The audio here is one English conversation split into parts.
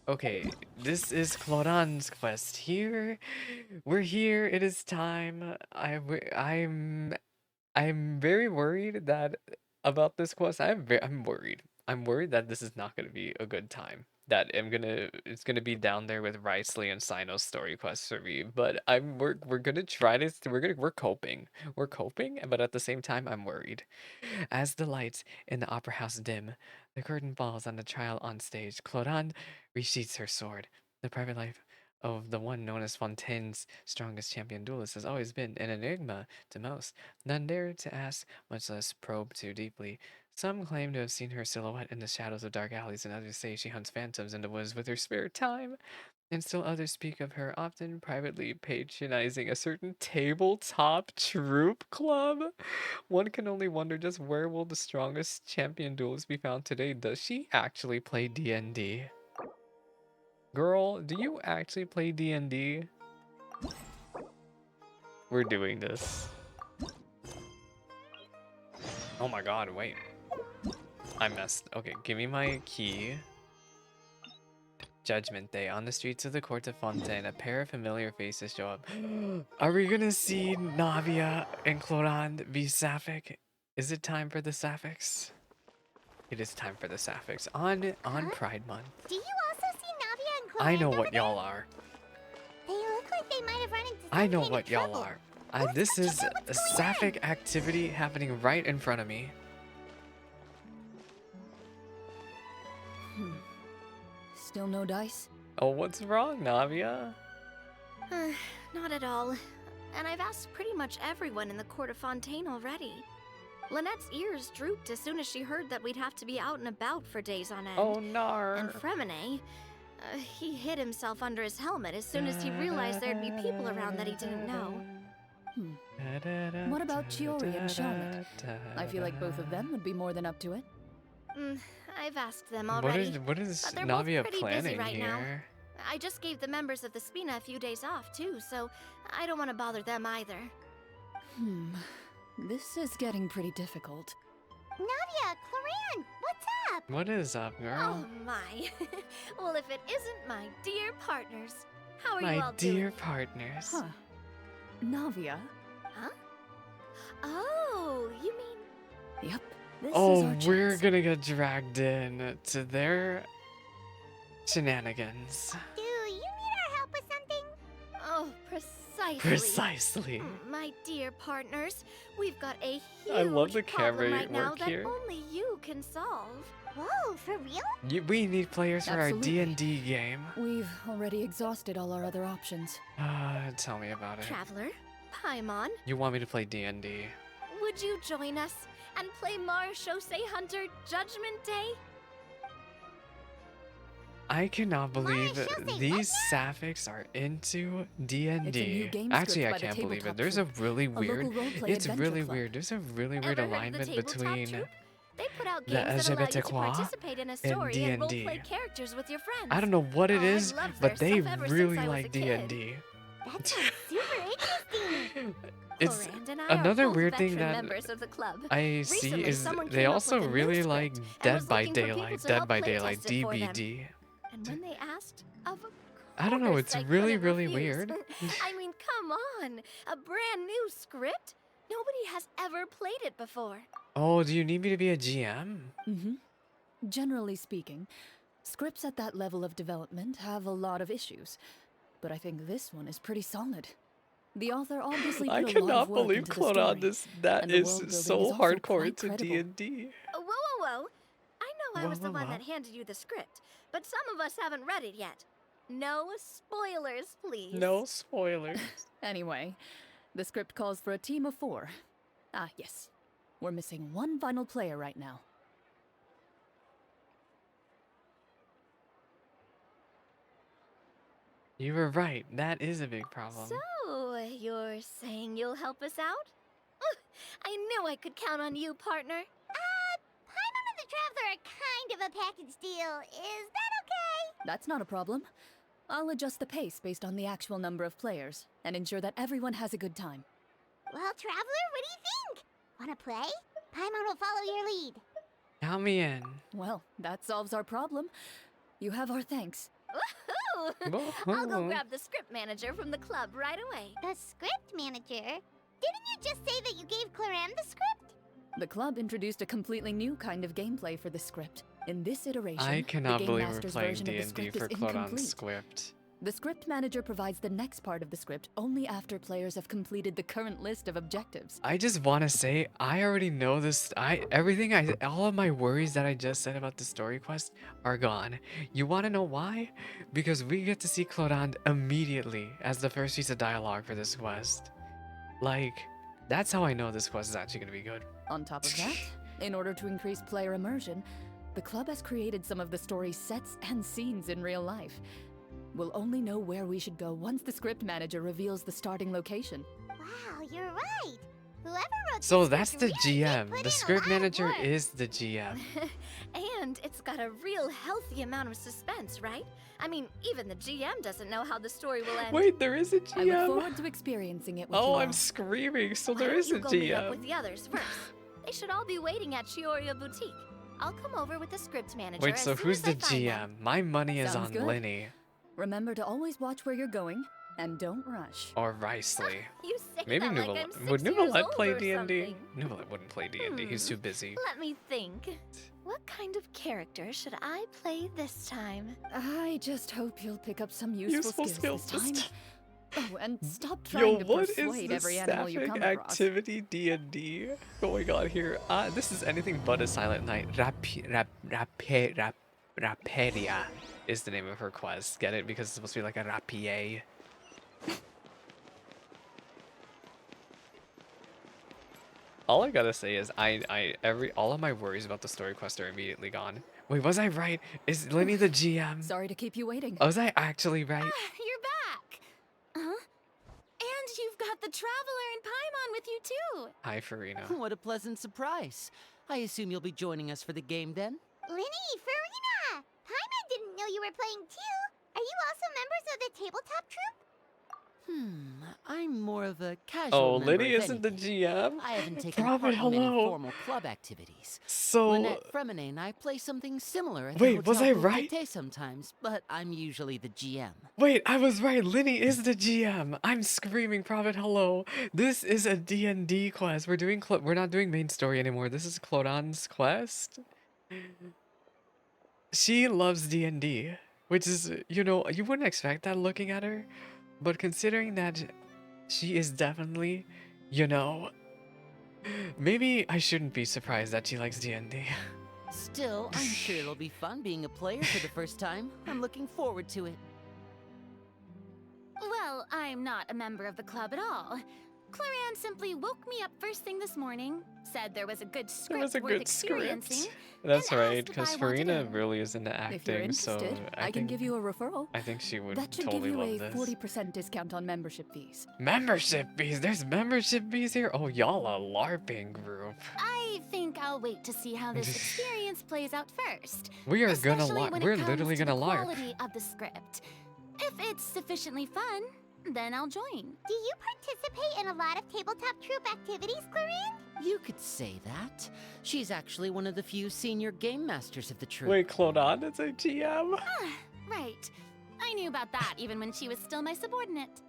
Okay, this is Clorinde's quest. Here, we're here. It is time. I'm very worried that about this quest. I'm worried. I'm worried that this is not going to be a good time. That it's gonna be down there with Riceley and Sino's story quest for me. But we're gonna try to we're coping. We're coping, but at the same time I'm worried. As the lights in the opera house dim, the curtain falls on the trial on stage. Clorinde resheaths her sword. The private life of the one known as Fontaine's strongest champion duelist has always been an enigma to most. None dare to ask, much less probe too deeply. Some claim to have seen her silhouette in the shadows of dark alleys, and others say she hunts phantoms in the woods with her spare time. And still others speak of her often privately patronizing a certain tabletop troop club. One can only wonder just where will the strongest champion duelist be found today? Does she actually play DnD? Girl, do you actually play DnD? We're doing this. Oh my god, wait. I messed. Okay, give me my key. Judgment Day. On the streets of the court of Fontaine, a pair of familiar faces show up. Are we gonna see Navia and Clorinde be sapphic? Is it time for the sapphics? It is time for the sapphics on Huh? Pride Month. Do you also see Navia and I Clorinde know over what there? y'all are. They look like they might have run into I some know kind what of y'all trouble. are. Let's This go check is out a what's going sapphic on. activity happening right in front of me. Still no dice? Oh, what's wrong, Navia? Not at all. And I've asked pretty much everyone in the court of Fontaine already. Lynette's ears drooped as soon as she heard that we'd have to be out and about for days on end. Oh, nar. And Fremine, he hid himself under his helmet as soon as he realized there'd be people around that he didn't know. What about Chiori and Charlotte? I feel like both of them would be more than up to it. I've asked them already. What is But they're both Navia pretty planning busy right now. here? I just gave the members of the Spina a few days off, too, so I don't want to bother them either. This is getting pretty difficult. Navia, Clorinde, what's up? What is up, girl? Oh my. Well, if it isn't my dear partners. How are you My all dear doing? partners. Huh. Navia? Huh? Oh, you mean... Yep. This is Oh, our we're chance. gonna get dragged in to their shenanigans. Do you need our help with something? Oh, precisely. Precisely. My dear partners, we've got a huge I love the problem camera right now work that here. only you can solve. Whoa, for real? We need players for our Absolutely. D&D game. We've already exhausted all our other options. Tell me about it. Traveler, Paimon, You want me to play D&D? would you join us and play Mar Shosei Hunter Judgment Day? I cannot believe she'll say what these sapphics are into D&D. game Actually, script I by the can't believe it. tabletop There's a troupe, really local weird. roleplay It's adventure really club. weird. There's a really weird Ever heard of the alignment tabletop between troupe? They put out the games that allow you to LGBTQ participate in a and story and D&D. roleplay characters with your friends. I don't know what it Oh, I've is, loved but their they stuff ever since really I was like a kid. D&D. That sounds super interesting. It's Clorinde and I another are both weird thing veteran that members of the club. I see Recently, is someone they came up also with a new really script like and Dead was by looking for people Daylight, to Dead help by play Daylight, test it for them. DBD. And when they asked, of I don't know, course it's I really, couldn't really refuse. weird. I mean, come on, a brand new script? Nobody has ever played it before. Oh, do you need me to be a GM? Generally speaking, scripts at that level of development have a lot of issues, but I think this one is pretty solid. The author obviously I put a lot cannot of work believe into the Clorinde story, is that and the is world building so is also hardcore quite into credible. D&D. Whoa. I know I Whoa, was the whoa, one whoa. that handed you the script, but some of us haven't read it yet. No spoilers, please. No spoilers. Anyway, the script calls for a team of 4. Ah, yes. We're missing one final player right now. You were right. That is a big problem. So, you're saying you'll help us out? I knew I could count on you, partner. Paimon and the Traveler are kind of a package deal. Is that okay? That's not a problem. I'll adjust the pace based on the actual number of players, and ensure that everyone has a good time. Well, Traveler, what do you think? Wanna play? Paimon will follow your lead. Count me in. Well, that solves our problem. You have our thanks. Woohoo! I'll go grab the script manager from the club right away. The script manager? Didn't you just say that you gave Clorinde the script? The club introduced a completely new kind of gameplay for the script. In this iteration, I cannot the Game believe we're Master's playing version of the D&D script for is Clorinde's incomplete. script. The script manager provides the next part of the script only after players have completed the current list of objectives. I just want to say, I already know this. All of my worries that I just said about the story quest are gone. You want to know why? Because we get to see Clorinde immediately as the first piece of dialogue for this quest. Like, that's how I know this quest is actually going to be good. On top of that, in order to increase player immersion, the club has created some of the story's sets and scenes in real life. We'll only know where we should go once the script manager reveals the starting location. Wow, you're right. Whoever wrote So this that's script the really did GM. put in The a script lot of manager work. is the GM. And it's got a real healthy amount of suspense, right? I mean, even the GM doesn't know how the story will end. Wait, there is a I look GM? forward to experiencing it with you Oh, all. I'm screaming. So Why there don't is you a go meet up with GM. the others first? They should all be waiting at Chioria Boutique. I'll come over with the script manager Wait, as so soon who's as I the find them. GM? My money is Sounds on good. Lyney Remember to always watch where you're going, and don't rush. or Riceley. You say Maybe that like I'm Nuvalet. 6 Would years Nuvalet old play or D&D? something. Nuvalet wouldn't play D&D. He's too busy. Let me think. What kind of character should I play this time? I just hope you'll pick up some useful skills this time. Oh, and stop Yo, trying to what is persuade the every animal you come sapphic across. activity D&D going on here? This is anything but a silent night. Raperia is the name of her quest. Get it? Because it's supposed to be like a rapier. All I gotta say is all of my worries about the story quest are immediately gone. Wait, was I right? Is Lyney the GM? Sorry to keep you waiting. Was I actually right? You're back! Huh? And you've got the Traveler and Paimon with you too! Hi, Furina. What a pleasant surprise. I assume you'll be joining us for the game then? Lyney, Furina! Paimon didn't know you were playing too. Are you also members of the tabletop troupe? I'm more of a casual Oh, member Lyney of isn't the anything. GM? I haven't taken Prophet, part in many hello. formal club activities. So, Lynette Fremine and I play something similar at Wait, the was Hotel I right? Bouquet sometimes, but I'm usually the GM. wait, I was right. Lyney is the GM. I'm screaming, Prophet, hello. This is a D&D quest. We're not doing main story anymore. This is Clorinde's quest. She loves D&D, which is, you wouldn't expect that looking at her, but considering that she is definitely, maybe I shouldn't be surprised that she likes D&D. Still, I'm sure it'll be fun being a player for the first time. I'm looking forward to it. Well, I'm not a member of the club at all. Clorinde simply woke me up first thing this morning, said there was a good It script was a worth good experiencing. script. That's and right, asked if because I wanted Furina in. really is into If you're acting, so interested, I can give you a referral. I think she would That should totally give you love a this. 40% discount on membership fees. Membership fees. There's membership fees here. Oh, y'all a LARPing group. I think I'll wait to see how this experience plays out first. We are gonna especially LARP. when it We're comes literally to gonna the LARP. quality of the script. If it's sufficiently fun, then I'll join. Do you participate in a lot of tabletop troupe activities, Clorinde? You could say that. She's actually one of the few senior game masters of the troupe. Wait, Clorinde is a GM? Right. I knew about that even when she was still my subordinate.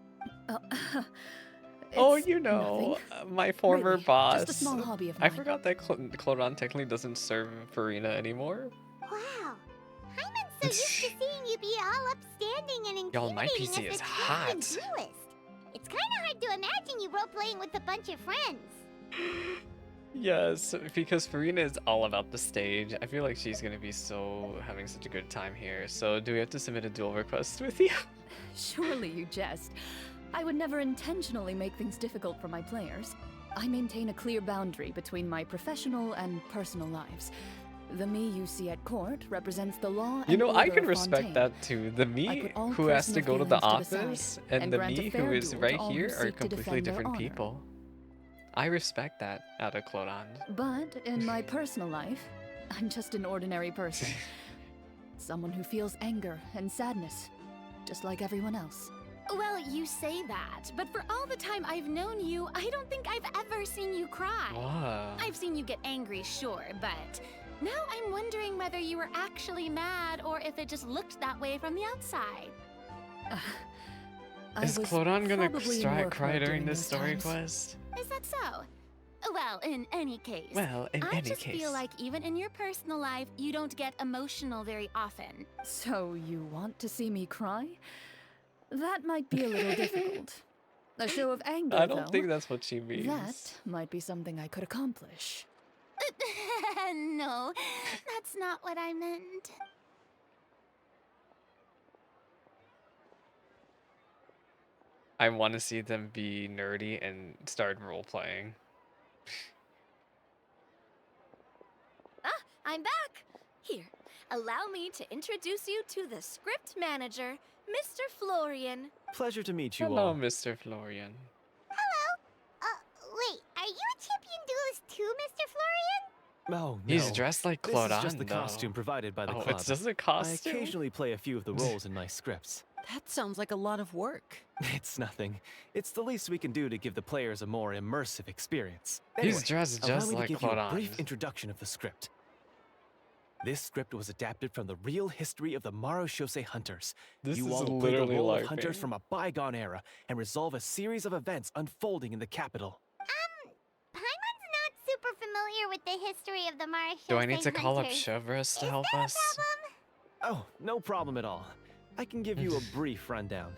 Oh, It's you know, nothing. my former Really, boss. Just a small hobby of I mine. forgot that Clorinde technically doesn't serve Furina anymore. Wow. Paimon's so used to seeing you be all upstanding and Y'all, my intimidating PC as is a hot. champion duelist. It's kind of hard to imagine you role-playing with a bunch of friends. Yes, because Furina is all about the stage. I feel like she's gonna be having such a good time here. So, do we have to submit a duel request with you? Surely you jest. I would never intentionally make things difficult for my players. I maintain a clear boundary between my professional and personal lives. The me you see at court represents the law and You know, I order can of respect Fontaine. that too. The I me put all who has to personal go to the feelings to the office side and the grant a me fair who is duel to right all who here are seek to completely defend their different honor. people. I respect that out of Clorinde. But in my personal life, I'm just an ordinary person. Someone who feels anger and sadness, just like everyone else. Well, you say that, but for all the time I've known you, I don't think I've ever seen you cry. Wow. I've seen you get angry, sure, but Now I'm wondering whether you were actually mad or if it just looked that way from the outside. I Is was Clodon gonna probably in work cry mode during this those story times. quest? Is that so? Well, in any case. Well, in I any just case. feel like even in your personal life, you don't get emotional very often. So you want to see me cry? That might be a little difficult. A show of anger, I don't though, think that's what she means. that might be something I could accomplish. No, that's not what I meant. I want to see them be nerdy and start role playing. I'm back! Here, allow me to introduce you to the script manager, Mr. Florian. Pleasure to meet you Hello, all. Mr. Florian. Wait, are you a champion duelist too, Mr. Florian? Oh, no. He's dressed like This Clodon, is just the though. costume provided by the Oh, club. it's just a I costume? occasionally play a few of the roles in my scripts. That sounds like a lot of work. It's nothing. It's the least we can do to give the players a more immersive experience. He's dressed allow just me like to give you a Clodon. brief introduction of the script. This script was adapted from the real history of the Marushose Hunters. This you is all will play the literally role like of hunters me. from a bygone era and resolve a series of events unfolding in the capital. Paimon's not super familiar with the history of the Marshall. Do I need to call up Chevrolet to help us? Oh, no problem at all. I can give you a brief rundown.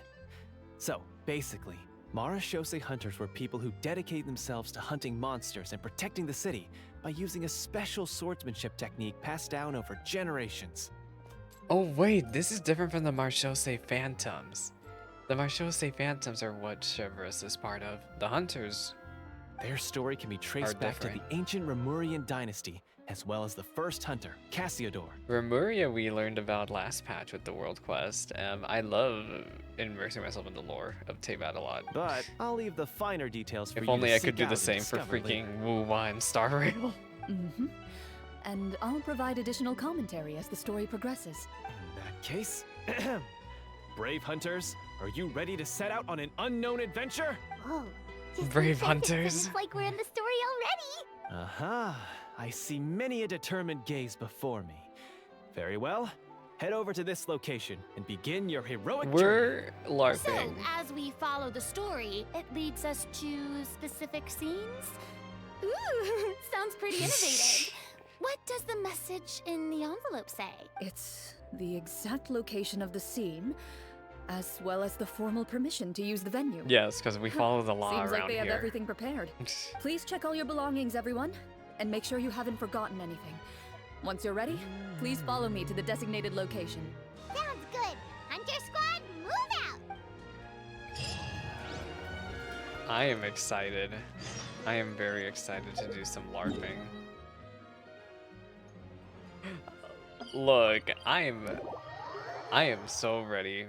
So, basically, Marushose hunters were people who dedicated themselves to hunting monsters and protecting the city by using a special swordsmanship technique passed down over generations. Oh wait, this is different from the Marchose Phantoms. The Marchose Phantoms are what Chevrolet is part of. The Hunters. Their story can be traced Are back to different. the ancient Remurian dynasty, as well as the first hunter, Cassiodor. Remuria we learned about last patch with the World Quest. I love immersing myself in the lore of Teyvat a lot. But I'll leave the finer details for If you only to I could seek do out the and same for discover later. freaking Wu-Wa and Star Rail. Mm-hmm. And I'll provide additional commentary as the story progresses. In that case, brave hunters, are you ready to set out on an unknown adventure? Whoa. Just Brave one second, hunters. It's like we're in the story already. Aha, I see many a determined gaze before me. Very well, head over to this location and begin your heroic journey. We're So, LARPing. as we follow the story, it leads us to specific scenes? Ooh, sounds pretty innovative. What does the message in the envelope say? It's the exact location of the scene, as well as the formal permission to use the venue. Yes, because we follow the law Seems around like they have here. everything prepared. Please check all your belongings, everyone, and make sure you haven't forgotten anything. Once you're ready, please follow me to the designated location. Sounds good. Hunter Squad, move out. I am excited. I am very excited to do some LARPing. Look, I am so ready.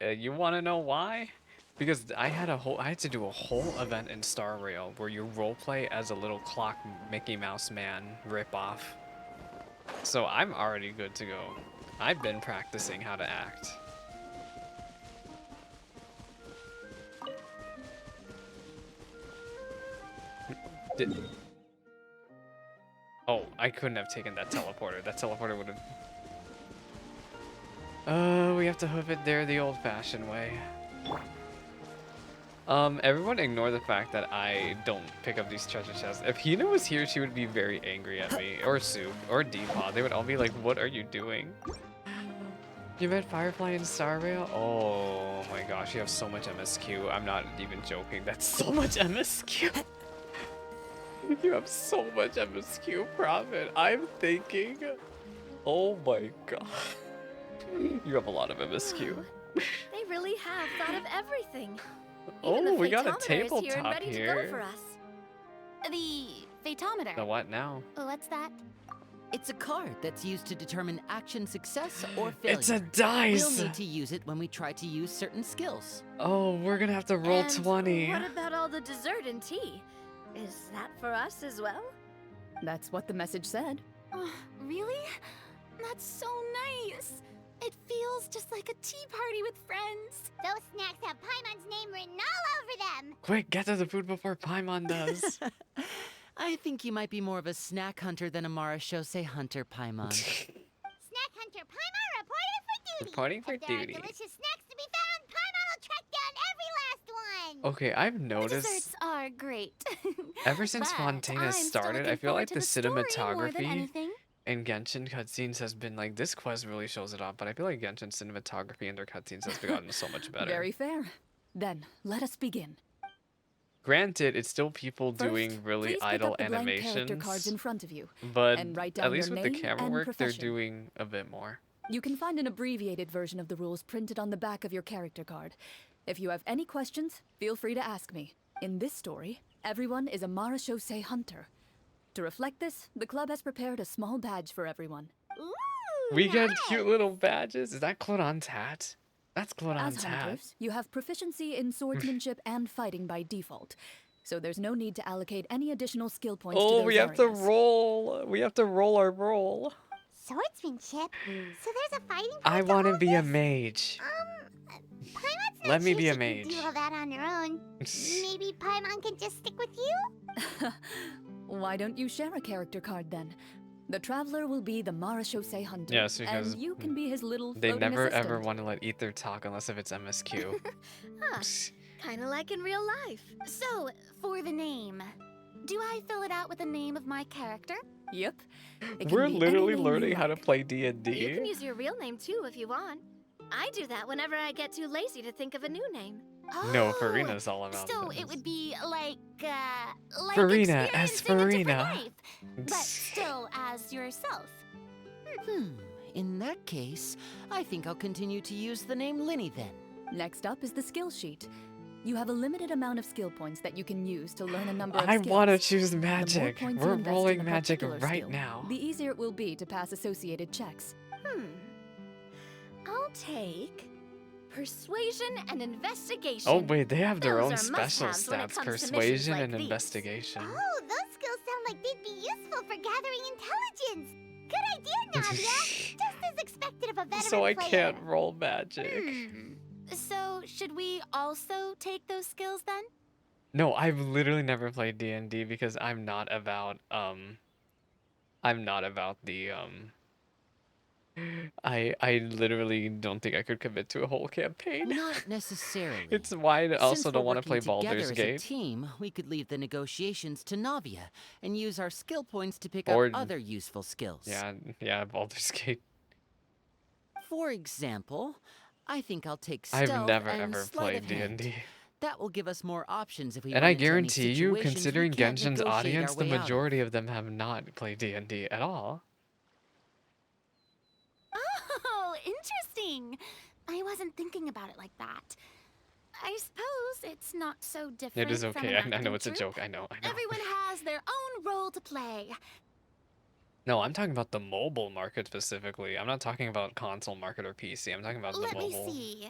You want to know why? Because I had to do a whole event in Star Rail where you roleplay as a little clock Mickey Mouse man ripoff. So I'm already good to go. I've been practicing how to act. Oh, I couldn't have taken that teleporter. That teleporter would have... we have to hoof it there the old-fashioned way. Everyone ignore the fact that I don't pick up these treasure chests. If Hina was here, she would be very angry at me. Or Sue. Or Deepaw. They would all be like, what are you doing? You met Firefly and Star Rail? Oh my gosh, you have so much MSQ. I'm not even joking. That's so much MSQ. You have so much MSQ, Prophet. I'm thinking... Oh my god. You have a lot of MSQ. They really have thought of everything. Oh, Even the we got a Fathometer is here and tabletop ready to here. go for us. The Fatometer. The what now? What's that? It's a card that's used to determine action success or failure. It's a dice! We'll need to use it when we try to use certain skills. Oh, we're gonna have to roll And 20. What about all the dessert and tea? Is that for us as well? That's what the message said. Oh, really? That's so nice. It feels just like a tea party with friends. Those snacks have Paimon's name written all over them. Quick, get to the food before Paimon does. I think you might be more of a snack hunter than a Marashose hunter, Paimon. Snack Hunter Paimon reporting for duty. Reporting for If there duty. are delicious snacks to be found, Paimon will track down every last one. Okay, I've The noticed desserts are great. ever since But Fontana I'm still started, looking I feel forward like to the story more than cinematography anything. in Genshin cutscenes has been like this quest really shows it off, but I feel like Genshin cinematography and their cutscenes has gotten so much better. Very fair. Then, let us begin. Granted, it's still people First, doing really please pick idle up the blank character cards animations, in front of you, but and write at down least your with the name camera and work, they're profession. doing a bit more. You can find an abbreviated version of the rules printed on the back of your character card. If you have any questions, feel free to ask me. In this story, everyone is a Marashose hunter. To reflect this, the club has prepared a small badge for everyone. Ooh, We get nice. cute little badges. Is that Clorinde's hat? That's As Clorinde's hat. hunters, you have proficiency in swordsmanship and fighting by default, so there's no need to allocate any additional skill points to Oh, those we have to areas. roll. We have to roll our roll. Swordsmanship. So there's a fighting I card to want to all be a this? mage. Paimon's not Let me sure be a she can do mage. all that on her own. Maybe Paimon can just stick with you? Why don't you share a character card then? The traveler will be the Marashose hunter, Yes, because and you can be his little They floating never assistant. ever want to let Ether talk unless if it's MSQ. Huh, kinda like in real life. So, for the name, do I fill it out with the name of my character? Yep. It can We're be any literally name you learning how to like. play You can D&D. use your real name too if you want. I do that whenever I get too lazy to think of a new name. No, Oh, Furina's all about So this. it would be like Furina as experiencing a different Furina. life, but still as yourself. In that case, I think I'll continue to use the name Lyney then. Next up is the skill sheet. You have a limited amount of skill points that you can use to learn a number of I skills. want to choose The more magic. points you We're invest in rolling a magic particular right skill, now. the easier it will be to pass associated checks. I'll take persuasion and investigation. Oh wait, they have their Those own are special must-haves when it stats: comes to missions persuasion like and these. investigation. Oh, those skills sound like they'd be useful for gathering intelligence. Good idea, Navia. Just as expected of a veteran So I player. can't roll magic. So, should we also take those skills then? No, I've literally never played D&D because I'm not about the I literally don't think I could commit to a whole campaign. Not necessarily. It's why I Since also we're don't want to play working together Baldur's as Gate. a team, we could leave the negotiations to Navia and use our skill points to pick Or- up other useful skills. Yeah, Baldur's Gate. For example, I think I'll take I've stealth never and ever sleight played of hand. D&D. That will give us more options if we And run I into any guarantee you, situations we considering can't Genshin's negotiate audience, our the way out of. majority of them have not played D&D at all. Oh, interesting. I wasn't thinking about it like that. I suppose it's not so different. It is from okay. an I know acting it's a troupe. joke. I know. Everyone has their own role to play. No, I'm talking about the mobile market specifically. I'm not talking about console market or PC. I'm talking about the Let me mobile. see.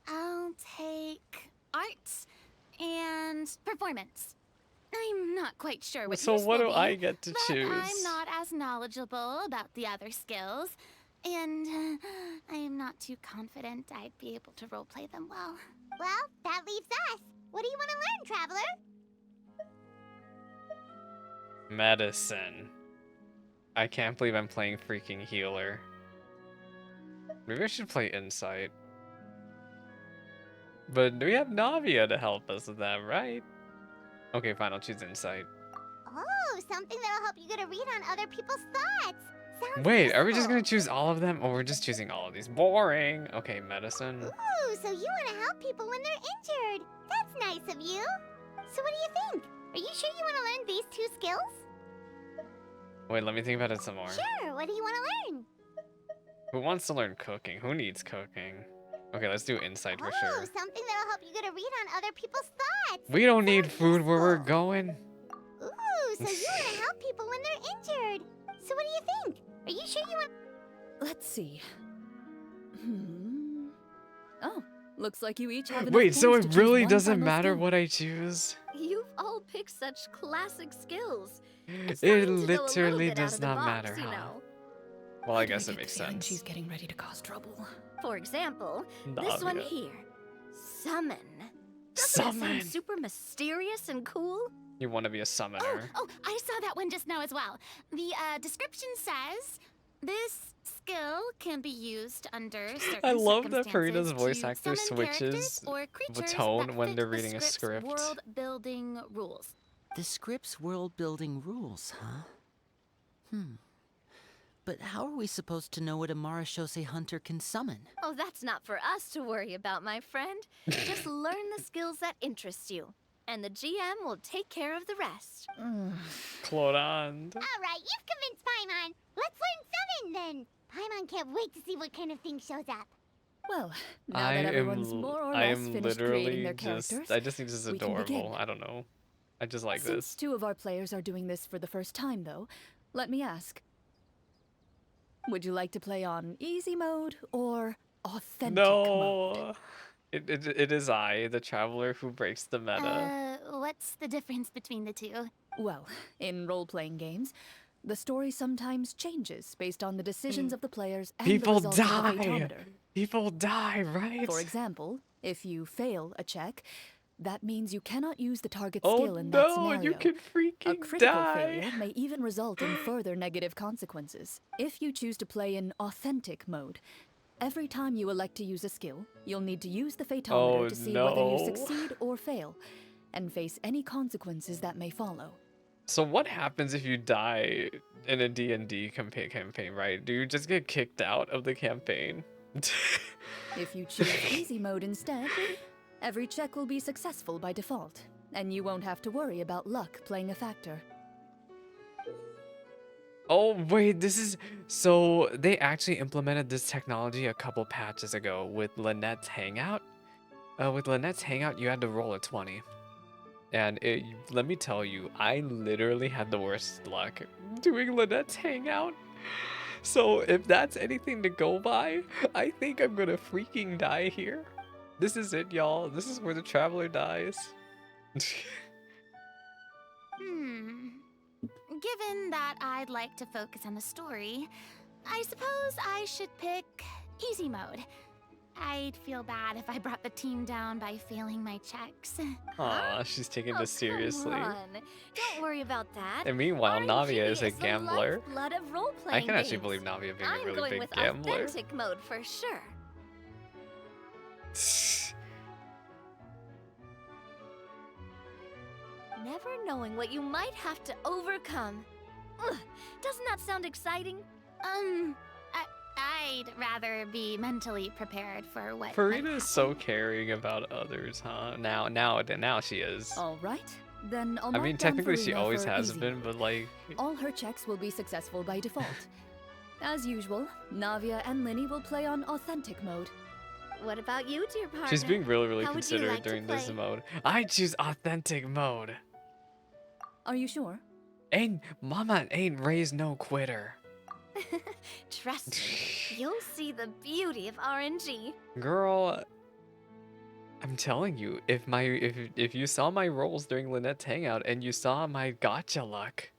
I'll take arts and performance. I'm not quite sure what So yours what will do be, I get to but choose? I'm not as knowledgeable about the other skills, and I am not too confident I'd be able to roleplay them well. Well, that leaves us. What do you want to learn, traveler? Medicine. I can't believe I'm playing freaking healer. Maybe I should play insight. But we have Navia to help us with that, right? Okay, fine, I'll choose insight. Oh, something that'll help you get a read on other people's thoughts. Sounds Wait, are we just useful. gonna choose all of them? Or we're just choosing all of these? Boring! Okay, medicine. Ooh, so you want to help people when they're injured. That's nice of you. So what do you think? Are you sure you want to learn these two skills? Wait, let me think about it some more. Sure, what do you want to learn? Who wants to learn cooking? Who needs cooking? Okay, let's do insight for Oh, sure. something that'll help you get a read on other people's thoughts. We don't need Sounds food where we're useful. going. Ooh, so you want to help people when they're injured. So what do you think? Are you sure you want... Let's see. Oh, looks like you each have enough Wait, so points it to choose really one doesn't final matter skill. what I choose? You've all picked such classic skills. It's It time to go a little literally bit out does of the not box, matter, you huh? know. Well, I Do guess get it makes the feeling sense. She's getting ready to cause trouble. For example, this one Navia. here. Summon. Doesn't that Summon! sound super mysterious and cool? You want to be a summoner. Oh, I saw that one just now as well. The description says this skill can be used under certain I love that circumstances Furina's voice to actor summon characters switches or the creatures tone that when fit they're the reading a script's script. world building rules. The script's world building rules, huh? But how are we supposed to know what a Marashose hunter can summon? Oh, that's not for us to worry about, my friend. Just learn the skills that interest you, and the GM will take care of the rest. Clorinde. Alright, you've convinced Paimon. Let's learn summon then. Paimon can't wait to see what kind of thing shows up. Well, now that everyone's more or less finished creating their characters, I just think this is we can begin. adorable. I don't know. I just like Since this. 2 of our players are doing this for the first time, though, let me ask. Would you like to play on easy mode or authentic mode? No. It is I, the traveler who breaks the meta. What's the difference between the two? Well, in role-playing games, the story sometimes changes based on the decisions of the players and People the results of the die. phaetometer. People die, right? For example, if you fail a check, that means you cannot use the target oh skill in that no, scenario. you can A freaking critical die. failure may even result in further negative consequences. If you choose to play in authentic mode, every time you elect to use a skill, you'll need to use the phaetometer Oh, to see whether you no. succeed or fail, and face any consequences that may follow. So what happens if you die in a D&D campaign, right? Do you just get kicked out of the campaign? If you choose easy mode instead, every check will be successful by default, and you won't have to worry about luck playing a factor. Oh wait, this is so they actually implemented this technology a couple patches ago with Lynette's Hangout. With Lynette's Hangout, you had to roll a 20. And let me tell you, I literally had the worst luck doing Lynette's Hangout. So if that's anything to go by, I think I'm gonna freaking die here. This is it, y'all. This is where the traveler dies. Given that I'd like to focus on the story, I suppose I should pick easy mode. I'd feel bad if I brought the team down by failing my checks. Aw, she's taking this Come seriously. on. Don't worry about that. And meanwhile, RNG Navia is a is the gambler. lifeblood of role-playing I can actually games. believe Navia being I'm a really going big with gambler. authentic mode for sure. Never knowing what you might have to overcome. Ugh, doesn't that sound exciting? I'd rather be mentally prepared for what might Furina is so happen. caring about others, huh? Now she is. All right, then I'll I mark mean, down technically she Furina always for has easy been, mode. but like, All her checks will be successful by default. As usual, Navia and Lyney will play on authentic mode. What about you, dear partner? she's being really How would you considerate like to during this play? mode. I choose authentic mode. Are you sure? Mama ain't raised no quitter. Trust me, you'll see the beauty of RNG. Girl, I'm telling you, if you saw my rolls during Lynette's Hangout and you saw my gotcha luck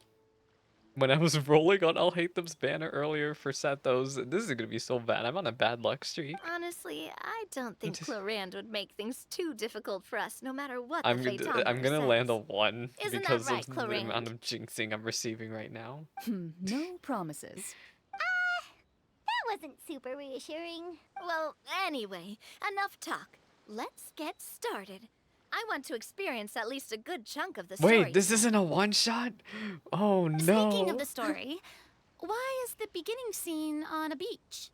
when I was rolling on I'll Hate Them's banner earlier for Sethos, this is gonna be so bad. I'm on a bad luck streak. Honestly, I don't think Clorinde would make things too difficult for us, no matter what I'm the gonna phaetometer land a says. 1 Isn't that because right, of the amount Clorinde? of jinxing I'm receiving right now. No promises. That wasn't super reassuring. Well, anyway, enough talk. Let's get started. I want to experience at least a good chunk of the story. Wait, this isn't a one-shot? Oh no. Speaking of the story, why is the beginning scene on a beach?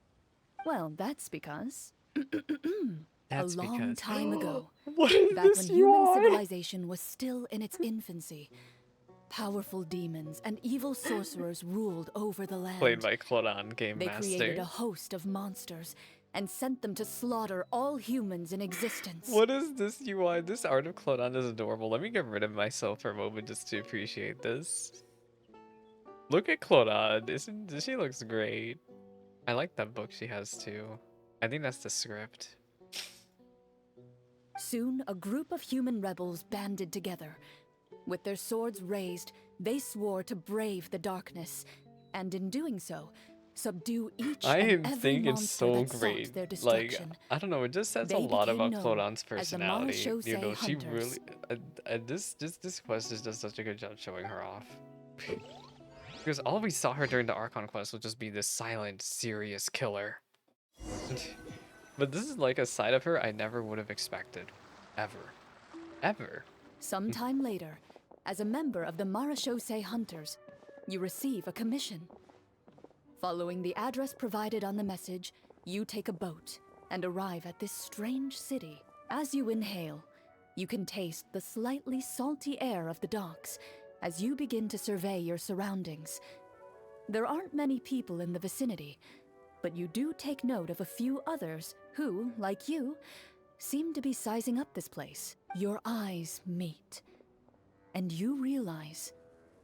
Well, that's because That's a long because time ago, What is back this when human yawn? civilization was still in its infancy, powerful demons and evil sorcerers ruled over the land. Played by Clorinde, Game They created Master. a host of monsters and sent them to slaughter all humans in existence. What is this UI? This art of Clorinde is adorable. Let me get rid of myself for a moment just to appreciate this. Look at Clorinde. She looks great. I like that book she has too. I think that's the script. Soon, a group of human rebels banded together. With their swords raised, they swore to brave the darkness, and in doing so, Subdue each I and every think it's monster so that sought great. their Like, destruction. I don't know, it just says a They lot became about known Clorine's as the personality. You Marashose know, she Hunters. really, this quest just does such a good job showing her off. Because all we saw her during the Archon quest would just be this silent, serious killer. But this is like a side of her I never would have expected. Ever. Ever. Sometime later, as a member of the Marashose Hunters, you receive a commission. Following the address provided on the message, you take a boat and arrive at this strange city. As you inhale, you can taste the slightly salty air of the docks as you begin to survey your surroundings. There aren't many people in the vicinity, but you do take note of a few others who, like you, seem to be sizing up this place. Your eyes meet, and you realize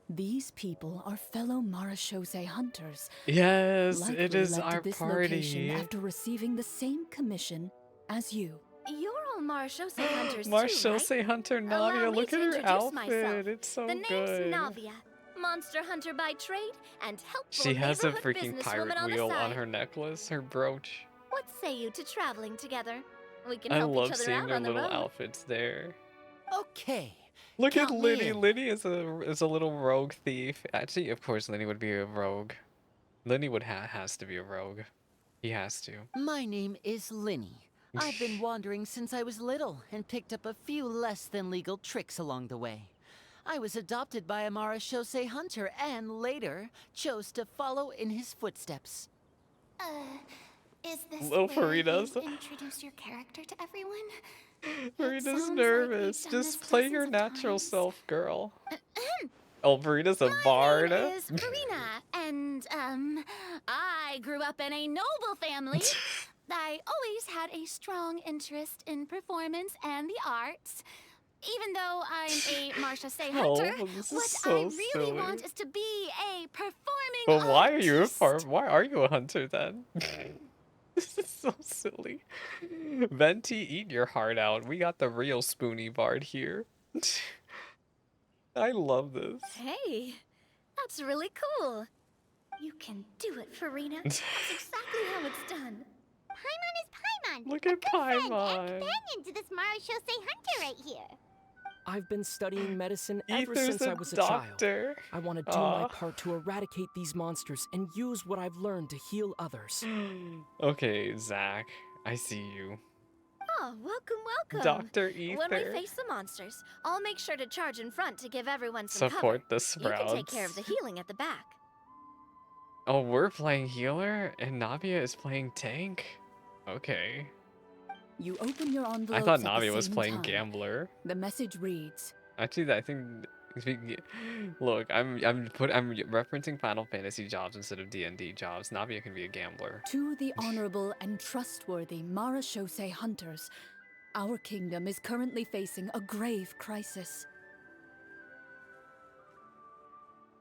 these people are fellow Marashose hunters. Yes, Likely it is led to our this location party. after receiving the same commission as you. You're all Marshose hunters too, Marshall right? Hunter Allow Navia, me look to at her introduce outfit. myself. It's so The name's good. Navia, monster hunter by trade and helpful She has a neighborhood freaking businesswoman pirate on the wheel on side. her necklace, her brooch. What say you to traveling together? We can I help each love other seeing out their on the little road. outfits there. Okay. Look at Count me Lyney. in. Lyney is a little rogue thief. Actually, of course, Lyney would be a rogue. Lyney would has to be a rogue. He has to. My name is Lyney. I've been wandering since I was little and picked up a few less than legal tricks along the way. I was adopted by a Marashose hunter and later chose to follow in his footsteps. Is this Little where you Furina's- introduce your character to everyone? Marina's sounds like nervous. we've done Just this play your dozens of natural times. self, girl. Oh, Marina's a bard. My name is Furina, and I grew up in a noble family. I always had a strong interest in performance and the arts. Even though I'm a Marshose hunter, Oh, this is what so I really silly. want is to be a performing But why are you a artist. Why are you a hunter then? This is so silly. Venti, eat your heart out. We got the real spoony bard here. I love this. Hey, that's really cool. You can do it, Furina. That's exactly how it's done. Paimon is Paimon. Look a at good friend and Paimon. companion to this Marashose hunter right here. I've been studying medicine ever Ether's since a I was a child. doctor. I want to do my Aw. part to eradicate these monsters and use what I've learned to heal others. Okay, Zach. I see you. Oh, welcome, welcome. Dr. Ether. When we face the monsters, I'll make sure to charge in front to give everyone some Support cover. the You sprouts. can take care of the healing at the back. Oh, we're playing healer and Navia is playing tank? Okay. You open your I envelopes thought at the Navia was same playing time. gambler. The message reads, Actually, I think look, I'm referencing Final Fantasy jobs instead of DnD jobs. Navia can be a gambler. "To the honorable and trustworthy Marashose hunters, our kingdom is currently facing a grave crisis.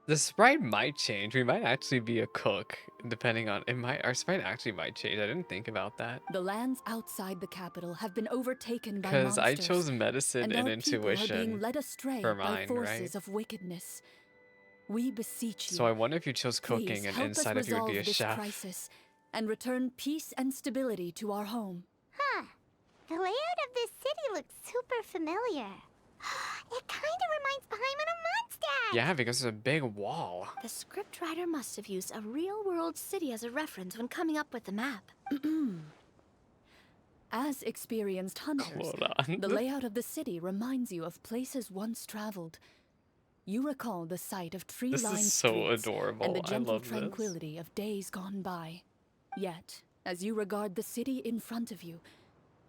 The sprite might change. We might actually be a cook, depending on it. Might our sprite actually might change. I didn't think about that The lands outside the capital have been overtaken by because monsters. I chose medicine and and our people are being intuition. led astray for by mine, forces right? of wickedness. We beseech you. So I wonder if you chose please cooking and help us inside of you would be a resolve this chef. crisis and return peace and stability to our home." Huh. The layout of this city looks super familiar. It kind of reminds Paimon of Mondstadt. Yeah, because it's a big wall. The scriptwriter must have used a real-world city as a reference when coming up with the map. As experienced hunters, Hold on. the layout of the city reminds you of places once traveled. You recall the sight of tree-lined This is so streets adorable. and the I gentle love this. tranquility of days gone by. Yet, as you regard the city in front of you,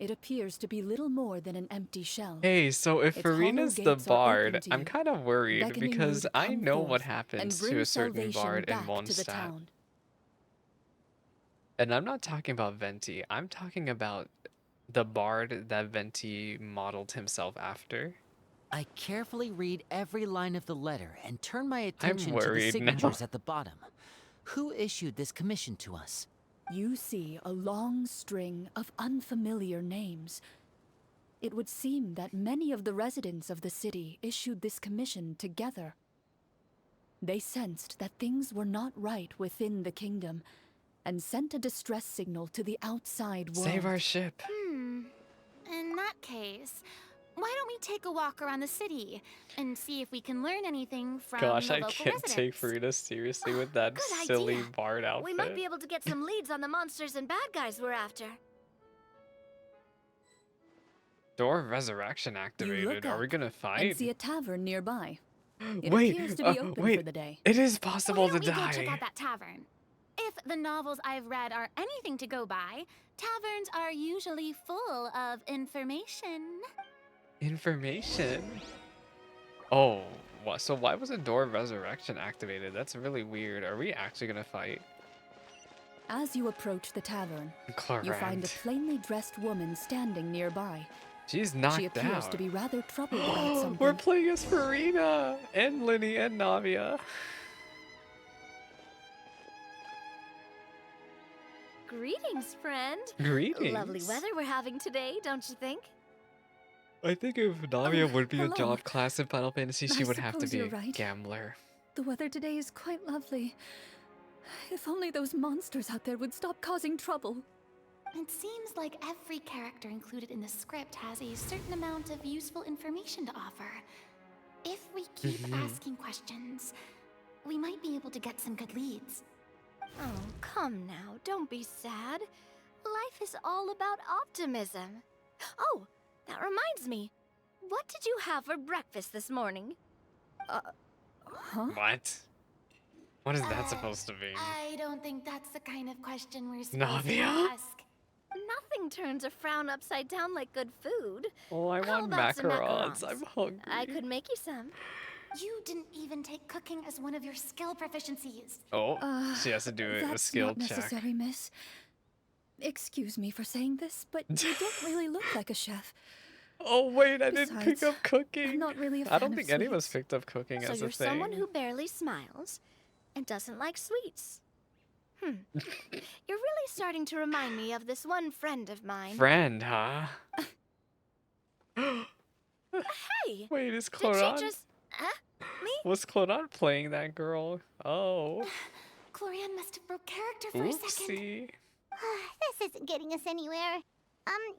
it appears to be little more than an empty shell. Hey, so if Its hollow Furina's the gates are open bard, to I'm you, kind of worried beckoning you because to I come know what forth happens and to bring a certain salvation bard in back to the Mondstadt. town. And I'm not talking about Venti. I'm talking about the bard that Venti modeled himself after. I carefully read every line of the letter and turn my attention to the worried now. signatures at the bottom. Who issued this commission to us? You see a long string of unfamiliar names. It would seem that many of the residents of the city issued this commission together. They sensed that things were not right within the kingdom and sent a distress signal to the outside world. Save our ship. In that case, why don't we take a walk around the city and see if we can learn anything from Gosh, the I local can't take residents? Furina seriously with that Good silly idea. bard outfit. We might be able to get some leads on the monsters and bad guys we're after. Door of Resurrection activated. Are we up gonna and fight? see a tavern nearby. It Wait, appears to be open wait. for the day. It is Why possible to don't we go check die. out that tavern? If the novels I've read are anything to go by, taverns are usually full of information. Information. Oh, what? So why was a Door of Resurrection activated? That's really weird. Are we actually gonna fight? As you approach the tavern, you Clorinde. find a plainly dressed woman standing nearby. She's knocked She appears out. to be rather troubled about something. We're playing as Furina and Lyney and Navia. Greetings, friend. Greetings. Lovely weather we're having today, don't you think? I think if Navia would be a hello. job class in Final Fantasy, she I would have to suppose be a you're right. gambler. The weather today is quite lovely. If only those monsters out there would stop causing trouble. It seems like every character included in the script has a certain amount of useful information to offer. If we keep asking questions, we might be able to get some good leads. Oh, come now, don't be sad. Life is all about optimism. Oh, that reminds me. What did you have for breakfast this morning? Huh? What? What is that supposed to be? I don't think that's the kind of question we're supposed Navia? to ask. Nothing turns a frown upside down like good food. Oh, I How want about some macarons. macarons? I'm hungry. I could make you some. You didn't even take cooking as one of your skill proficiencies. Oh, she has to do a That's skill not check. necessary, miss. Excuse me for saying this, but you don't really look like a chef. Oh wait, I didn't pick Besides, up cooking. I'm not really a I fan don't of think any of us sweets. picked up cooking So as you're a thing. someone who barely smiles and doesn't like sweets. You're really starting to remind me of this one friend of mine. Friend, huh? Hey! Wait, is Did Clorinde? she just... Huh? Me? Was Clorinde playing that girl? Oh, Clorinde must have broke character for a second. oopsie. This isn't getting us anywhere.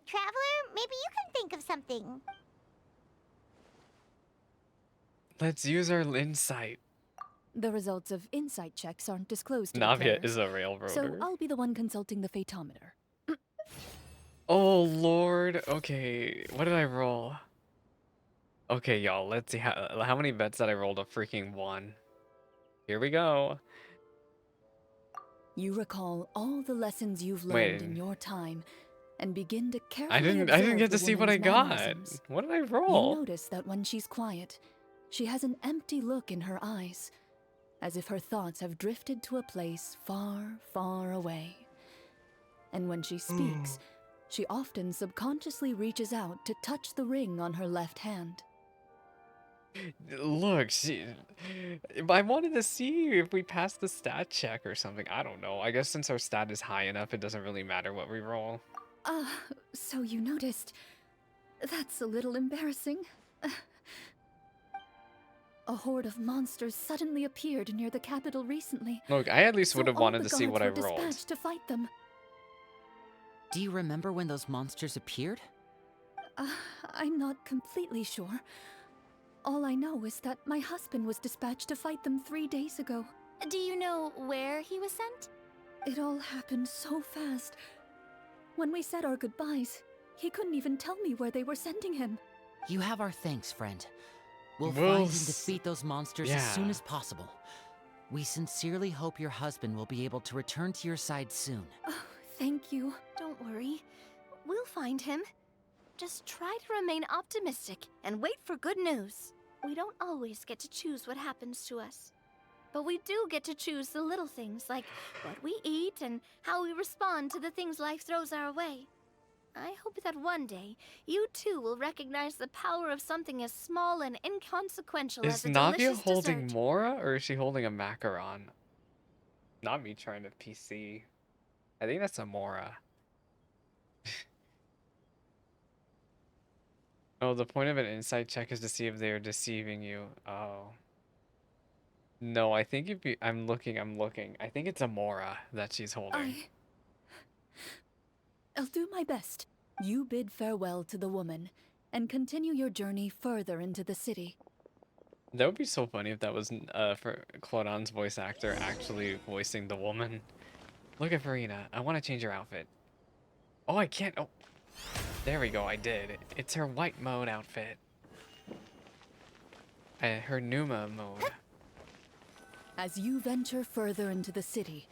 Traveler, maybe you can think of something. Let's use our insight. The results of insight checks aren't disclosed to the Navia players, is a railroader. so I'll be the one consulting the phaetometer. Oh lord. Okay, what did I roll? Okay, y'all. Let's see how many bets did I roll to freaking 1. Here we go. You recall all the lessons you've Wait. learned in your time, and begin to carefully I didn't observe get to the see what I woman's got. mannerisms. What did I You roll? notice that when she's quiet, she has an empty look in her eyes, as if her thoughts have drifted to a place far, far away. And when she speaks, she often subconsciously reaches out to touch the ring on her left hand. Look, I wanted to see if we passed the stat check or something. I don't know. I guess since our stat is high enough, it doesn't really matter what we roll. So you noticed. That's a little embarrassing. A horde of monsters suddenly appeared near the capital recently. Look, I at least So would have all wanted the to see what I guards were rolled. dispatched to fight them. Do you remember when those monsters appeared? I'm not completely sure. All I know is that my husband was dispatched to fight them 3 days ago. Do you know where he was sent? It all happened so fast. When we said our goodbyes, he couldn't even tell me where they were sending him. You have our thanks, friend. We'll We'll find and s- defeat those monsters as soon yeah. as possible. We sincerely hope your husband will be able to return to your side soon. Thank you. Don't worry. We'll find him. Just try to remain optimistic and wait for good news. We don't always get to choose what happens to us. But we do get to choose the little things like what we eat and how we respond to the things life throws our way. I hope that one day, you too will recognize the power of something as small and inconsequential Is as a Navia delicious holding dessert. Mora or is she holding a macaron? Not me trying to PC. I think that's a Mora. Oh, the point of an insight check is to see if they are deceiving you. Oh. No, I think if you, I'm looking. I think it's Amora that she's holding. I'll do my best. You bid farewell to the woman, and continue your journey further into the city. That would be so funny if that was for Clorinde's voice actor actually voicing the woman. Look at Furina. I want to change her outfit. Oh, I can't. Oh, there we go. I did. It's her white mode outfit. Her Numa mode. As you venture further into the city,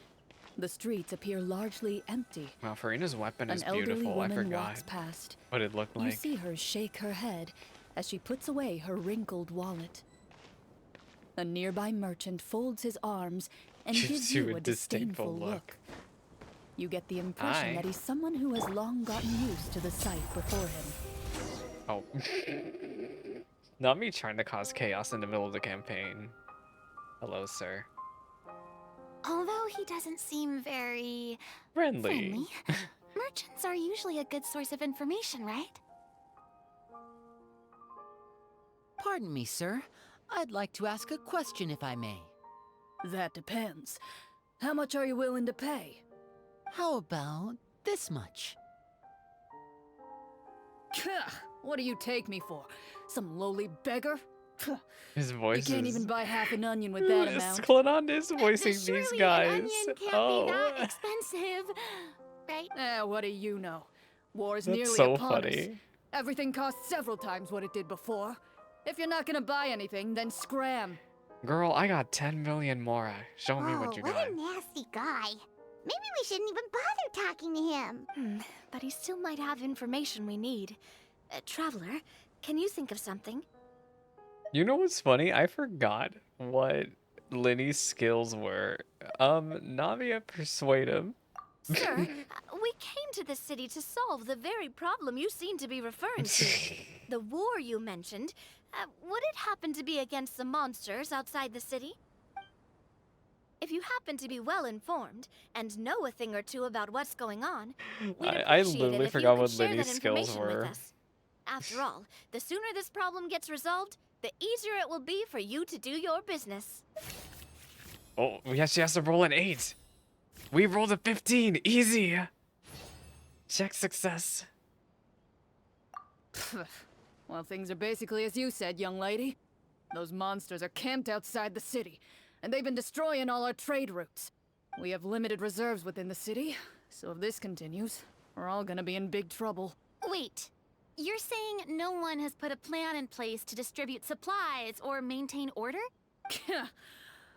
the streets appear largely empty. Wow, Furina's weapon is An elderly beautiful. I woman forgot walks past. what it looked You like. see her shake her head as she puts away her wrinkled wallet. A nearby merchant folds his arms and gives you a disdainful look. You get the impression Aye. that he's someone who has long gotten used to the sight before him. Oh. Not me trying to cause chaos in the middle of the campaign. Hello, sir. Although he doesn't seem very Friendly. merchants are usually a good source of information, right? Pardon me, sir. I'd like to ask a question if I may. That depends. How much are you willing to pay? How about this much? What do you take me for? Some lowly beggar? His You voice can't is... even buy half an onion with that amount. Clorinde is voicing Surely these an guys. onion can't Oh. be that expensive, right? What do you know? War's That's nearly so upon us. funny. Everything costs several times what it did before. If you're not gonna buy anything, then scram. Girl, I got 10 million more. Show me what you what got. a nasty guy. Maybe we shouldn't even bother talking to him. But he still might have information we need. Traveler, can you think of something? You know what's funny? I forgot what Lyney's skills were. Navia, persuade him. Sir, we came to this city to solve the very problem you seem to be referring to. The war you mentioned, would it happen to be against the monsters outside the city? If you happen to be well informed and know a thing or two about what's going on, we'd I appreciate it literally if forgot you what could share Lyney's that skills information with were. us. After all, the sooner this problem gets resolved, the easier it will be for you to do your business. Oh, yeah, she has to roll an 8. We rolled a 15. Easy. Check success. Well, things are basically as you said, young lady. Those monsters are camped outside the city, and they've been destroying all our trade routes. We have limited reserves within the city, so if this continues, we're all gonna be in big trouble. Wait, you're saying no one has put a plan in place to distribute supplies or maintain order?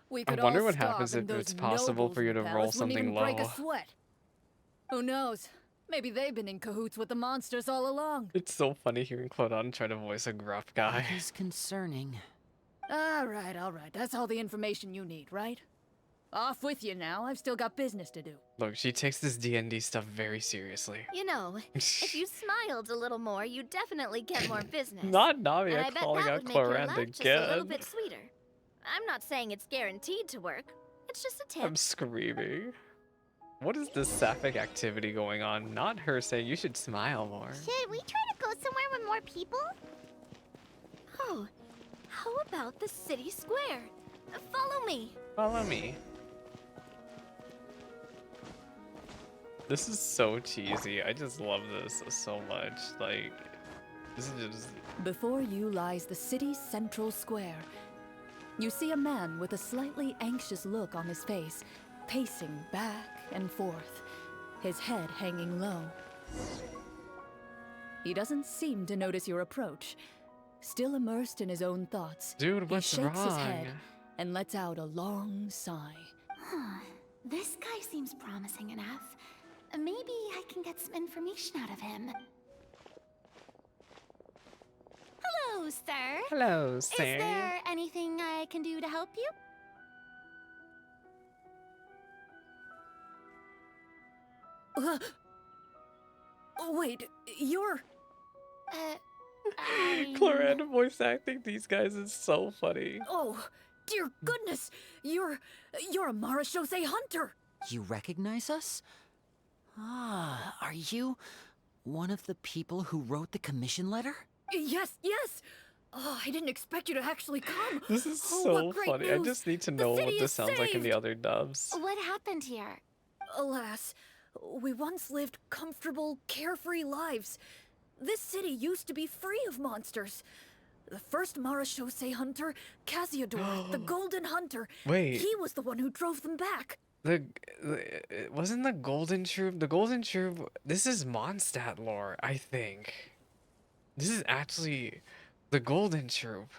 We could I wonder all what starve, happens and if it's those possible nobles for you in to the roll palace wouldn't something even break low. a sweat. Who knows? Maybe they've been in cahoots with the monsters all along. It's so funny hearing Clorinde try to voice a gruff guy. That is concerning. All right. That's all the information you need, right? Off with you now. I've still got business to do. Look, she takes this D&D stuff very seriously. You know, if you smiled a little more, you'd definitely get more business. Not And Navia I bet calling that out would make your Clorinde life just a little again. bit sweeter. I'm not saying it's guaranteed to work. It's just a tip. I'm screaming. What is this sapphic activity going on? Not her saying you should smile more. Should we try to go somewhere with more people? Oh, how about the city square? Follow me. Follow me. This is so cheesy. I just love this so much. Like, this is just... Before you lies the city's central square. You see a man with a slightly anxious look on his face, pacing back and forth, his head hanging low. He doesn't seem to notice your approach. Still immersed in his own thoughts, Dude, what's he shakes his wrong? head and lets out a long sigh. This guy seems promising enough. Maybe I can get some information out of him. Hello, sir. Hello, Is there anything I can do to help you? Wait, you're... Clorinde voice acting these guys is so funny. Oh, dear goodness! You're a Marashose hunter! You recognize us? Ah, are you one of the people who wrote the commission letter? Yes! Oh, I didn't expect you to actually come. This is Oh, what so great funny. I news. just need to The know what city this is sounds like in the saved. other dubs. What happened here? Alas, we once lived comfortable, carefree lives. This city used to be free of monsters. The first Marashose hunter, Casiodor, the Golden Hunter, Wait, he was the one who drove them back. it wasn't the Golden Troop? The Golden Troop. This is Mondstadt lore, I think. This is actually the Golden Troop.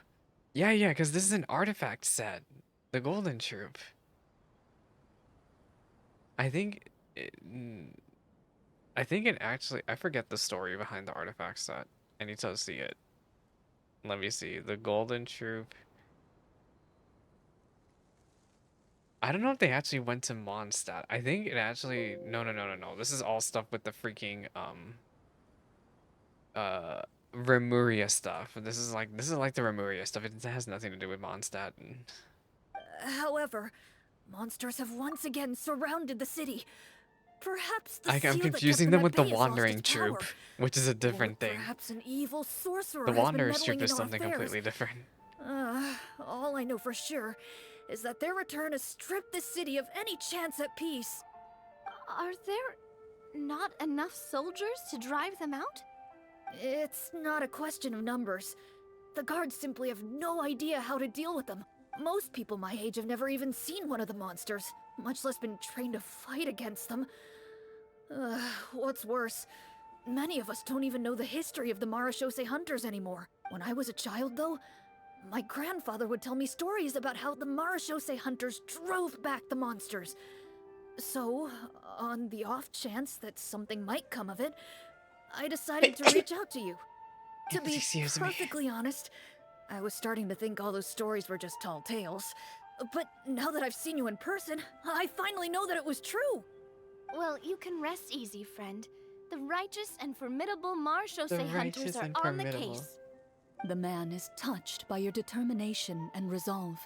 Yeah, because this is an artifact set. The Golden Troop. I think I think it actually, I forget the story behind the artifact set. I need to see it. Let me see. The Golden Troop. I don't know if they actually went to Mondstadt. I think it actually, no. This is all stuff with the freaking Remuria stuff. This is like the Remuria stuff. It has nothing to do with Mondstadt. However, monsters have once again surrounded the city. Perhaps the I'm seal that kept confusing them at with the bay has lost Wandering its Troop, power. which is a Or different thing. perhaps an evil sorcerer The has been Wanderer's meddling Troop in is our something affairs. completely different. All I know for sure is that their return has stripped the city of any chance at peace. Are there not enough soldiers to drive them out? It's not a question of numbers. The guards simply have no idea how to deal with them. Most people my age have never even seen one of the monsters, much less been trained to fight against them. What's worse, many of us don't even know the history of the Marashose hunters anymore. When I was a child, though, my grandfather would tell me stories about how the Marashose hunters drove back the monsters. So, on the off chance that something might come of it, I decided to reach out to you. To be Excuse me. perfectly honest, I was starting to think all those stories were just tall tales. But now that I've seen you in person, I finally know that it was true. Well, you can rest easy, friend. The righteous and formidable Marashose The hunters righteous are and on the formidable. case. The man is touched by your determination and resolve.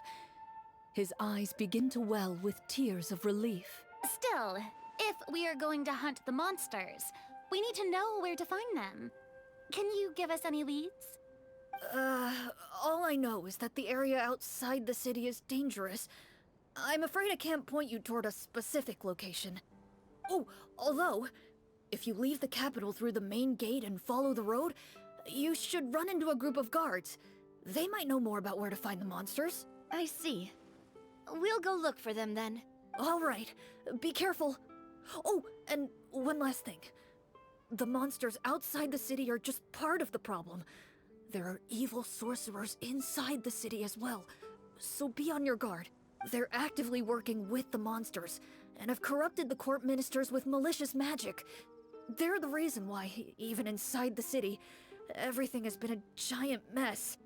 His eyes begin to well with tears of relief. Still, if we are going to hunt the monsters, we need to know where to find them. Can you give us any leads? All I know is that the area outside the city is dangerous. I'm afraid I can't point you toward a specific location. Oh, although, if you leave the capital through the main gate and follow the road, you should run into a group of guards. They might know more about where to find the monsters. I see. We'll go look for them then. All right, be careful. Oh, and one last thing. The monsters outside the city are just part of the problem. There are evil sorcerers inside the city as well, so be on your guard. They're actively working with the monsters, and have corrupted the court ministers with malicious magic. They're the reason why, even inside the city, everything has been a giant mess.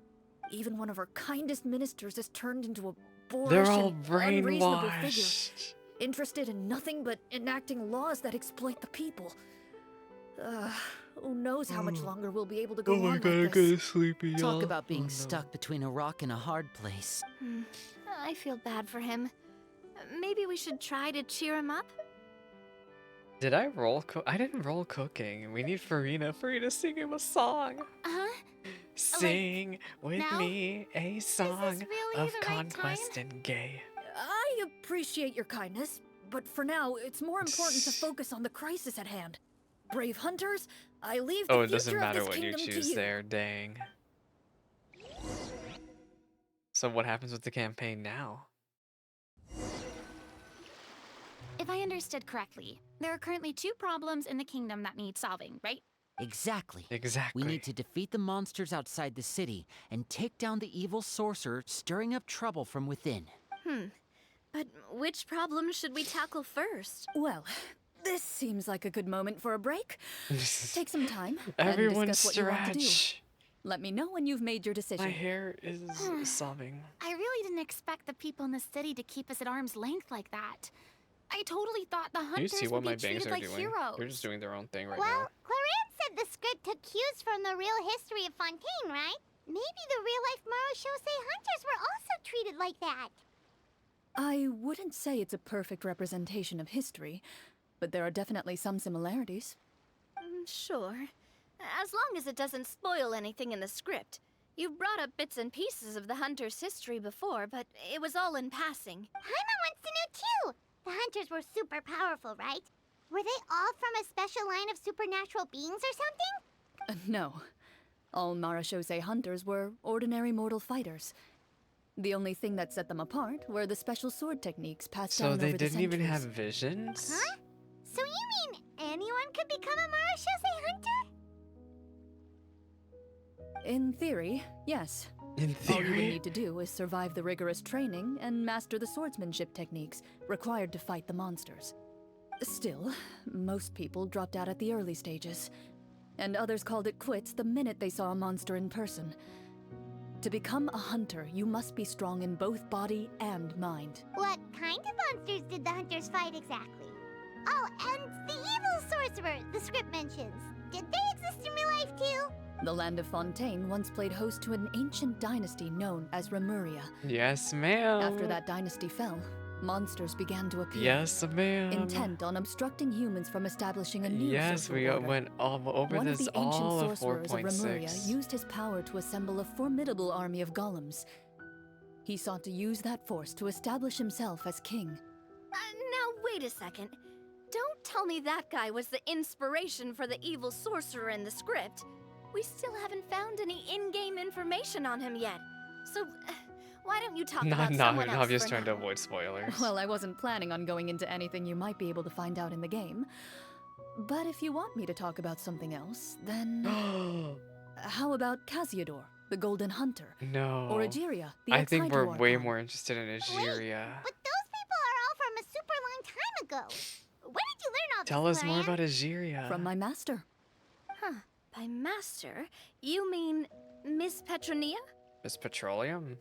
Even one of our kindest ministers has turned into a boorish They're all and unreasonable figure, brainwashed. interested in nothing but enacting laws that exploit the people. Who knows how much longer we'll be able to go on like this. getting sleepy, y'all. Talk about being Oh, no. stuck between a rock and a hard place. I feel bad for him. Maybe we should try to cheer him up? Did I roll I didn't roll cooking. We need Furina. Furina, sing him a song. Huh? Sing with now? me a song really of the right conquest time? and gay. I appreciate your kindness, but for now, it's more important to focus on the crisis at hand. Brave hunters, I leave the Oh, it future doesn't of matter this what you kingdom to choose you. there, dang. So what happens with the campaign now? If I understood correctly, there are currently 2 problems in the kingdom that need solving, right? Exactly. Exactly. We need to defeat the monsters outside the city and take down the evil sorcerer stirring up trouble from within. But which problem should we tackle first? Well, this seems like a good moment for a break. Take some time Everyone and discuss what you want to do. stretch. Let me know when you've made your decision. My hair is sobbing. I really didn't expect the people in the city to keep us at arm's length like that. I totally thought the Do you hunters see what would be my bangs treated are like doing? heroes. They're just doing their own thing right Well, now. Clorinde said the script took cues from the real history of Fontaine, right? Maybe the real-life Marashose hunters were also treated like that. I wouldn't say it's a perfect representation of history, but there are definitely some similarities. Sure. As long as it doesn't spoil anything in the script. You brought up bits and pieces of the Hunter's history before, but it was all in passing. Paimon wants to know too. The hunters were super powerful, right? Were they all from a special line of supernatural beings or something? No. All Marashose hunters were ordinary mortal fighters. The only thing that set them apart were the special sword techniques passed down So over they the didn't even have centuries. visions? Huh? So you mean anyone could become a Marashose hunter? In theory, yes. In All you would theory? need to do is survive the rigorous training and master the swordsmanship techniques required to fight the monsters. Still, most people dropped out at the early stages, and others called it quits the minute they saw a monster in person. To become a hunter, you must be strong in both body and mind. What kind of monsters did the hunters fight exactly? Oh, and the evil sorcerer the script mentions. Did they exist in real life too? The land of Fontaine once played host to an ancient dynasty known as Remuria. Yes, ma'am. After that dynasty fell, monsters began to appear. Yes, ma'am. Intent on obstructing humans from establishing a new Yes, social we order. went over One of this the ancient all of sorcerers of Remuria 4.6. used his power to assemble a formidable army of golems. He sought to use that force to establish himself as king. Now, wait a second. Don't tell me that guy was the inspiration for the evil sorcerer in the script. We still haven't found any in-game information on him yet. So, why don't you talk about someone else Navia's for trying to now? avoid spoilers. Well, I wasn't planning on going into anything you might be able to find out in the game. But if you want me to talk about something else, then how about Casiodor, the Golden Hunter? No. Or Egeria, the I think we're Excited way Archon? more interested in Egeria. But those people are all from a super long time ago. Where did you learn all this, Tell us more Clorinde? about Egeria. From my master. Huh. By master, you mean Miss Petronia? Miss Petroleum?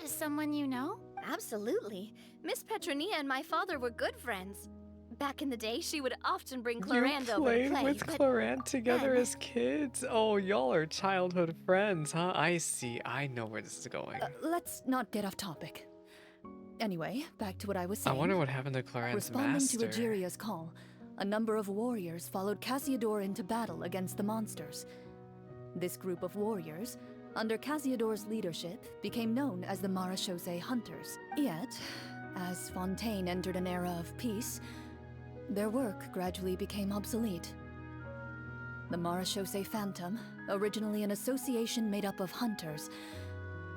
Someone you know? Absolutely. Miss Petronia and my father were good friends. Back in the day, she would often bring Clorinde You over to played play, with but Clorinde together then- as kids? Oh, y'all are childhood friends, huh? I see. I know where this is going. Let's not get off topic. Anyway, back to what I was I saying. wonder what happened to Clorinde's Responding master. to Egeria's call, a number of warriors followed Casiodor into battle against the monsters. This group of warriors, under Casiodor's leadership, became known as the Marashose Hunters. Yet, as Fontaine entered an era of peace, their work gradually became obsolete. The Marashose Phantom, originally an association made up of hunters,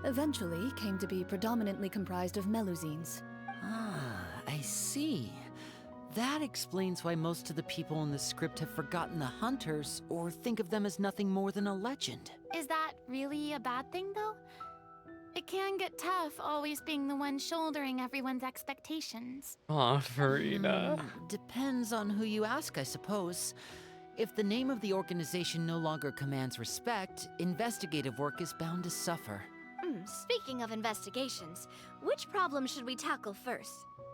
eventually came to be predominantly comprised of Melusines. Ah, I see. That explains why most of the people in the script have forgotten the hunters or think of them as nothing more than a legend. Is that really a bad thing, though? It can get tough always being the one shouldering everyone's expectations. Aw, Furina. Depends on who you ask, I suppose. If the name of the organization no longer commands respect, investigative work is bound to suffer. Speaking of investigations, which problem should we tackle first?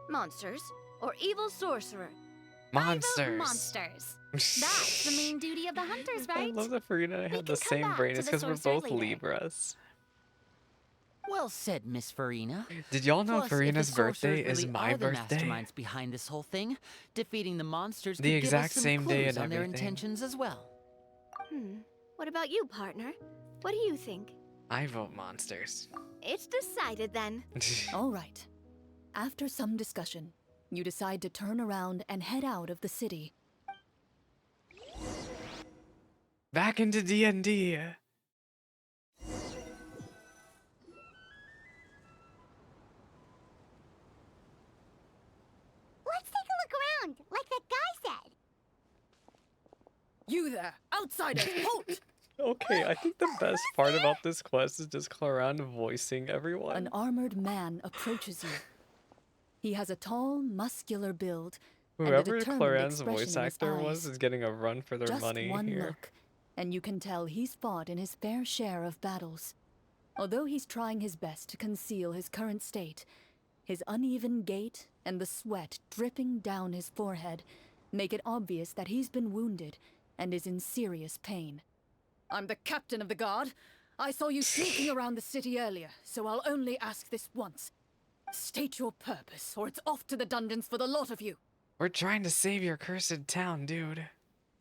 Monsters or evil sorcerer? I vote Monsters. monsters. That's the main duty of the hunters, I right? love that Furina and I We have the can come same back brain. to It's the because we're sorcerer both later. Libras. Well said, Miss Furina. Did y'all know Plus, if the Furina's birthday sorcerers is really my are the birthday? masterminds behind this whole thing, defeating the monsters The could give exact us some same day clues and on their everything. intentions as well. What about you, partner? What do you think? I vote monsters. It's decided then. All right. After some discussion, you decide to turn around and head out of the city. Back into DnD. Let's take a look around, like that guy said. You there, outsiders, halt! Okay, I think the best part about this quest is just Clorinde voicing everyone. An armored man approaches you. He has a tall, muscular build, and a Whoever determined Clorinde's expression voice in his actor was eyes. is getting a run for their Just money one here. look, and you can tell he's fought in his fair share of battles. Although he's trying his best to conceal his current state, his uneven gait and the sweat dripping down his forehead make it obvious that he's been wounded and is in serious pain. I'm the captain of the guard. I saw you sneaking around the city earlier, so I'll only ask this once. State your purpose, or it's off to the dungeons for the lot of you. We're trying to save your cursed town, dude.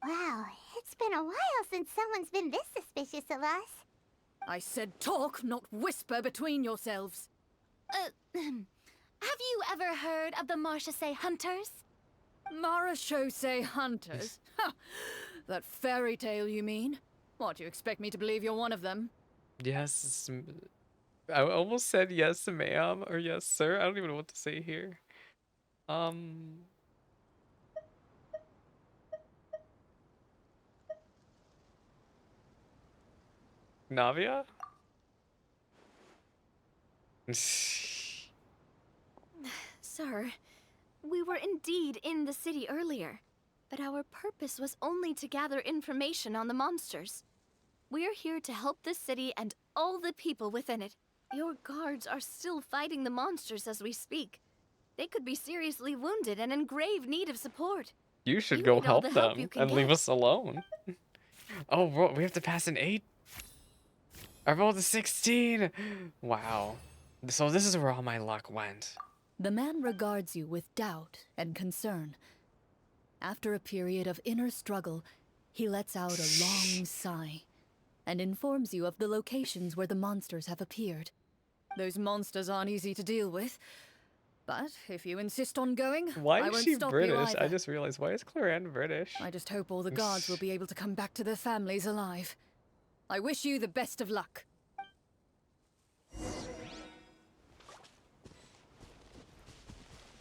Wow, it's been a while since someone's been this suspicious of us. I said talk, not whisper between yourselves. Have you ever heard of the Marchese Hunters? Marachose hunters? Ha! That fairy tale, you mean? What, you expect me to believe you're one of them? Yes, I almost said yes, ma'am, or yes, sir. I don't even know what to say here. Navia? Sir, we were indeed in the city earlier, but our purpose was only to gather information on the monsters. We're here to help this city and all the people within it. Your guards are still fighting the monsters as we speak. They could be seriously wounded and in grave need of support. You should You go need all help the help you them can and leave get. us alone. Oh, we have to pass an 8? I rolled a 16! Wow. So this is where all my luck went. The man regards you with doubt and concern. After a period of inner struggle, he lets out a long sigh and informs you of the locations where the monsters have appeared. Those monsters aren't easy to deal with, but if you insist on going, Why I is won't she stop British? you either. I just realized, why is Clorinde British? I just hope all the guards will be able to come back to their families alive. I wish you the best of luck.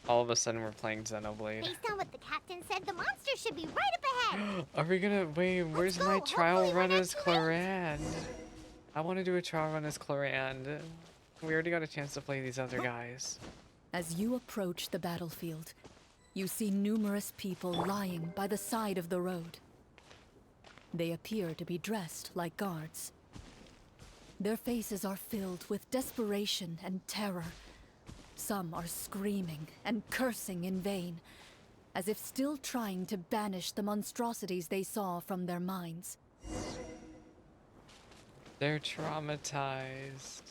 All of a sudden we're playing Xenoblade. Based on what the captain said, the monster should be right up ahead. Are we gonna wait? Where's my go. trial Hopefully we're run not as too late. Clorinde? I want to do a trial run as Clorinde. We already got a chance to play these other guys. As you approach the battlefield, you see numerous people lying by the side of the road. They appear to be dressed like guards. Their faces are filled with desperation and terror. Some are screaming and cursing in vain, as if still trying to banish the monstrosities they saw from their minds. They're traumatized.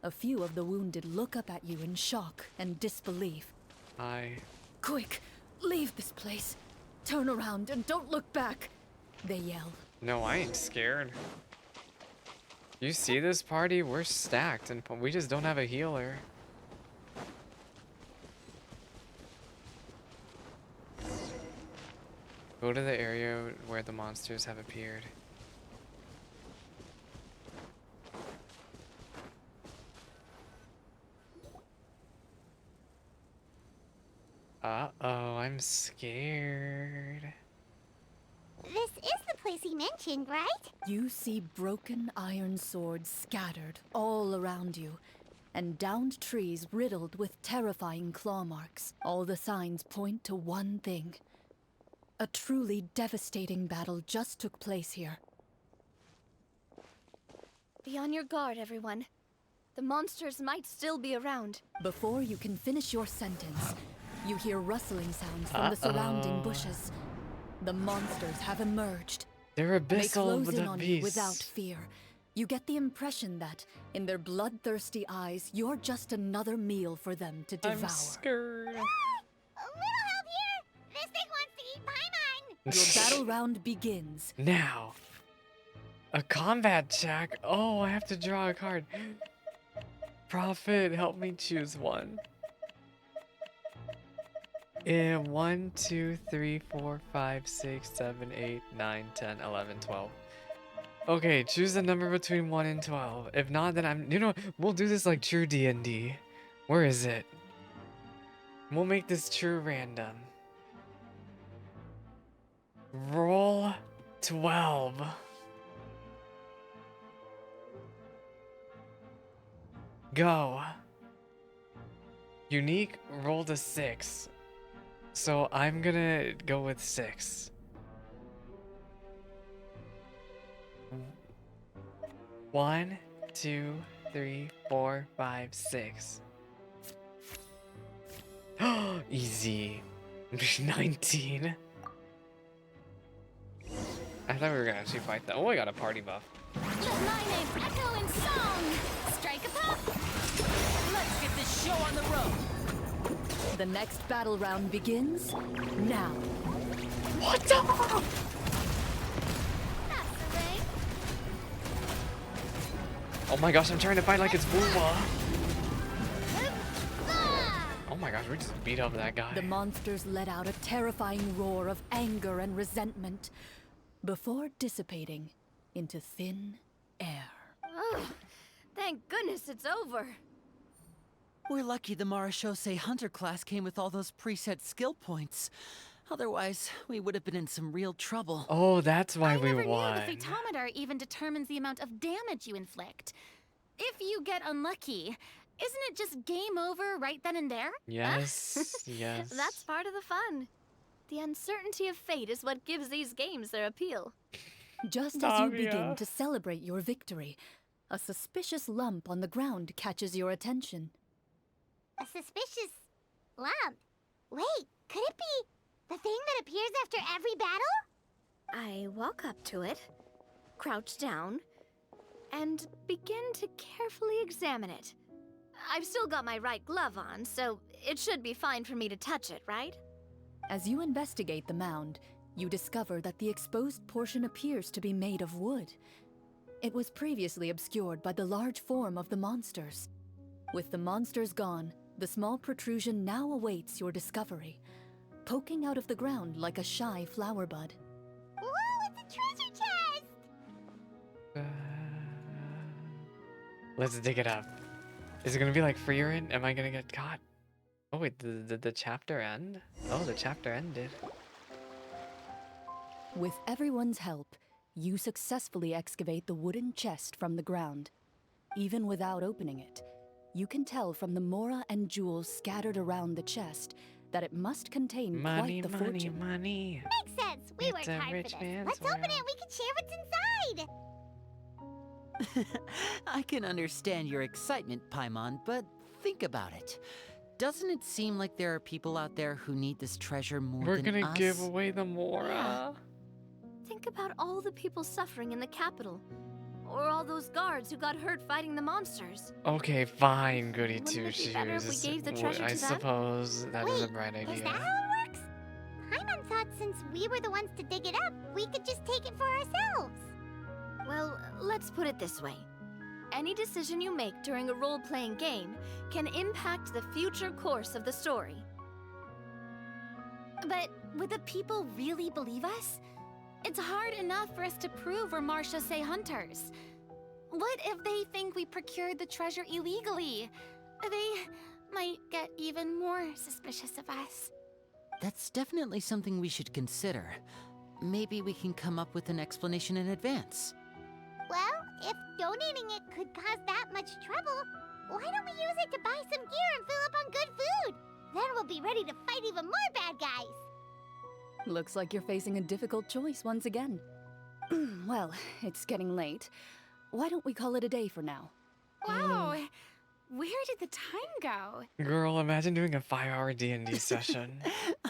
A few of the wounded look up at you in shock and disbelief. Quick, leave this place. Turn around and don't look back, they yell. No, I ain't scared. You see this party? We're stacked and we just don't have a healer. Go to the area where the monsters have appeared. Uh-oh, I'm scared. This is the place he mentioned, right? You see broken iron swords scattered all around you, and downed trees riddled with terrifying claw marks. All the signs point to one thing. A truly devastating battle just took place here. Be on your guard, everyone. The monsters might still be around. Before you can finish your sentence, you hear rustling sounds from the surrounding bushes. The monsters have emerged. They're They abyssal close with in the on you without beasts. fear. You get the impression that, in their bloodthirsty eyes, you're just another meal for them to devour. I'm scared. A little help here. This thing wants to eat Paimon. Your battle round begins. Now, a combat check. Oh, I have to draw a card. Prophet, help me choose one. 1, 2, 3, 4, 5, 6, 7, 8, 9, 10, 11, 12. Okay, choose a number between 1 and 12. If not, then we'll do this like true DnD. Where is it? We'll make this true random. Roll 12. Go. Unique rolled a 6. So I'm gonna go with 6. 1, 2, 3, 4, 5, 6. Easy. 19. I thought we were gonna actually fight that. Oh, I got a party buff. Let my name echo in song. Strike a pop. Let's get this show on the road. The next battle round begins now. What the? That's the ring. Oh my gosh, I'm trying to fight like it's Booba. Oh my gosh, we just beat up that guy. The monsters let out a terrifying roar of anger and resentment before dissipating into thin air. Ugh, thank goodness it's over. We're lucky the Marashose Hunter class came with all those preset skill points. Otherwise, we would have been in some real trouble. Oh, that's why we I never won. knew the photometer even determines the amount of damage you inflict. If you get unlucky, isn't it just game over right then and there? Yes, yes. That's part of the fun. The uncertainty of fate is what gives these games their appeal. Just as you Navia. begin to celebrate your victory, a suspicious lump on the ground catches your attention. A suspicious lump. Wait, could it be the thing that appears after every battle? I walk up to it, crouch down, and begin to carefully examine it. I've still got my right glove on, so it should be fine for me to touch it, right? As you investigate the mound, you discover that the exposed portion appears to be made of wood. It was previously obscured by the large form of the monsters. With the monsters gone, the small protrusion now awaits your discovery, poking out of the ground like a shy flower bud. Whoa, it's a treasure chest! Let's dig it up. Is it gonna be like Furina? Am I gonna get caught? Oh wait, did the chapter end? Oh, the chapter ended. With everyone's help, you successfully excavate the wooden chest from the ground. Even without opening it, you can tell from the mora and jewels scattered around the chest that it must contain Money, quite the money, fortune. money. Makes sense. We It's worked a hard rich for this. man's Let's open world. it. We can share what's inside. I can understand your excitement, Paimon, but think about it. Doesn't it seem like there are people out there who need this treasure more We're than gonna us? give away the mora. Yeah. Think about all the people suffering in the capital. Or all those guards who got hurt fighting the monsters. Okay, fine, goody Wouldn't two it be better if we shoes. gave the Well, treasure I to them? suppose that is a Wait, bright Is idea. that how it works? Paimon thought since we were the ones to dig it up, we could just take it for ourselves. Well, let's put it this way. Any decision you make during a role-playing game can impact the future course of the story. But would the people really believe us? It's hard enough for us to prove we're Marshose hunters. What if they think we procured the treasure illegally? They might get even more suspicious of us. That's definitely something we should consider. Maybe we can come up with an explanation in advance. Well, if donating it could cause that much trouble, why don't we use it to buy some gear and fill up on good food? Then we'll be ready to fight even more bad guys. Looks like you're facing a difficult choice once again. Well, it's getting late. Why don't we call it a day for now? Wow, where did the time go? Girl, imagine doing a 5-hour D&D session.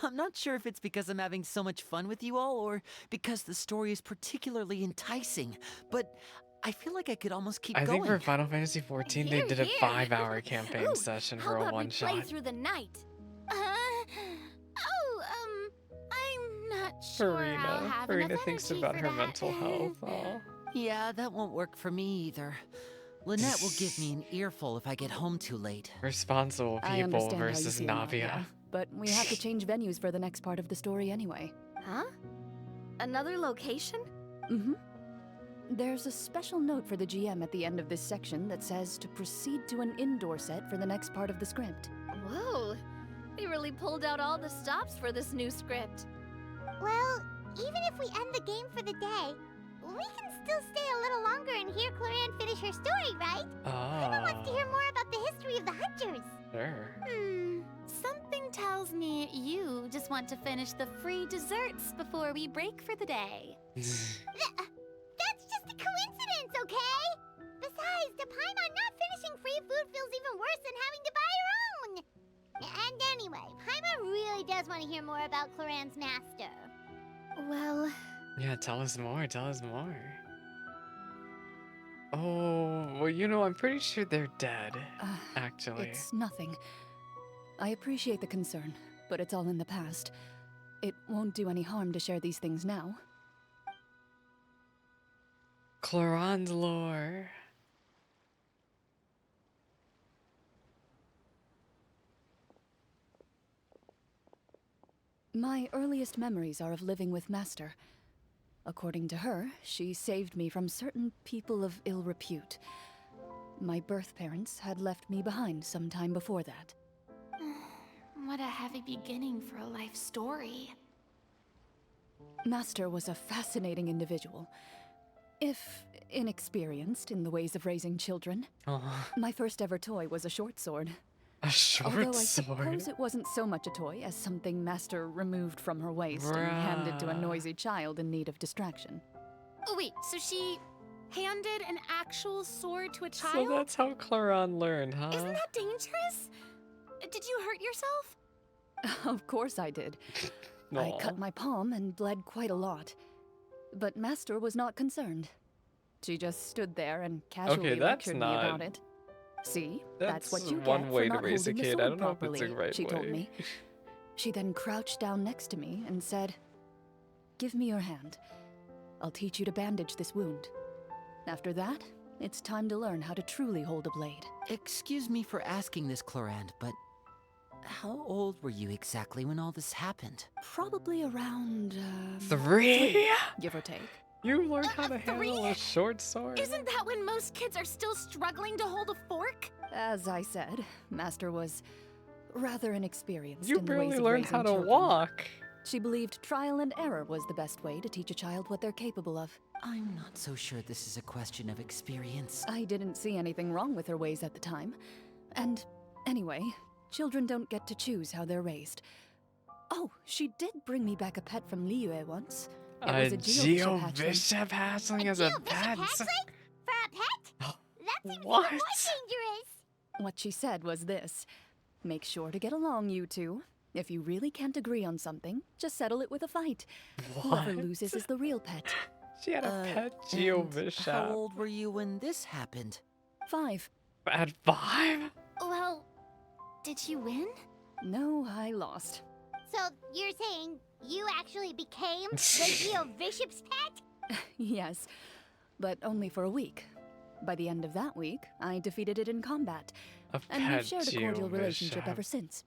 I'm not sure if it's because I'm having so much fun with you all or because the story is particularly enticing, but I feel like I could almost keep I going. think for Final Fantasy XIV, they Here, did a here. 5-hour campaign Ooh, session how for a about we play one-shot. through the night? I'm not sure I'll have Furina enough thinks energy about for her that. mental health. Aw. Yeah, that won't work for me either. Lynette will give me an earful if I get home too late. Responsible I people understand versus how you feel, Navia. but we have to change venues for the next part of the story anyway. Huh? Another location? Mm-hmm. There's a special note for the GM at the end of this section that says to proceed to an indoor set for the next part of the script. Whoa, they really pulled out all the stops for this new script. Well, even if we end the game for the day, we can still stay a little longer and hear Clorinde finish her story, right? Paimon wants to Oh, hear more about the history of the hunters. sure. Something tells me you just want to finish the free desserts before we break for the day. That's just a coincidence, okay? Besides, to Paimon, not finishing free food feels even worse than having to buy her own. And anyway, Paimon really does want to hear more about Clorinde's master. Well, Yeah, tell us more, tell us more. Oh, well, you know, I'm pretty sure they're dead, actually. It's nothing. I appreciate the concern, but it's all in the past. It won't do any harm to share these things now. Clorinde's lore. My earliest memories are of living with Master. According to her, she saved me from certain people of ill repute. My birth parents had left me behind some time before that. What a heavy beginning for a life story. Master was a fascinating individual, if inexperienced in the ways of raising children. Oh, My first ever toy was a short sword. a short Although I sword. suppose it wasn't so much a toy as something Master removed from her waist and handed to a Bruh. noisy child in need of distraction. Oh wait, so she handed an actual sword to a So child? that's how Clorinde learned, huh? Isn't that dangerous? Did you hurt yourself? Of course I did. I cut my palm and bled quite a lot. But Master was not concerned. She just stood there and casually that's lectured me not- about it. See, that's what That's you one get way for to not raise a holding the kid. sword I don't know if properly, it's the right she told way. me. She then crouched down next to me and said, "Give me your hand. I'll teach you to bandage this wound. After that, it's time to learn how to truly hold a blade." Excuse me for asking this, Clorinde, but how old were you exactly when all this happened? Probably around, 3? give or take. You learned how to 3? handle a short sword? Isn't that when most kids are still struggling to hold a fork? As I said, Master was rather inexperienced You in the ways barely of learned raising how to children. walk. She believed trial and error was the best way to teach a child what they're capable of. I'm not so sure this is a question of experience. I didn't see anything wrong with her ways at the time. And anyway, children don't get to choose how they're raised. Oh, she did bring me back a pet from Liyue once. It was a Geobishop hatchling. Geobishop hatchling as a Geobishop pet? hatchling? For a pet? That seems even What? more dangerous. What she said was this: make sure to get along, you two. If you really can't agree on something, just settle it with a fight. Whoever What? loses is the real pet. She had a pet And Geobishop. how old were you when this happened? 5. At 5? Well, did you win? No, I lost. So you're saying you actually became the Geobishop's pet? Yes, but only for a week. By the end of that week, I defeated it in combat, A and pet we've shared a cordial relationship Geobishop. ever since.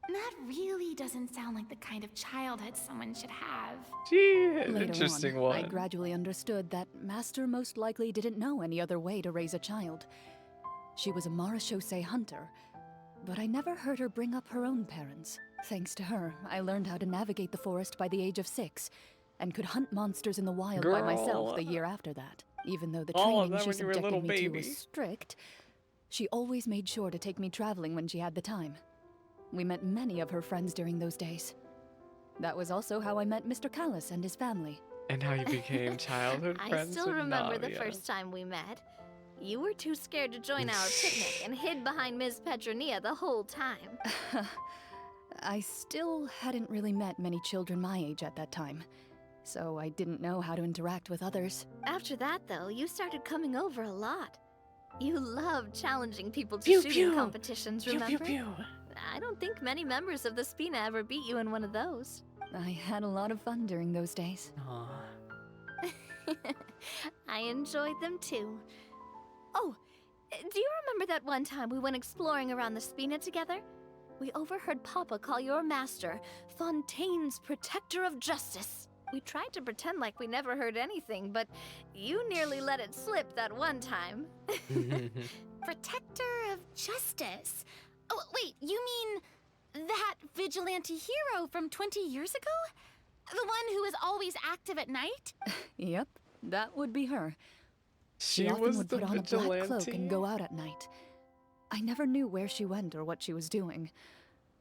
That really doesn't sound like the kind of childhood someone should have. Gee, an Later interesting on, one. I gradually understood that Master most likely didn't know any other way to raise a child. She was a marechaussee hunter, but I never heard her bring up her own parents. Thanks to her, I learned how to navigate the forest by the age of 6, and could hunt monsters in the wild by myself the year after that. Even though the All of training that she when you were a subjected little me to baby. was strict, she always made sure to take me traveling when she had the time. We met many of her friends during those days. That was also how I met Mr. Callis and his family. And how you became childhood I friends still with remember the Navia. first time we met. You were too scared to join our picnic and hid behind Ms. Petronia the whole time. I still hadn't really met many children my age at that time, so I didn't know how to interact with others. After that, though, you started coming over a lot. You loved challenging people to Pew, shooting pew. competitions, Pew, remember? pew, pew. I don't think many members of the Spina ever beat you in one of those. I had a lot of fun during those days. Aw. I enjoyed them too. Oh, do you remember that one time we went exploring around the Spina together? We overheard Papa call your master Fontaine's Protector of Justice. We tried to pretend like we never heard anything, but you nearly let it slip that one time. Protector of Justice. Oh, wait, you mean that vigilante hero from 20 years ago? The one who is always active at night? Yep, that would be her. She often was would the put on a black cloak vigilante. and go out at night. I never knew where she went or what she was doing.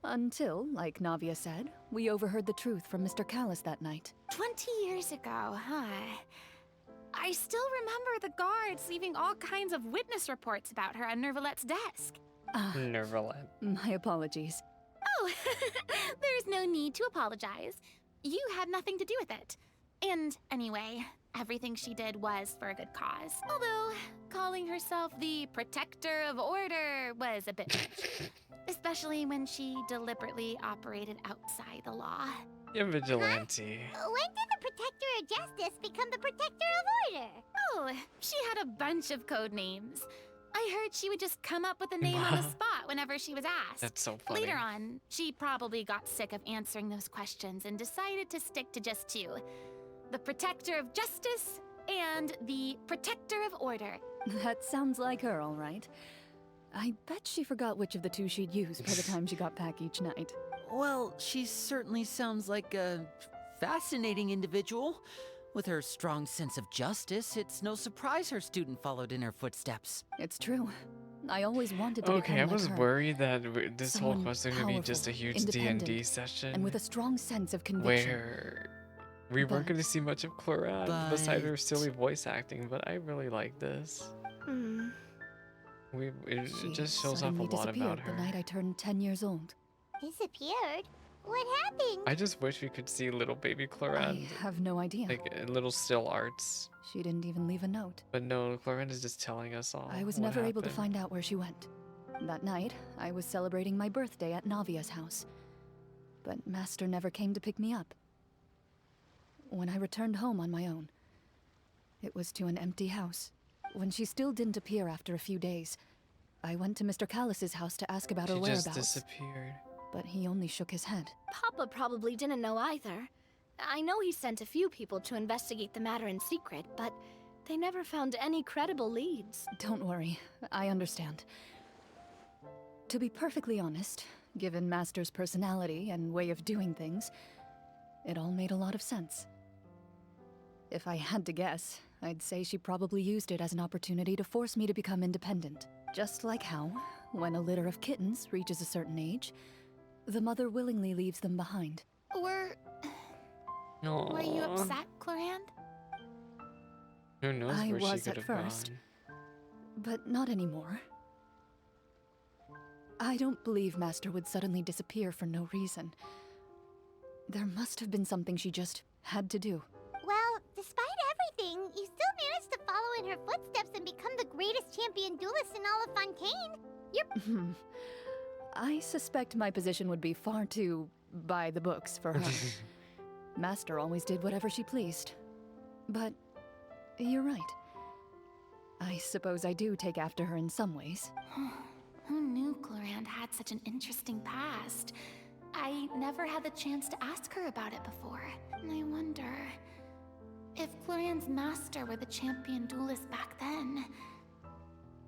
Until, like Navia said, we overheard the truth from Mr. Callis that night. 20 years ago, huh? I still remember the guards leaving all kinds of witness reports about her on Nervalette's desk. Nervalette. My apologies. Oh, there's no need to apologize. You had nothing to do with it. And anyway, everything she did was for a good cause. Although, calling herself the protector of order was a bit much. Especially when she deliberately operated outside the law. You're vigilante. When did the Protector of Justice become the Protector of Order? Oh, she had a bunch of code names. I heard she would just come up with a name on the Wow. spot whenever she was asked. That's so funny. Later on, she probably got sick of answering those questions and decided to stick to just two. The Protector of Justice and the Protector of Order. That sounds like her, all right. I bet she forgot which of the two she'd use by the time she got back each night. Well, she certainly sounds like a fascinating individual. With her strong sense of justice, it's no surprise her student followed in her footsteps. It's true. I always wanted to Okay, I become like was her. worried that this whole Someone quest was gonna be just a powerful, huge D&D independent, session and with a strong sense of conviction. where we weren't gonna But- see much of Clorinde besides her but- silly voice acting, but I really like this. Hmm. It She just shows off a suddenly lot disappeared about the her. night I turned 10 years old. Disappeared? What happened? I just wish we could see little baby Clorinde, I have no idea. like in little still arts. She didn't even leave a note. But no, Clorinde is just telling us all. I was what never able to happened. find out where she went. That night, I was celebrating my birthday at Navia's house. But Master never came to pick me up. When I returned home on my own, it was to an empty house. When she still didn't appear after a few days, I went to Mr. Callus's house to ask about her She whereabouts. just disappeared. But he only shook his head. Papa probably didn't know either. I know he sent a few people to investigate the matter in secret, but they never found any credible leads. Don't worry, I understand. To be perfectly honest, given Master's personality and way of doing things, it all made a lot of sense. If I had to guess, I'd say she probably used it as an opportunity to force me to become independent. Just like how, when a litter of kittens reaches a certain age, the mother willingly leaves them behind. Were you Aww. upset, Clorinde? Who knows I where she was could at have first. gone. But not anymore. I don't believe Master would suddenly disappear for no reason. There must have been something she just had to do. Well, despite everything, you still managed to follow in her footsteps and become the greatest champion duelist in all of Fontaine. I suspect my position would be far too by the books for her. Master always did whatever she pleased. But you're right. I suppose I do take after her in some ways. Who knew Clorinde had such an interesting past? I never had the chance to ask her about it before. And I wonder if Clorinde's master were the champion duelist back then.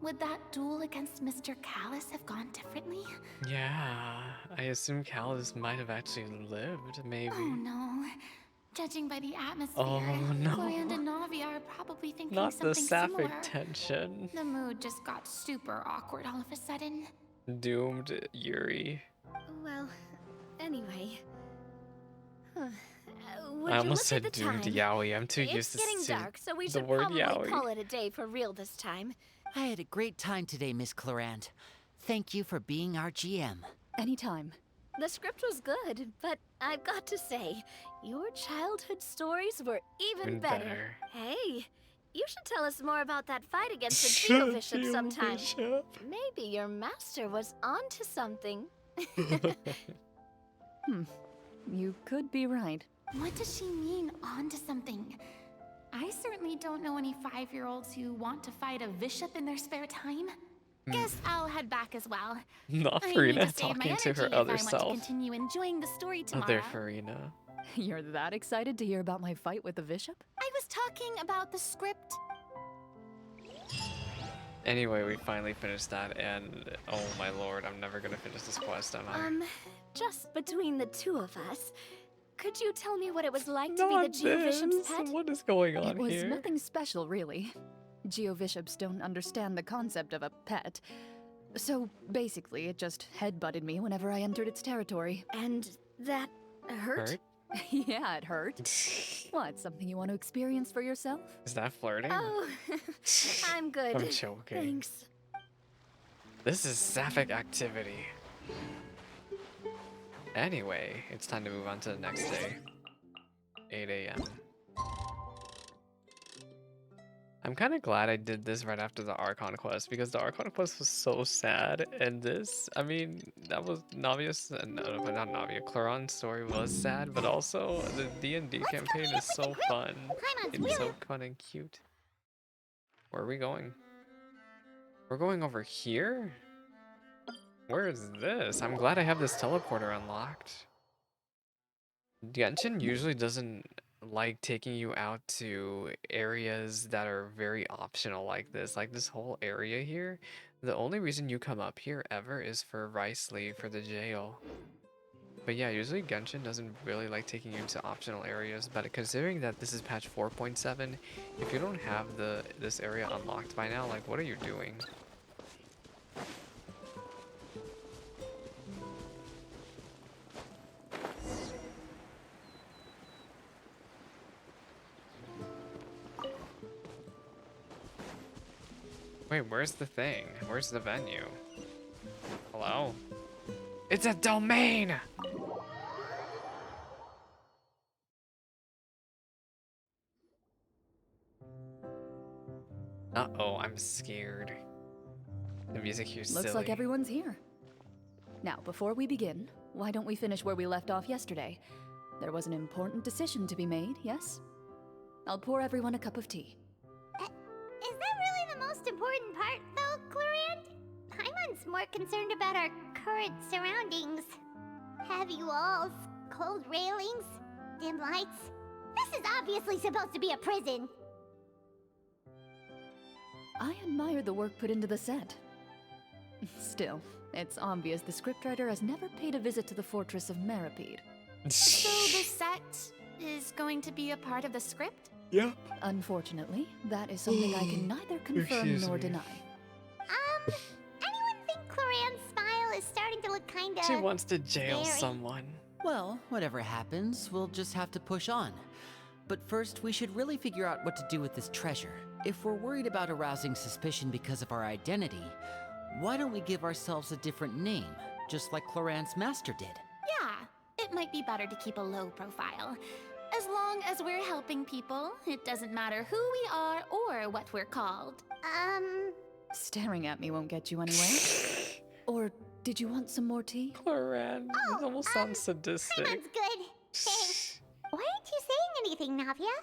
Would that duel against Mr. Callus have gone differently? Yeah, I assume Callus might have actually lived, maybe. Oh no. Judging by the atmosphere, Oh, no. Clorinde and Navia are probably thinking Not the something sapphic similar. tension. The mood just got super awkward all of a sudden. Doomed Yuri. Well, anyway. Would I you almost look said at the doomed time? Yaoi. I'm too It's used to getting see dark, so we the should word probably yaoi. call it a day for real this time. I had a great time today, Miss Clorinde. Thank you for being our GM. Anytime. The script was good, but I've got to say, your childhood stories were even Even better. better. Hey, you should tell us more about that fight against the Geo Bishop Geo sometime. Bishop. Maybe your master was onto something. You could be right. What does she mean, on to something? I certainly don't know any 5-year-olds who want to fight a bishop in their spare time. Guess I'll head back as well. Not I need Furina to save my talking to energy her if other I want to self. continue enjoying the story tomorrow. Other Furina. You're that excited to hear about my fight with the bishop? I was talking about the script. Anyway, we finally finished that, and oh my lord, I'm never gonna finish this quest, am I? Just between the two of us, could you tell me what it was like to be the Not Geo Bishop's this. pet? What is going on It was here? nothing special, really. Geo-bishops don't understand the concept of a pet. So basically, it just headbutted me whenever I entered its territory. And that hurt? Hurt? Yeah, it hurt. What, something you want to experience for yourself? Is that flirting? Oh, I'm good. I'm joking. Thanks. This is sapphic activity. Anyway, it's time to move on to the next day. 8 a.m. I'm kind of glad I did this right after the Archon quest because the Archon quest was so sad, and this, I mean, that was Navia's, no, not Navia, Clorinde's story was sad, but also the DnD campaign is so fun. Paimon's It's so really fun and cute. Where are we going? We're going over here? Where is this? I'm glad I have this teleporter unlocked. Genshin usually doesn't like taking you out to areas that are very optional like this. Like this whole area here. The only reason you come up here ever is for Riceley for the jail. But yeah, usually Genshin doesn't really like taking you to optional areas, but considering that this is patch 4.7, if you don't have this area unlocked by now, like what are you doing? Wait, where's the thing? Where's the venue? Hello? It's a domain! Uh-oh, I'm scared. The music here's silly. Looks like everyone's here. Now, before we begin, why don't we finish where we left off yesterday? There was an important decision to be made, yes? I'll pour everyone a cup of tea. Is that really the most important part, though, Clorinde? Paimon's more concerned about our current surroundings. Heavy walls, cold railings, dim lights. This is obviously supposed to be a prison. I admire the work put into the set. Still, it's obvious the scriptwriter has never paid a visit to the fortress of Meripede. So the set is going to be a part of the script? Yeah. Unfortunately, that is something I can neither confirm Excuse nor me. deny. Anyone think Clorinde's smile is starting to look kinda... She wants to jail Very. someone. Well, whatever happens, we'll just have to push on. But first, we should really figure out what to do with this treasure. If we're worried about arousing suspicion because of our identity, why don't we give ourselves a different name, just like Clorinde's master did? Yeah, it might be better to keep a low profile. As long as we're helping people, it doesn't matter who we are or what we're called. Staring at me won't get you anywhere. Or did you want some more tea? Clorinde, this almost sounds sadistic. Paimon's good. Thanks. Why aren't you saying anything, Navia?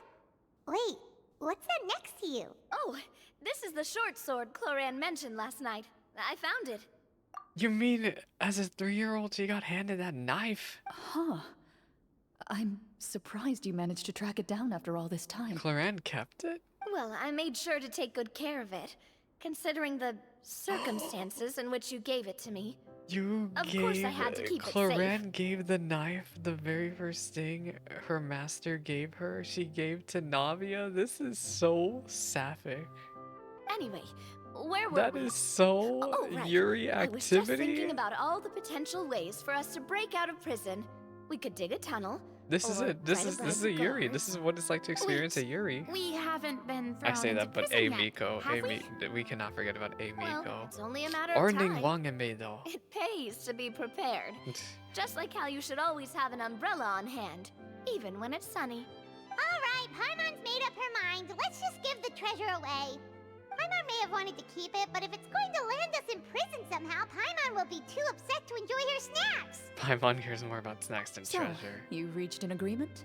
Wait, what's that next to you? Oh, this is the short sword Clorinde mentioned last night. I found it. You mean, as a 3-year-old, she got handed that knife? Huh. I'm surprised you managed to track it down after all this time. Clorinde kept it? Well, I made sure to take good care of it, considering the circumstances in which you gave it to me. You Of gave... course I had to keep it Clorinde safe. gave the knife the very first thing her master gave her. She gave to Navia. This is so sapphic. Anyway, where were That we? is so Oh, right. Yuri I was just activity. thinking about all the potential ways for us to break out of prison. We could dig a tunnel. This is or it. This try to is burn a the Yuri. guards. This is what it's like to experience a Wait. Yuri. We haven't been thrown I say into that, but prison A yet, Miko, have we? we cannot forget about A Well, Miko. it's only a matter Or of time. Ningguang and Meido. It pays to be prepared. Just like how you should always have an umbrella on hand, even when it's sunny. Alright, Paimon's made up her mind. Let's just give the treasure away. Paimon may have wanted to keep it, but if it's going to land us in prison somehow, Paimon will be too upset to enjoy her snacks. Paimon cares more about snacks than So, treasure. you've reached an agreement?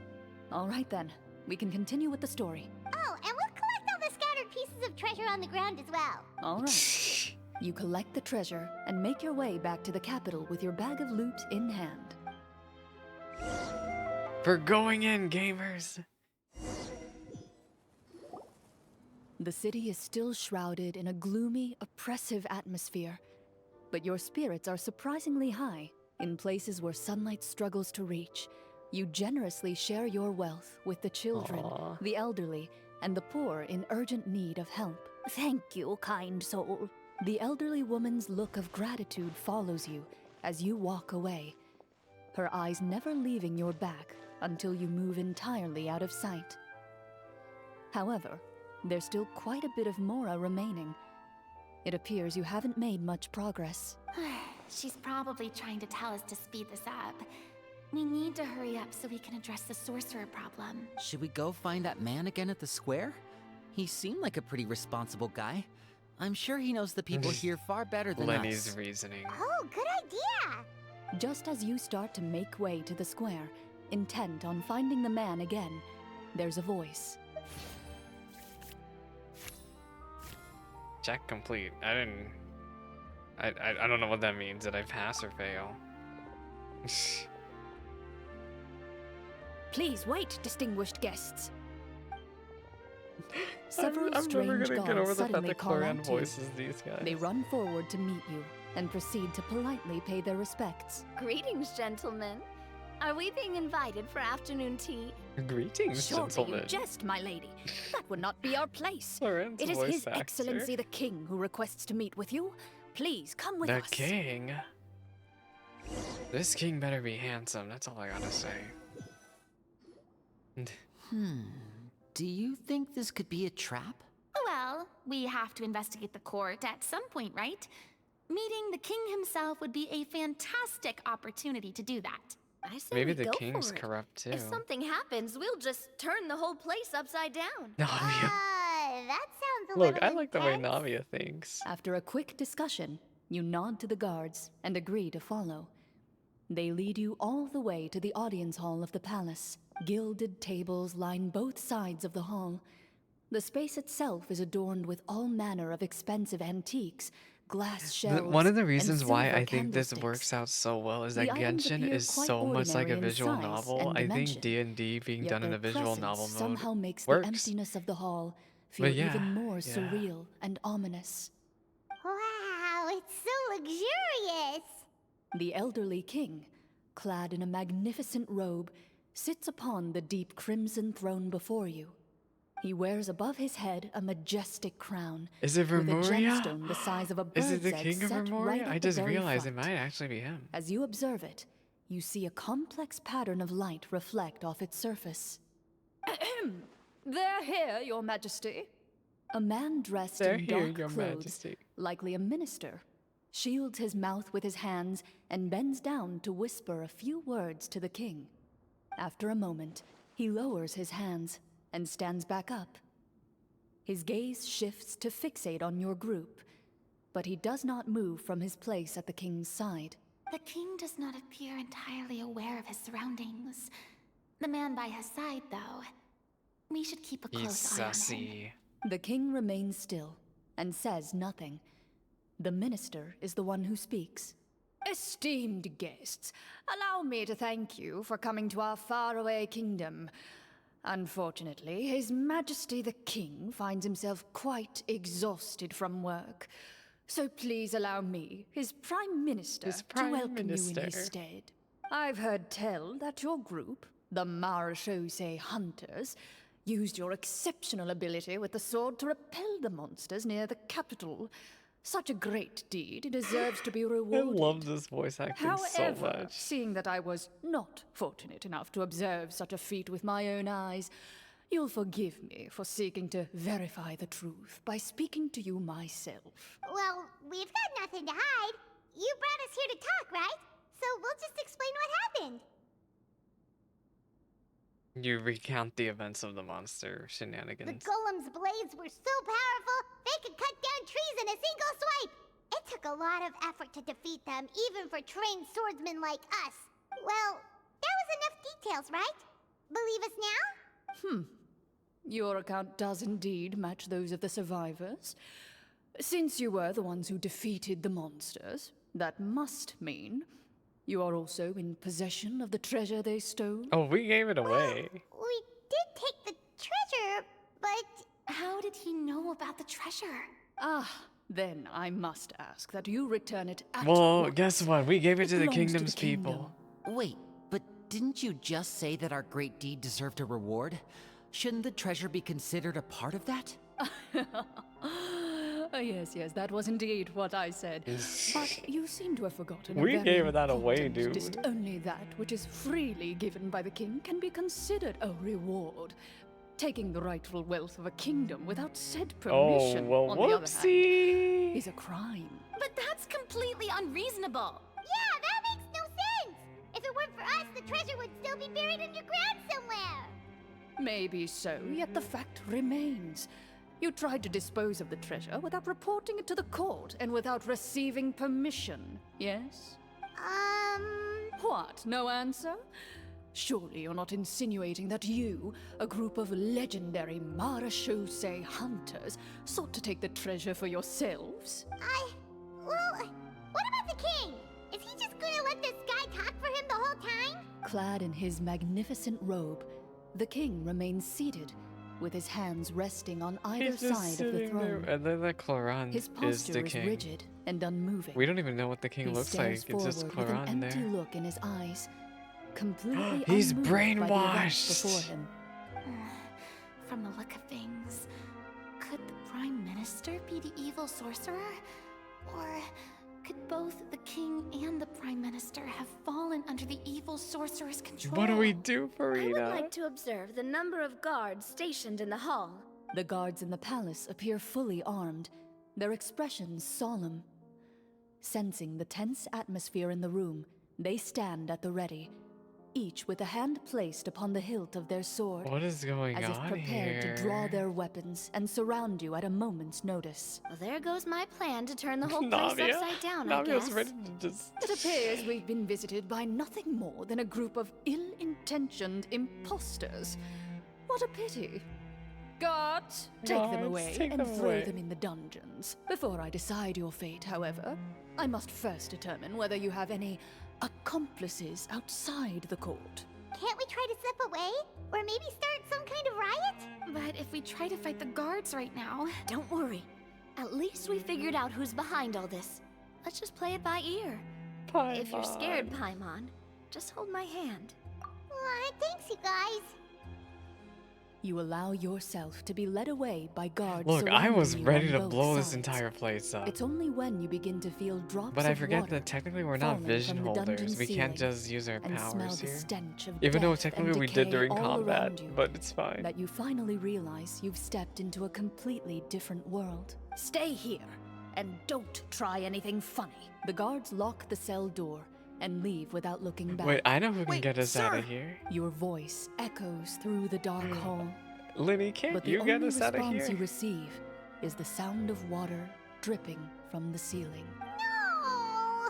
All right then, we can continue with the story. Oh, and we'll collect all the scattered pieces of treasure on the ground as well. All right. You collect the treasure and make your way back to the capital with your bag of loot in hand. We're going in, gamers. The city is still shrouded in a gloomy, oppressive atmosphere, but your spirits are surprisingly high. In places where sunlight struggles to reach, you generously share your wealth with the children, Aw. the elderly, and the poor in urgent need of help. Thank you, kind soul. The elderly woman's look of gratitude follows you as you walk away, her eyes never leaving your back until you move entirely out of sight. However, there's still quite a bit of Mora remaining. It appears you haven't made much progress. She's probably trying to tell us to speed this up. We need to hurry up so we can address the sorcerer problem. Should we go find that man again at the square? He seemed like a pretty responsible guy. I'm sure he knows the people here far better than Lenny's us. reasoning. Oh, good idea. Just as you start to make way to the square, intent on finding the man again, there's a voice. check complete. I didn't. I don't know what that means. Did I pass or fail? Please wait, distinguished guests. Several I'm never strange gonna get guards over the fact suddenly that call Clorinde out to you. voices these guys. They run forward to meet you and proceed to politely pay their respects. Greetings, gentlemen. Are we being invited for afternoon tea? Greetings, Surely gentlemen. you jest, my lady. That would not be our place. Clorinde's It is voice His actor. Excellency the King who requests to meet with you. Please come with The us. king. This king better be handsome. That's all I gotta say. Do you think this could be a trap? Well, we have to investigate the court at some point, right? Meeting the king himself would be a fantastic opportunity to do that. I say Maybe we the go king's for it. corrupt too. If something happens, we'll just turn the whole place upside down. Navia. That sounds a Look, little I like the way intense. Navia thinks. After a quick discussion, you nod to the guards and agree to follow. They lead you all the way to the audience hall of the palace. Gilded tables line both sides of the hall. The space itself is adorned with all manner of expensive antiques, glass shelves, One of the and reasons why silver I think this candlesticks. works out so well is The that items Genshin appear is quite so much like a ordinary in visual size novel. and I think dimension, D&D being Yet done in their a visual presence novel mode somehow makes works. the emptiness of the hall feel But yeah, even more yeah. surreal and ominous. Wow, it's so luxurious. The elderly king, clad in a magnificent robe, sits upon the deep crimson throne before you. He wears above his head a majestic crown, Is it with a Vermoria? gemstone the size of a bird's Is it the egg king of set Vermoria? right at I the just very realized it front. might actually be him. As you observe it, you see a complex pattern of light reflect off its surface. They're here, your majesty. A man dressed They're in here, dark your clothes, majesty. likely a minister, shields his mouth with his hands and bends down to whisper a few words to the king. After a moment, he lowers his hands and stands back up. His gaze shifts to fixate on your group, but he does not move from his place at the king's side. The king does not appear entirely aware of his surroundings. The man by his side, though. We should keep a He's close eye on him. sassy. The king remains still and says nothing. The minister is the one who speaks. Esteemed guests, allow me to thank you for coming to our faraway kingdom. Unfortunately, His Majesty the King finds himself quite exhausted from work. So please allow me, his Prime Minister, His Prime to welcome you Minister. in his stead. I've heard tell that your group, the Marechaussee Hunters, used your exceptional ability with the sword to repel the monsters near the capital. Such a great deed deserves to be I rewarded. love this voice acting so However, much. seeing that I was not fortunate enough to observe such a feat with my own eyes, you'll forgive me for seeking to verify the truth by speaking to you myself. Well, we've got nothing to hide. You brought us here to talk, right? So we'll just explain what happened. You recount the events of the monster The shenanigans. golem's blades were so powerful, they could cut down trees in a single swipe. It took a lot of effort to defeat them, even for trained swordsmen like us. Well, that was enough details, right? Believe us now? Your account does indeed match those of the survivors. Since you were the ones who defeated the monsters, that must mean you are also in possession of the treasure they stole. Oh, we gave it away. We did take the treasure, but How did he know about the treasure? Then I must ask that you return it at Well, once. guess what? We gave it to the belongs to the kingdom's people. Wait, but didn't you just say that our great deed deserved a reward? Shouldn't the treasure be considered a part of that? Yes, that was indeed what I said. But you seem to have forgotten. a We very gave that away, important dude. Only that which is freely given by the king can be considered a reward. Taking the rightful wealth of a kingdom without said Oh, permission, well, on the other hand, whoopsie. is a crime. But that's completely unreasonable. yeah, that makes no sense. If it weren't for us, the treasure would still be buried underground somewhere. Maybe so, yet the fact remains. You tried to dispose of the treasure without reporting it to the court and without receiving permission, yes? Um, What, no answer? Surely you're not insinuating that you, a group of legendary marechaussee hunters, sought to take the treasure for yourselves? Well, what about the king? Is he just gonna let this guy talk for him the whole time? Clad in his magnificent robe, the king remains seated, with his hands resting on either He's just side of the sitting there, throne. and then that Clorinde His is posture the is king. rigid and unmoving. We don't even know what the king He looks stares like. It's just forward with an Clorinde empty there. look in his eyes, completely He's unmoved by the events brainwashed. before him. From the look of things, could the Prime Minister be the evil sorcerer? Or could both the King and the Prime Minister have fallen under the evil sorcerer's control? What do we do, I would Furina? like to observe the number of guards stationed in the hall. The guards in the palace appear fully armed, their expressions solemn. Sensing the tense atmosphere in the room, they stand at the ready, each with a hand placed upon the hilt of their sword, What is going as if on prepared here? to draw their weapons and surround you at a moment's notice. Well, there goes my plan to turn the whole place Navia? upside down, I Navia's guess. ready to just... It appears we've been visited by nothing more than a group of ill-intentioned imposters. What a pity. Guards, take them Guards, away take and them throw away. them in the dungeons. Before I decide your fate, however, I must first determine whether you have any accomplices outside the court. Can't we try to slip away? Or maybe start some kind of riot? But if we try to fight the guards right now... Don't worry. At least we figured out who's behind all this. Let's just play it by ear. If you're scared, Paimon, just hold my hand. Aw, thanks, you guys. You allow yourself to be led away by guards. Look, I was surrounding you ready on to both blow this sides. entire place up. It's only when you begin to feel drops But I of forget water that technically we're not falling vision from the dungeon holders. We can't ceiling just use our and smell powers the here. stench of Even though death technically and we did decay during all combat, around you, but it's fine. that you finally realize you've stepped into a completely different world. Stay here and don't try anything funny. The guards lock the cell door and leave without looking back. Wait, I know who can Wait, get us out sir! of here. Your voice echoes through the dark hall, Lyney, can't but the you get only us out of response here? you receive is the sound of water dripping from the ceiling. No!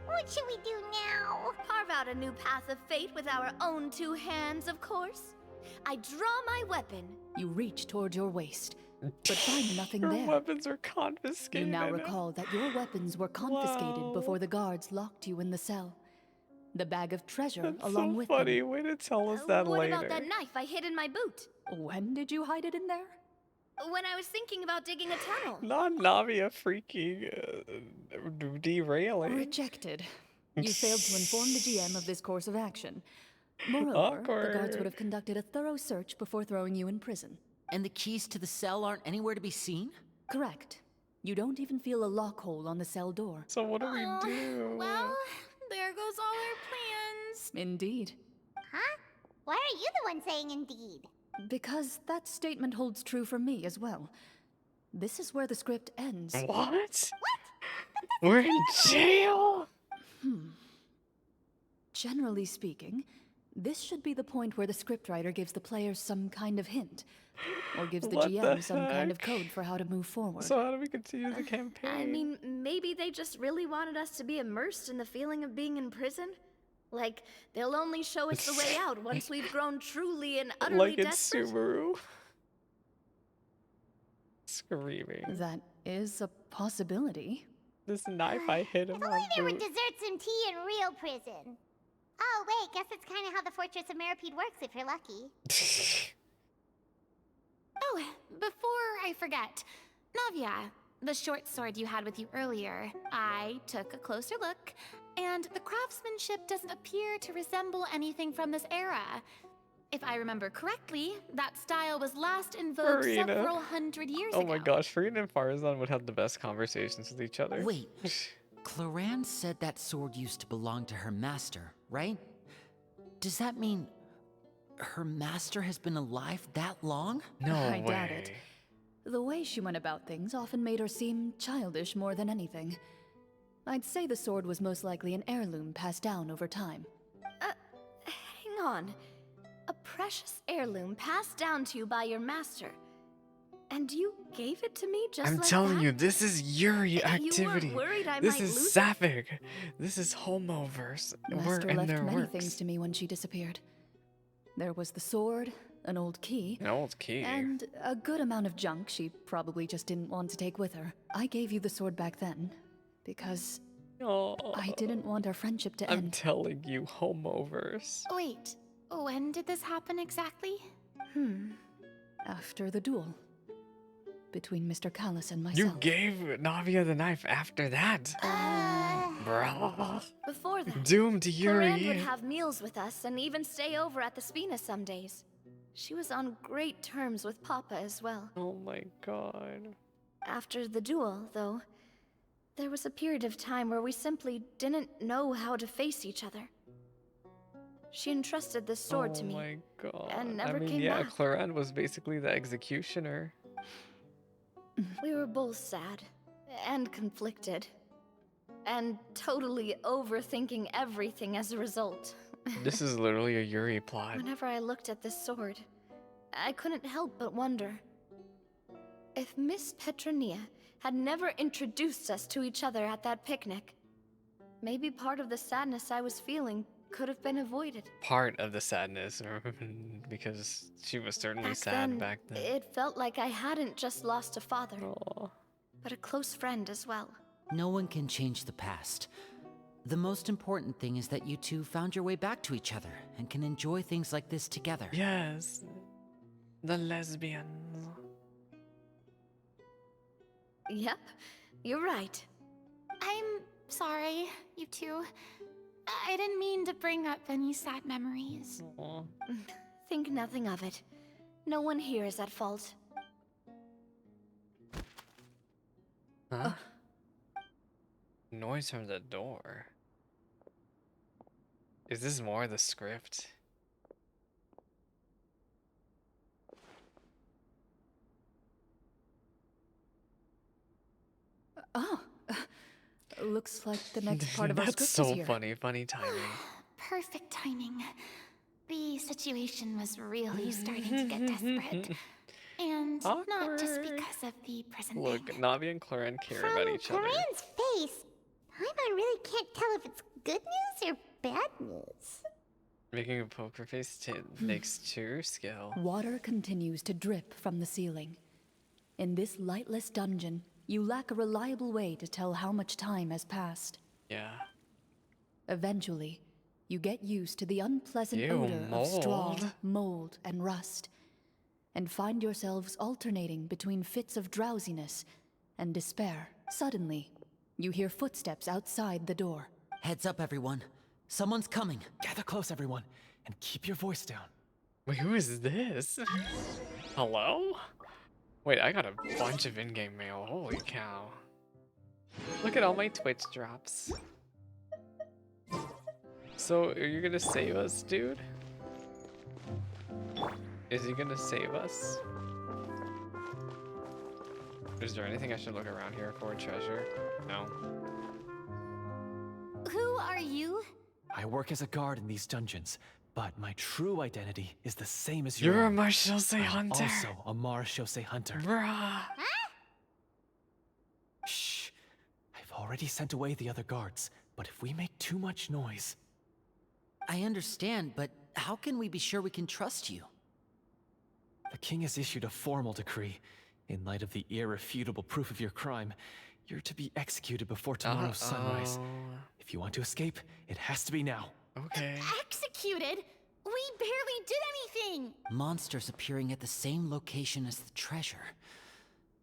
What should we do now? Carve out a new path of fate with our own two hands, of course. I draw my weapon. You reach toward your waist, but find nothing Your there. weapons are You confiscated. now recall that your weapons were confiscated Wow. before the guards locked you in the cell. The bag of treasure That's along so with funny. them. Way to tell us that what later. about that knife I hid in my boot? When did you hide it in there? When I was thinking about digging a tunnel. Not Navia freaking derailing. Rejected. You failed to inform the GM of this course of action. Moreover, the guards Awkward. would have conducted a thorough search before throwing you in prison. And the keys to the cell aren't anywhere to be seen? Correct. You don't even feel a lock hole on the cell door. So what do we do? Well, there goes all our plans. Indeed. Huh? Why are you the one saying indeed? Because that statement holds true for me as well. This is where the script ends. What? We're in jail. Generally speaking, this should be the point where the scriptwriter gives the players some kind of hint, or gives the What the GM some kind of heck? code for how to move forward. So how do we continue the campaign? I mean, maybe they just really wanted us to be immersed in the feeling of being in prison. Like, they'll only show us the way out once we've grown truly and utterly like in desperate. Subaru. Screaming. That is a possibility. This knife I hit him If only on there were boot. desserts and tea in real prison. Oh, wait, guess it's kind of how the Fortress of Meripede works if you're lucky. Oh, before I forget, Navia, the short sword you had with you earlier, I took a closer look, and the craftsmanship doesn't appear to resemble anything from this era. If I remember correctly, that style was last in vogue Furina. several hundred years Oh ago. my gosh, Furina and Farazan would have the best conversations with each other. Wait, Clorinde said that sword used to belong to her master, right? Does that mean her master has been alive that long? No I way. doubt it. The way she went about things often made her seem childish more than anything. I'd say the sword was most likely an heirloom passed down over time. Hang on. A precious heirloom passed down to you by your master. And you gave it to me just I'm like telling that? you, this is Yuri You weren't activity. worried I This might is lose it? Sapphic. This is Homoverse. We're Master in left their many works. things to me when she disappeared. There was the sword, an old key, An old key. and a good amount of junk she probably just didn't want to take with her. I gave you the sword back then because Oh, I didn't want our friendship to I'm end. telling you, homovers. Wait, when did this happen exactly? After the duel between Mr. Callus and myself. You gave Navia the knife after that. Bruh. Before that, Doomed to Clorinde would Yuri. have meals with us and even stay over at the Spina some days. She was on great terms with Papa as well. Oh my god. After the duel, though, there was a period of time where we simply didn't know how to face each other. She entrusted this sword to me. Oh my god. and never I mean, came yeah, back. Clorinde was basically the executioner. We were both sad and conflicted and totally overthinking everything as a result. This is literally a Yuri plot. Whenever I looked at this sword, I couldn't help but wonder if Miss Petronia had never introduced us to each other at that picnic. Maybe part of the sadness I was feeling could have been avoided. Part of the sadness, because she was certainly Back sad then, back then. it felt like I hadn't just lost a father, Aw. but a close friend as well. No one can change the past. The most important thing is that you two found your way back to each other and can enjoy things like this together. Yes. The lesbians. Yep, you're right. I'm sorry, you two. I didn't mean to bring up any sad memories. Aw. Think nothing of it. No one here is at fault. Huh? Noise from the door. Is this more the script? Oh, looks like the next part of our That's script so is here. funny timing. Perfect timing. The situation was really starting to get desperate. And not just Awkward. because of the present Look, thing. Navia and Clorinde care From about each other. Corinne's face, I really can't tell if it's good news or bad news. Making a poker face makes true skill. Water continues to drip from the ceiling. In this lightless dungeon, you lack a reliable way to tell how much time has passed. Yeah. Eventually, you get used to the unpleasant Ew, odor of straw, mold. mold, and rust, and find yourselves alternating between fits of drowsiness and despair. Suddenly, you hear footsteps outside the door. Heads up, everyone. Someone's coming. Gather close, everyone, and keep your voice down. Wait, who is this? Hello? Wait, I got a bunch of in-game mail. Holy cow. Look at all my Twitch drops. So, are you gonna save us, dude? Is he gonna save us? Is there anything I should look around here for? Treasure? No. Who are you? I work as a guard in these dungeons, but my true identity is the same as your You're a own. Marshallsay I'm hunter. also a Marashose hunter. Bruh. Shh. I've already sent away the other guards, but if we make too much noise... I understand, but how can we be sure we can trust you? The king has issued a formal decree. In light of the irrefutable proof of your crime, you're to be executed before tomorrow's sunrise. If you want to escape, it has to be now. Okay. Executed? We barely did anything! Monsters appearing at the same location as the treasure.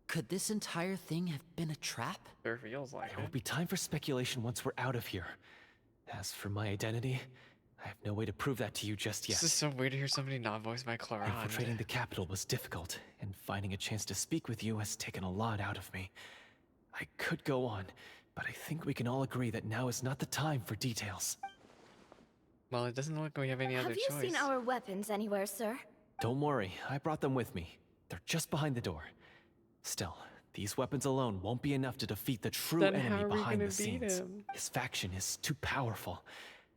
Could this entire thing have been a trap? Sure feels like There will it. be time for speculation once we're out of here. As for my identity, I have no way to prove that to you just yet. This is so weird to hear somebody not voiced by Clorinde. Infiltrating the capital was difficult, and finding a chance to speak with you has taken a lot out of me. I could go on, but I think we can all agree that now is not the time for details. Well, it doesn't look like we have any other Have you choice. seen our weapons anywhere, sir? Don't worry, I brought them with me. They're just behind the door. Still, these weapons alone won't be enough to defeat the true Then enemy how are we behind gonna the beat scenes. him? His faction is too powerful.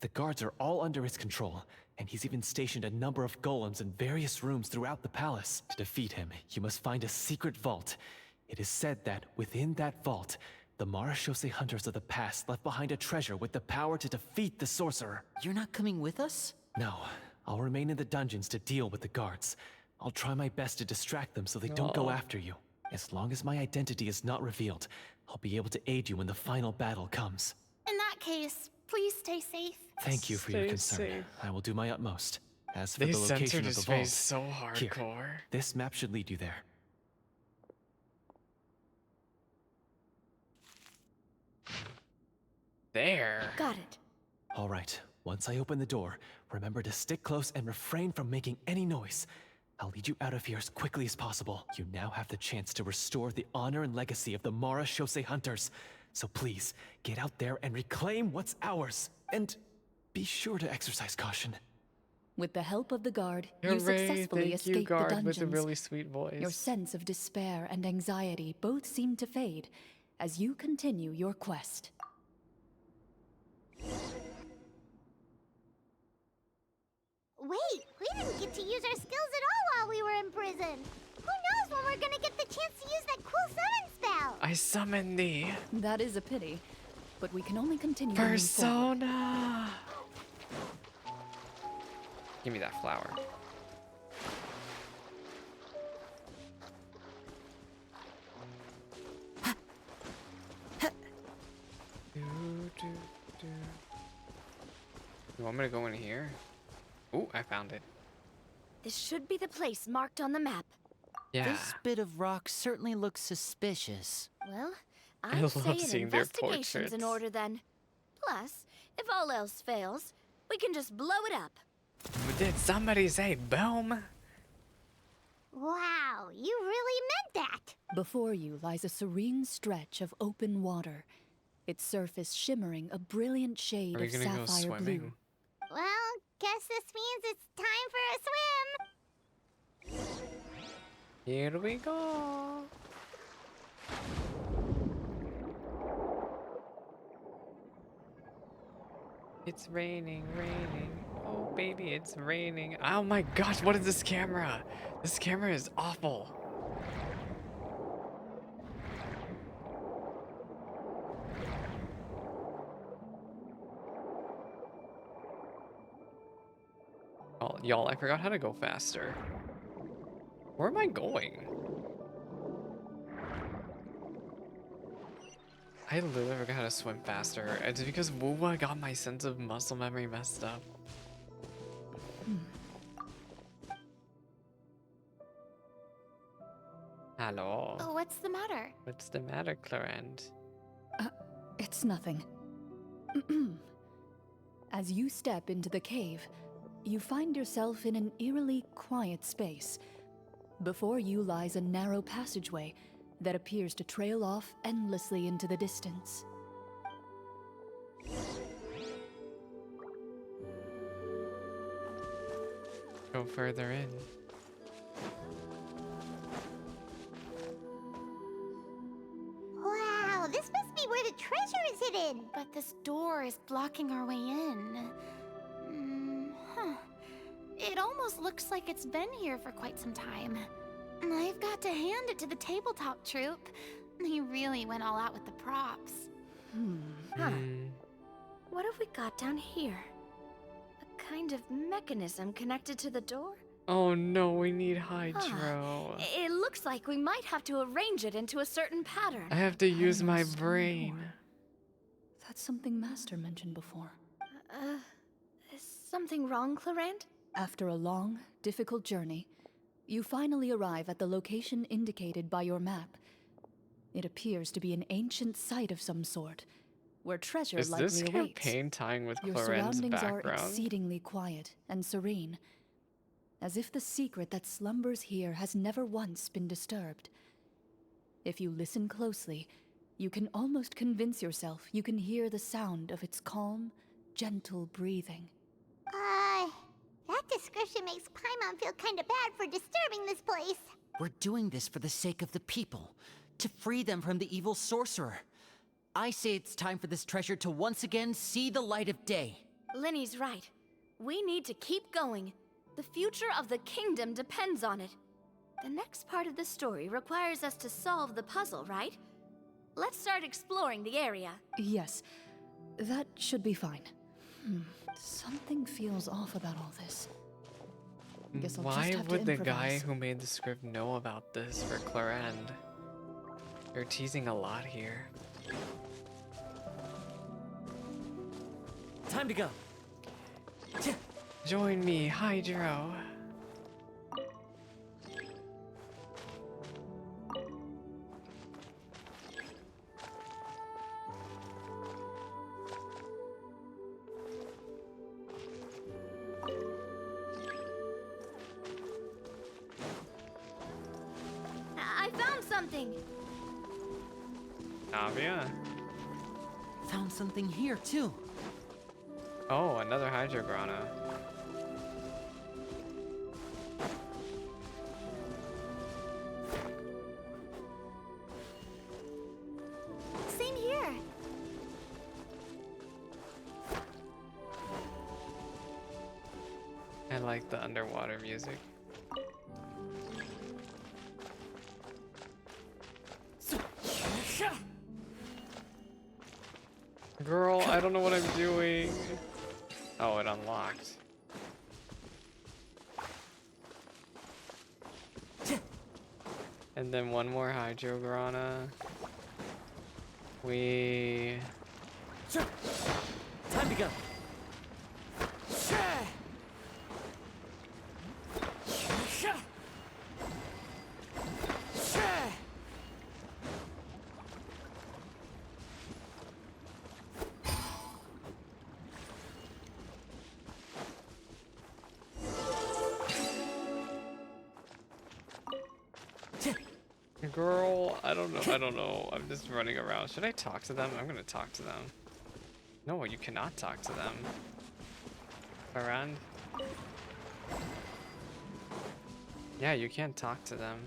The guards are all under his control, and he's even stationed a number of golems in various rooms throughout the palace. To defeat him, you must find a secret vault. It is said that within that vault, the Marashose hunters of the past left behind a treasure with the power to defeat the sorcerer. You're not coming with us? No, I'll remain in the dungeons to deal with the guards. I'll try my best to distract them so they don't go Oh. after you. As long as my identity is not revealed, I'll be able to aid you when the final battle comes. In that case, please stay safe. Thank you for your Stay concern. safe. I will do my utmost. As for They the location censored of his the face vault, so here, hardcore. this map should lead you there. There. Got it. All right, once I open the door, remember to stick close and refrain from making any noise. I'll lead you out of here as quickly as possible. You now have the chance to restore the honor and legacy of the Mara Shosei Hunters. So please, get out there and reclaim what's ours. And be sure to exercise caution. With the help of the guard, you Hooray, successfully thank you, escaped the guard dungeons. with a really sweet voice. Your sense of despair and anxiety both seem to fade as you continue your quest. Wait, we didn't get to use our skills at all while we were in prison. Who knows when we're gonna get the chance to use that cool summon spell? I summon thee. That is a pity, but we can only continue to move forward. Persona. Give me that flower. You want me to go in here? Ooh, I found it. This should be the place marked on the map. Yeah. This bit of rock certainly looks suspicious. Well, I I'd love say an seeing their investigation's in portraits. order then. Plus, if all else fails, we can just blow it up. Did somebody say boom? Wow, you really meant that. Before you lies a serene stretch of open water, its surface shimmering a brilliant shade Are we of gonna go sapphire swimming? blue. Well, guess this means it's time for a swim. Here we go. It's raining, raining. Oh, baby, it's raining. Oh my gosh, what is this camera? This camera is awful. Oh, y'all, I forgot how to go faster. Where am I going? I literally forgot how to swim faster. It's because Wuwa got my sense of muscle memory messed up. Hello. Oh, what's the matter? What's the matter, Clorinde? It's nothing. As you step into the cave, you find yourself in an eerily quiet space. Before you lies a narrow passageway that appears to trail off endlessly into the distance. Go further in. Wow, this must be where the treasure is hidden. But this door is blocking our way in. Huh. It almost looks like it's been here for quite some time. I've got to hand it to the tabletop troupe. They really went all out with the props. Huh. Hmm. What have we got down here? A kind of mechanism connected to the door? Oh no, we need Hydro. It looks like we might have to arrange it into a certain pattern. I have to use my Hydro's brain. door. That's something Master mentioned before. Is something wrong, Clorinde? After a long, difficult journey, you finally arrive at the location indicated by your map. It appears to be an ancient site of some sort, where treasure Is likely this awaits. campaign tying with Your Clorinde's surroundings are background? exceedingly quiet and serene, as if the secret that slumbers here has never once been disturbed. If you listen closely, you can almost convince yourself you can hear the sound of its calm, gentle breathing. That description makes Paimon feel kinda bad for disturbing this place. We're doing this for the sake of the people, to free them from the evil sorcerer. I say it's time for this treasure to once again see the light of day. Lyney's right. We need to keep going. The future of the kingdom depends on it. The next part of the story requires us to solve the puzzle, right? Let's start exploring the area. Yes, that should be fine. Something feels off about all this. Guess I'll Why just have to would the guy improvise. who made the script know about this for Clorinde? They're teasing a lot here. Time to go. Join me, Hydro. I found something. Navia. Found something here too. Oh, another Hydrograna. Same here. I like the underwater music. Girl, I don't know what I'm doing. Oh, it unlocked. And then one more Hydrograna. We... Time to go. Girl, I don't know. I'm just running around. Should I talk to them? I'm gonna talk to them. No, you cannot talk to them. Around? Yeah, you can't talk to them.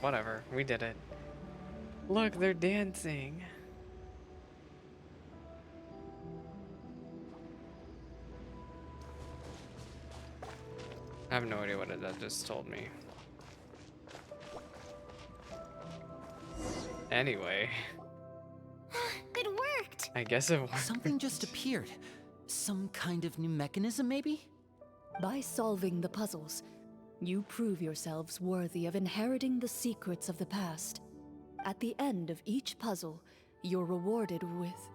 Whatever, we did it. Look, they're dancing. I have no idea what that just told me. Anyway, It worked. I guess it worked. Something just appeared. Some kind of new mechanism, maybe? By solving the puzzles, you prove yourselves worthy of inheriting the secrets of the past. At the end of each puzzle, you're rewarded with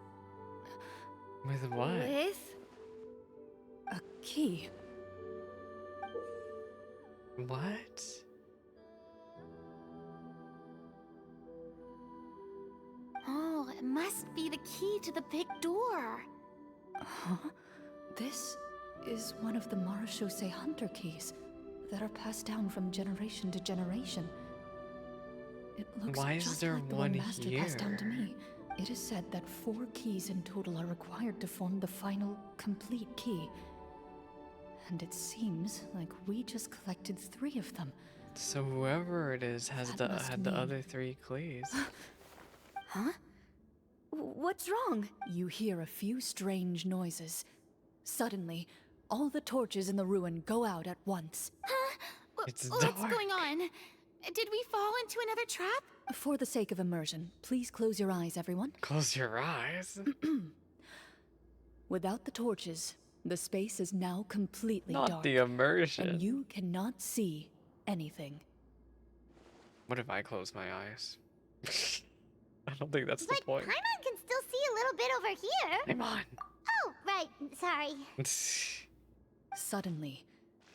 With what? With? a key. What? Oh, it must be the key to the big door. Huh? This is one of the Marachose Hunter keys that are passed down from generation to generation. It looks Why is just there like the one one Master passed down to here? me. It is said that 4 keys in total are required to form the final, complete key. And it seems like we just collected 3 of them. So whoever it is has That must had the mean- other 3 keys. Huh? What's wrong? You hear a few strange noises. Suddenly, all the torches in the ruin go out at once. It's What's dark. going on? Did we fall into another trap? For the sake of immersion, please close your eyes, everyone. Close your eyes. Without the torches, the space is now completely Not dark. the immersion. And you cannot see anything. What if I close my eyes? I don't think that's But the point. Paimon can still see a little bit over here. I'm on. Oh, right. Sorry. Suddenly,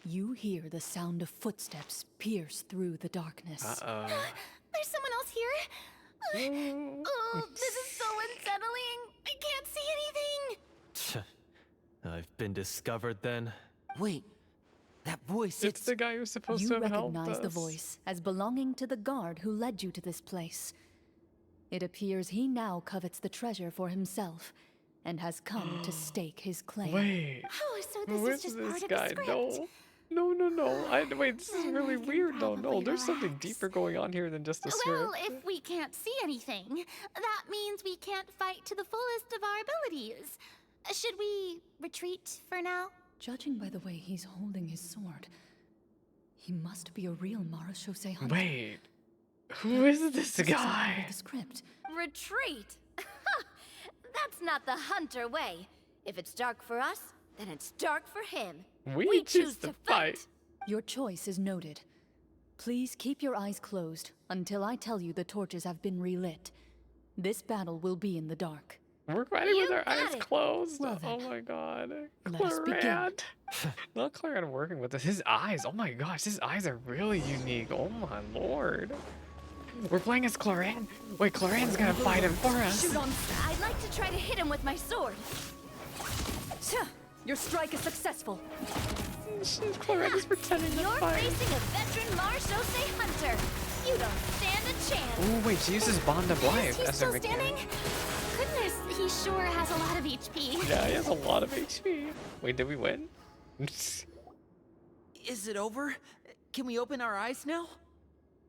you hear the sound of footsteps pierce through the darkness. Uh-oh. There's someone else here. Oh, this is so unsettling. I can't see anything. I've been discovered then. Wait, that voice, It's the guy who's supposed You to have helped recognize the us. voice as belonging to the guard who led you to this place. It appears he now covets the treasure for himself and has come to stake his claim. Wait. Oh, so Who this is is just this part guy? of the script. No. No. Wait, this is Then really we can weird though. No, probably there's something relax. deeper going on here than just a Well, script. if we can't see anything, that means we can't fight to the fullest of our abilities. Should we retreat for now? Judging by the way he's holding his sword, he must be a real Marachose hunter. Wait. Who is this This isn't part guy? of the script. Retreat. That's not the hunter way. If it's dark for us, then it's dark for him. We choose to fight. Your choice is noted. Please keep your eyes closed until I tell you the torches have been relit. This battle will be in the dark. We're fighting with You our eyes got it. closed. Well then, Oh my god. let us begin. Clorinde. Not Clorinde working with us. His eyes. Oh my gosh, his eyes are really unique. Oh my lord. We're playing as Clorinde. Wait, Clorinde's gonna fight him for us. Shoot on. I'd like to try to hit him with my sword. Your strike is successful. Clorinde is pretending to You're fight. facing a veteran Marshose hunter. You don't stand a chance. Oh wait, she uses Bond of Life He's as still her mechanic. standing? Goodness, he sure has a lot of HP. Yeah, he has a lot of HP. Wait, did we win? Is it over? Can we open our eyes now?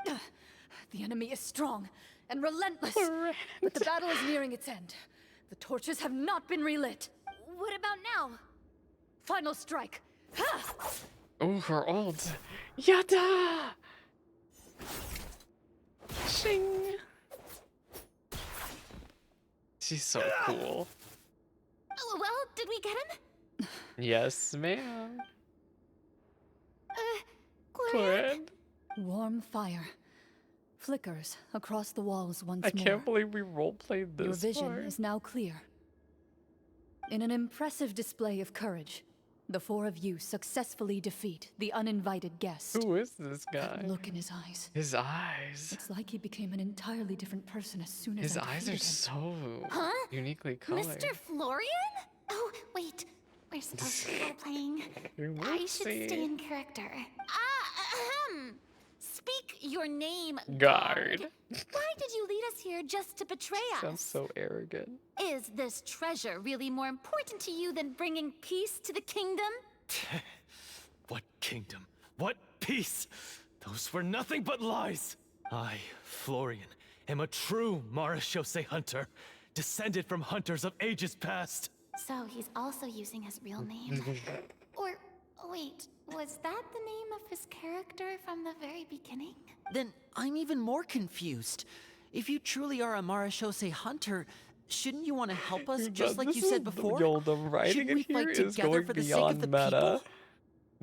The enemy is strong and relentless, Clorinde. but the battle is nearing its end. The torches have not been relit. What about now? Final strike. Ha! Oh, her ult. Yada! Shing! She's so cool. Oh, well, did we get him? Yes, ma'am. Clorinde? Clorinde. Warm fire flickers across the walls once I more. can't believe we roleplayed this Your vision far. is now clear. In an impressive display of courage, the four of you successfully defeat the uninvited guest. Who is this guy? That look in his eyes. His eyes. It's like he became an entirely different person as soon as His I eyes are defeated him. so Huh? uniquely colored. Mr. Florian? Oh, wait. We're supposed to be role-playing. I should stay in character. Speak your name, Guard. Why did you lead us here just to betray Sounds us? so arrogant. Is this treasure really more important to you than bringing peace to the kingdom? What kingdom? What peace? Those were nothing but lies. I, Florian, am a true Marashose hunter, descended from hunters of ages past. So he's also using his real name. Or, wait, was that the name of his character from the very beginning? Then I'm even more confused. If you truly are a Marashose hunter, shouldn't you want to help us just like you said before? Yo, the writing Shouldn't in we here fight is together going for the sake beyond of the meta. people?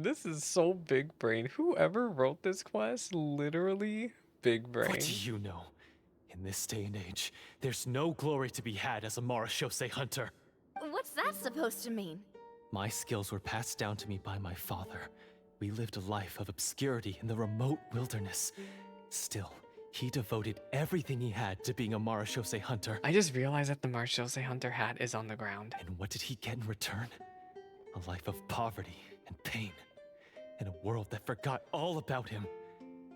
This is so big brain. Whoever wrote this quest, literally big brain. What do you know? In this day and age, there's no glory to be had as a Marashose hunter. What's that supposed to mean? My skills were passed down to me by my father. We lived a life of obscurity in the remote wilderness. Still, he devoted everything he had to being a Marashose hunter. I just realized that the Marshose Hunter hat is on the ground. And what did he get in return? A life of poverty and pain. In a world that forgot all about him.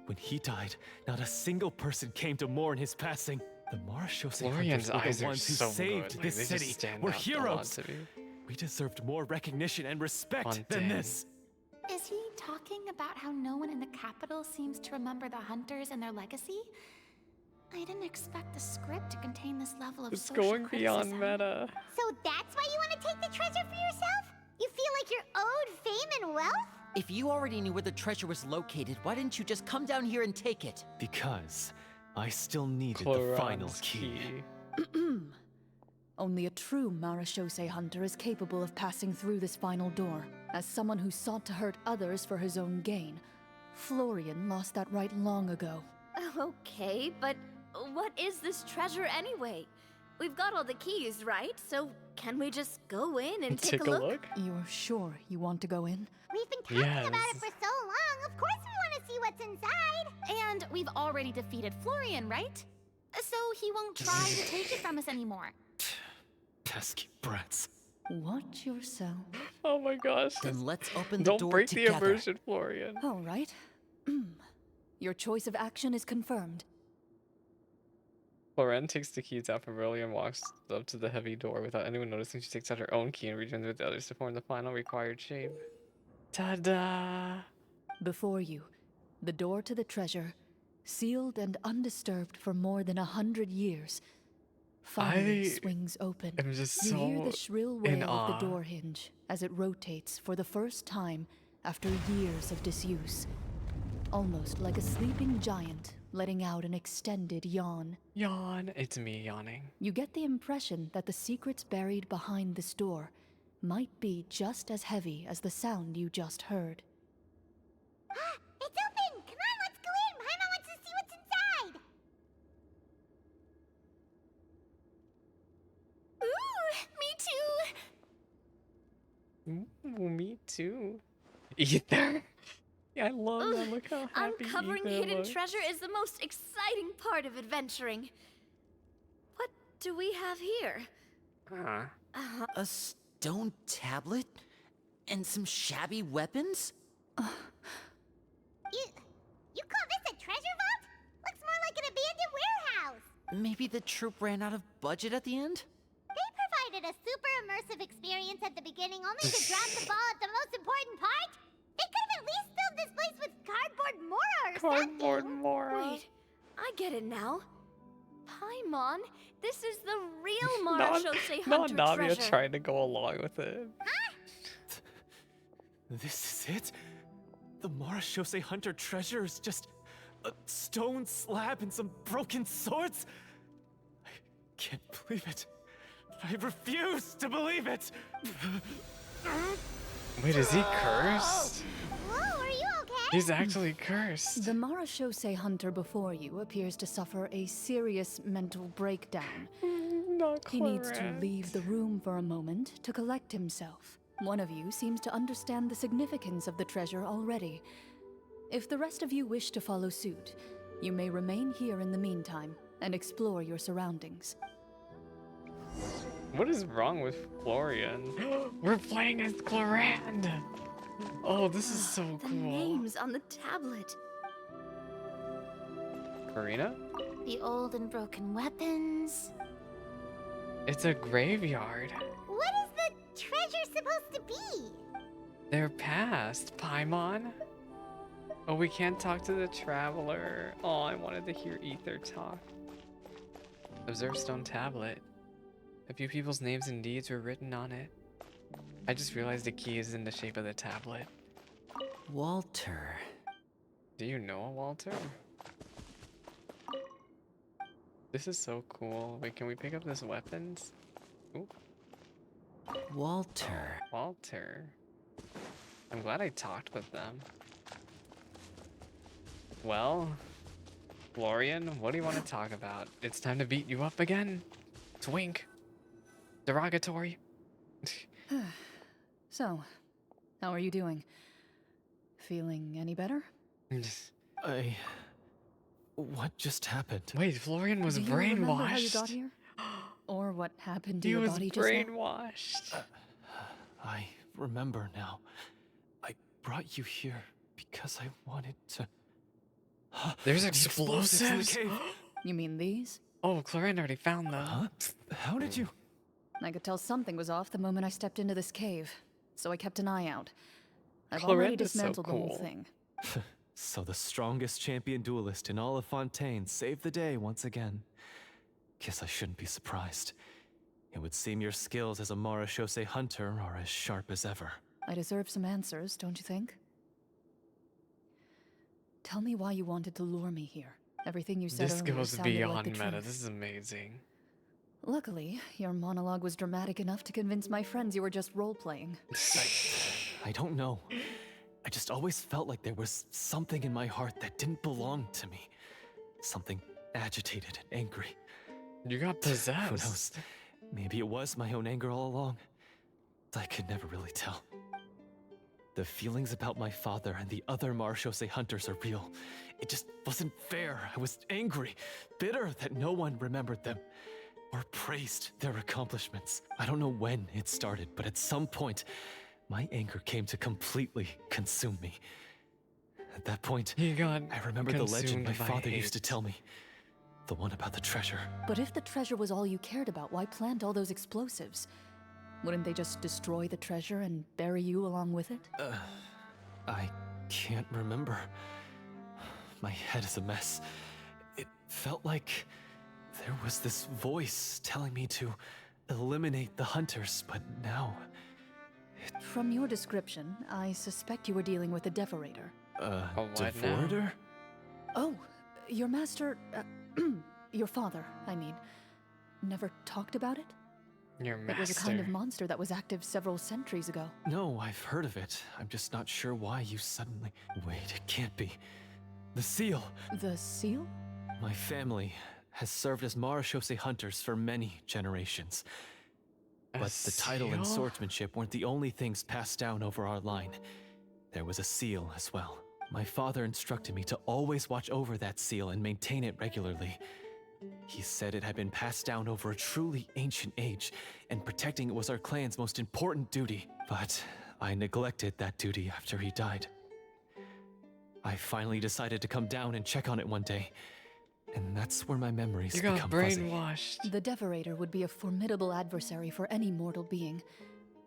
When he died, not a single person came to mourn his passing. The Marashose Florian's hunters were eyes the are ones who so saved good. Like, this they just city. stand We're out a lot heroes. to me. We deserved more recognition and respect Hunting. than this. Is he talking about how no one in the capital seems to remember the hunters and their legacy? I didn't expect the script to contain this level of It's social going beyond criticism. meta. So that's why you want to take the treasure for yourself? You feel like you're owed fame and wealth? If you already knew where the treasure was located, why didn't you just come down here and take it? Because I still needed the final Clorinde's key. Only a true Marashose hunter is capable of passing through this final door. As someone who sought to hurt others for his own gain, Florian lost that right long ago. Okay, but what is this treasure anyway? We've got all the keys, right? So can we just go in and take a look? You're sure you want to go in? We've been talking about it Yes. for so long. Of course we want to see what's inside. And we've already defeated Florian, right? So he won't try to take it from us anymore. Pesky brats. Watch yourself. Oh my gosh. Then let's open the Don't door break together. the immersion, Florian. All right. Your choice of action is confirmed. Clorinde takes the keys out from Riley and walks up to the heavy door without anyone noticing. She takes out her own key and returns with the others to form the final required shape. Ta-da! Before you, the door to the treasure, sealed and undisturbed for more than 100 years, finally I swings open. I'm just You hear so the shrill in wail awe. of the door hinge as it rotates for the first time after years of disuse. Almost like a sleeping giant letting out an extended yawn. Yawn. It's me yawning. You get the impression that the secrets buried behind this door might be just as heavy as the sound you just heard. It's open! Come on, let's go in! Paimon wants to see what's inside! Ooh, me too. Ooh, me too. Ether. Yeah, I love that. Look how happy Uncovering Ether hidden looks. treasure is the most exciting part of adventuring. What do we have here? A stone tablet? And some shabby weapons? You call this a treasure vault? Looks more like an abandoned warehouse! Maybe the troop ran out of budget at the end? They provided a super immersive experience at the beginning only to drop the ball at the most important part? They could have at least filled this place with cardboard Mora or Cardboard something! Mora. Wait, I get it now. Paimon, this is the real Mara Shosei Not Hunter Navia treasure. trying to go along with it. This is it? The Marashose Hunter treasure is just a stone slab and some broken swords? I can't believe it. I refuse to believe it! Wait, is he cursed? Whoa, are you okay? He's actually cursed. The Mara Shosei hunter before you appears to suffer a serious mental breakdown. Not He needs to Clorinde. leave the room for a moment to collect himself. One of you seems to understand the significance of the treasure already. If the rest of you wish to follow suit, you may remain here in the meantime and explore your surroundings. What is wrong with Florian? We're playing as Clorinde. Oh, this is so The cool. names on the tablet. Furina? The old and broken weapons. It's a graveyard. What is the treasure supposed to be? They're past, Paimon. Oh, we can't talk to the traveler. Oh, I wanted to hear Ether talk. Observe stone tablet. A few people's names and deeds were written on it. I just realized the key is in the shape of the tablet. Walter. Do you know a Walter? This is so cool. Wait, can we pick up this weapons? Ooh, Walter. Walter. I'm glad I talked with them. Well, Florian, what do you want to talk about? It's time to beat you up again. Twink. Derogatory. So, how are you doing? Feeling any better? What just happened? Wait, Florian was Do you remember how you brainwashed. got here? Or what happened to He your was body just now? brainwashed. I remember now. I brought you here because I wanted to. There's The explosives in the explosives. cave. You mean these? Oh, Clorinde already found them. Huh? How did you? I could tell something was off the moment I stepped into this cave, so I kept an eye out. I've Clorinde already is so dismantled the whole cool. thing. So the strongest champion duelist in all of Fontaine saved the day once again. Guess I shouldn't be surprised. It would seem your skills as a Marashose hunter are as sharp as ever. I deserve some answers, don't you think? Tell me why you wanted to lure me here. Everything you said This earlier goes sounded beyond like the meta. truth. This is amazing. Luckily, your monologue was dramatic enough to convince my friends you were just role-playing. I don't know. I just always felt like there was something in my heart that didn't belong to me. Something agitated and angry. You got Who possessed. knows? Maybe it was my own anger all along. I could never really tell. The feelings about my father and the other Marshose hunters are real. It just wasn't fair. I was angry, bitter that no one remembered them or praised their accomplishments. I don't know when it started, but at some point, my anger came to completely consume me. At that point, He got I remember the legend consumed my by father used to hate. tell me. The one about the treasure. But if the treasure was all you cared about, why plant all those explosives? Wouldn't they just destroy the treasure and bury you along with it? I can't remember. My head is a mess. It felt like there was this voice telling me to eliminate the hunters, but now, From your description, I suspect you were dealing with a devorator. A what now? Devorator? Oh, your master, your father, I mean, never talked about it? Your It was a kind of master. monster that was active several centuries ago. No, I've heard of it. I'm just not sure why you suddenly. Wait, it can't be. The seal! The seal? My family has served as Marashose hunters for many generations. A But the title and seal? swordsmanship weren't the only things passed down over our line. There was a seal as well. My father instructed me to always watch over that seal and maintain it regularly. He said it had been passed down over a truly ancient age, and protecting it was our clan's most important duty. But I neglected that duty after he died. I finally decided to come down and check on it one day, and that's where my memories You got become fuzzy. brainwashed. The Devorator would be a formidable adversary for any mortal being,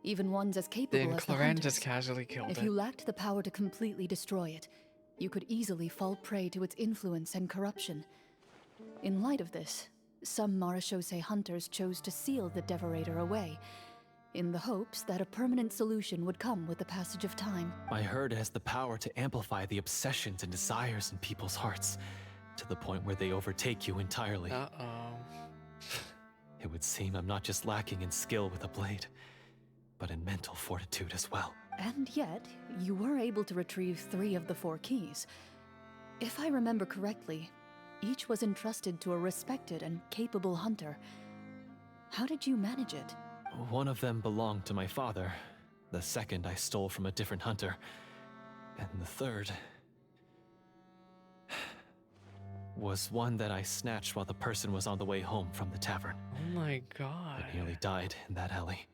even ones as capable Then as the Clorinde Hunters. just casually killed If it. you lacked the power to completely destroy it, you could easily fall prey to its influence and corruption. In light of this, some Marashose hunters chose to seal the Devorator away, in the hopes that a permanent solution would come with the passage of time. I heard it has the power to amplify the obsessions and desires in people's hearts, to the point where they overtake you entirely. Uh-oh. It would seem I'm not just lacking in skill with a blade, but in mental fortitude as well. And yet, you were able to retrieve 3 of the 4 keys. If I remember correctly, each was entrusted to a respected and capable hunter. How did you manage it? One of them belonged to my father. The second I stole from a different hunter. And the third was one that I snatched while the person was on the way home from the tavern. Oh my god. I nearly died in that alley.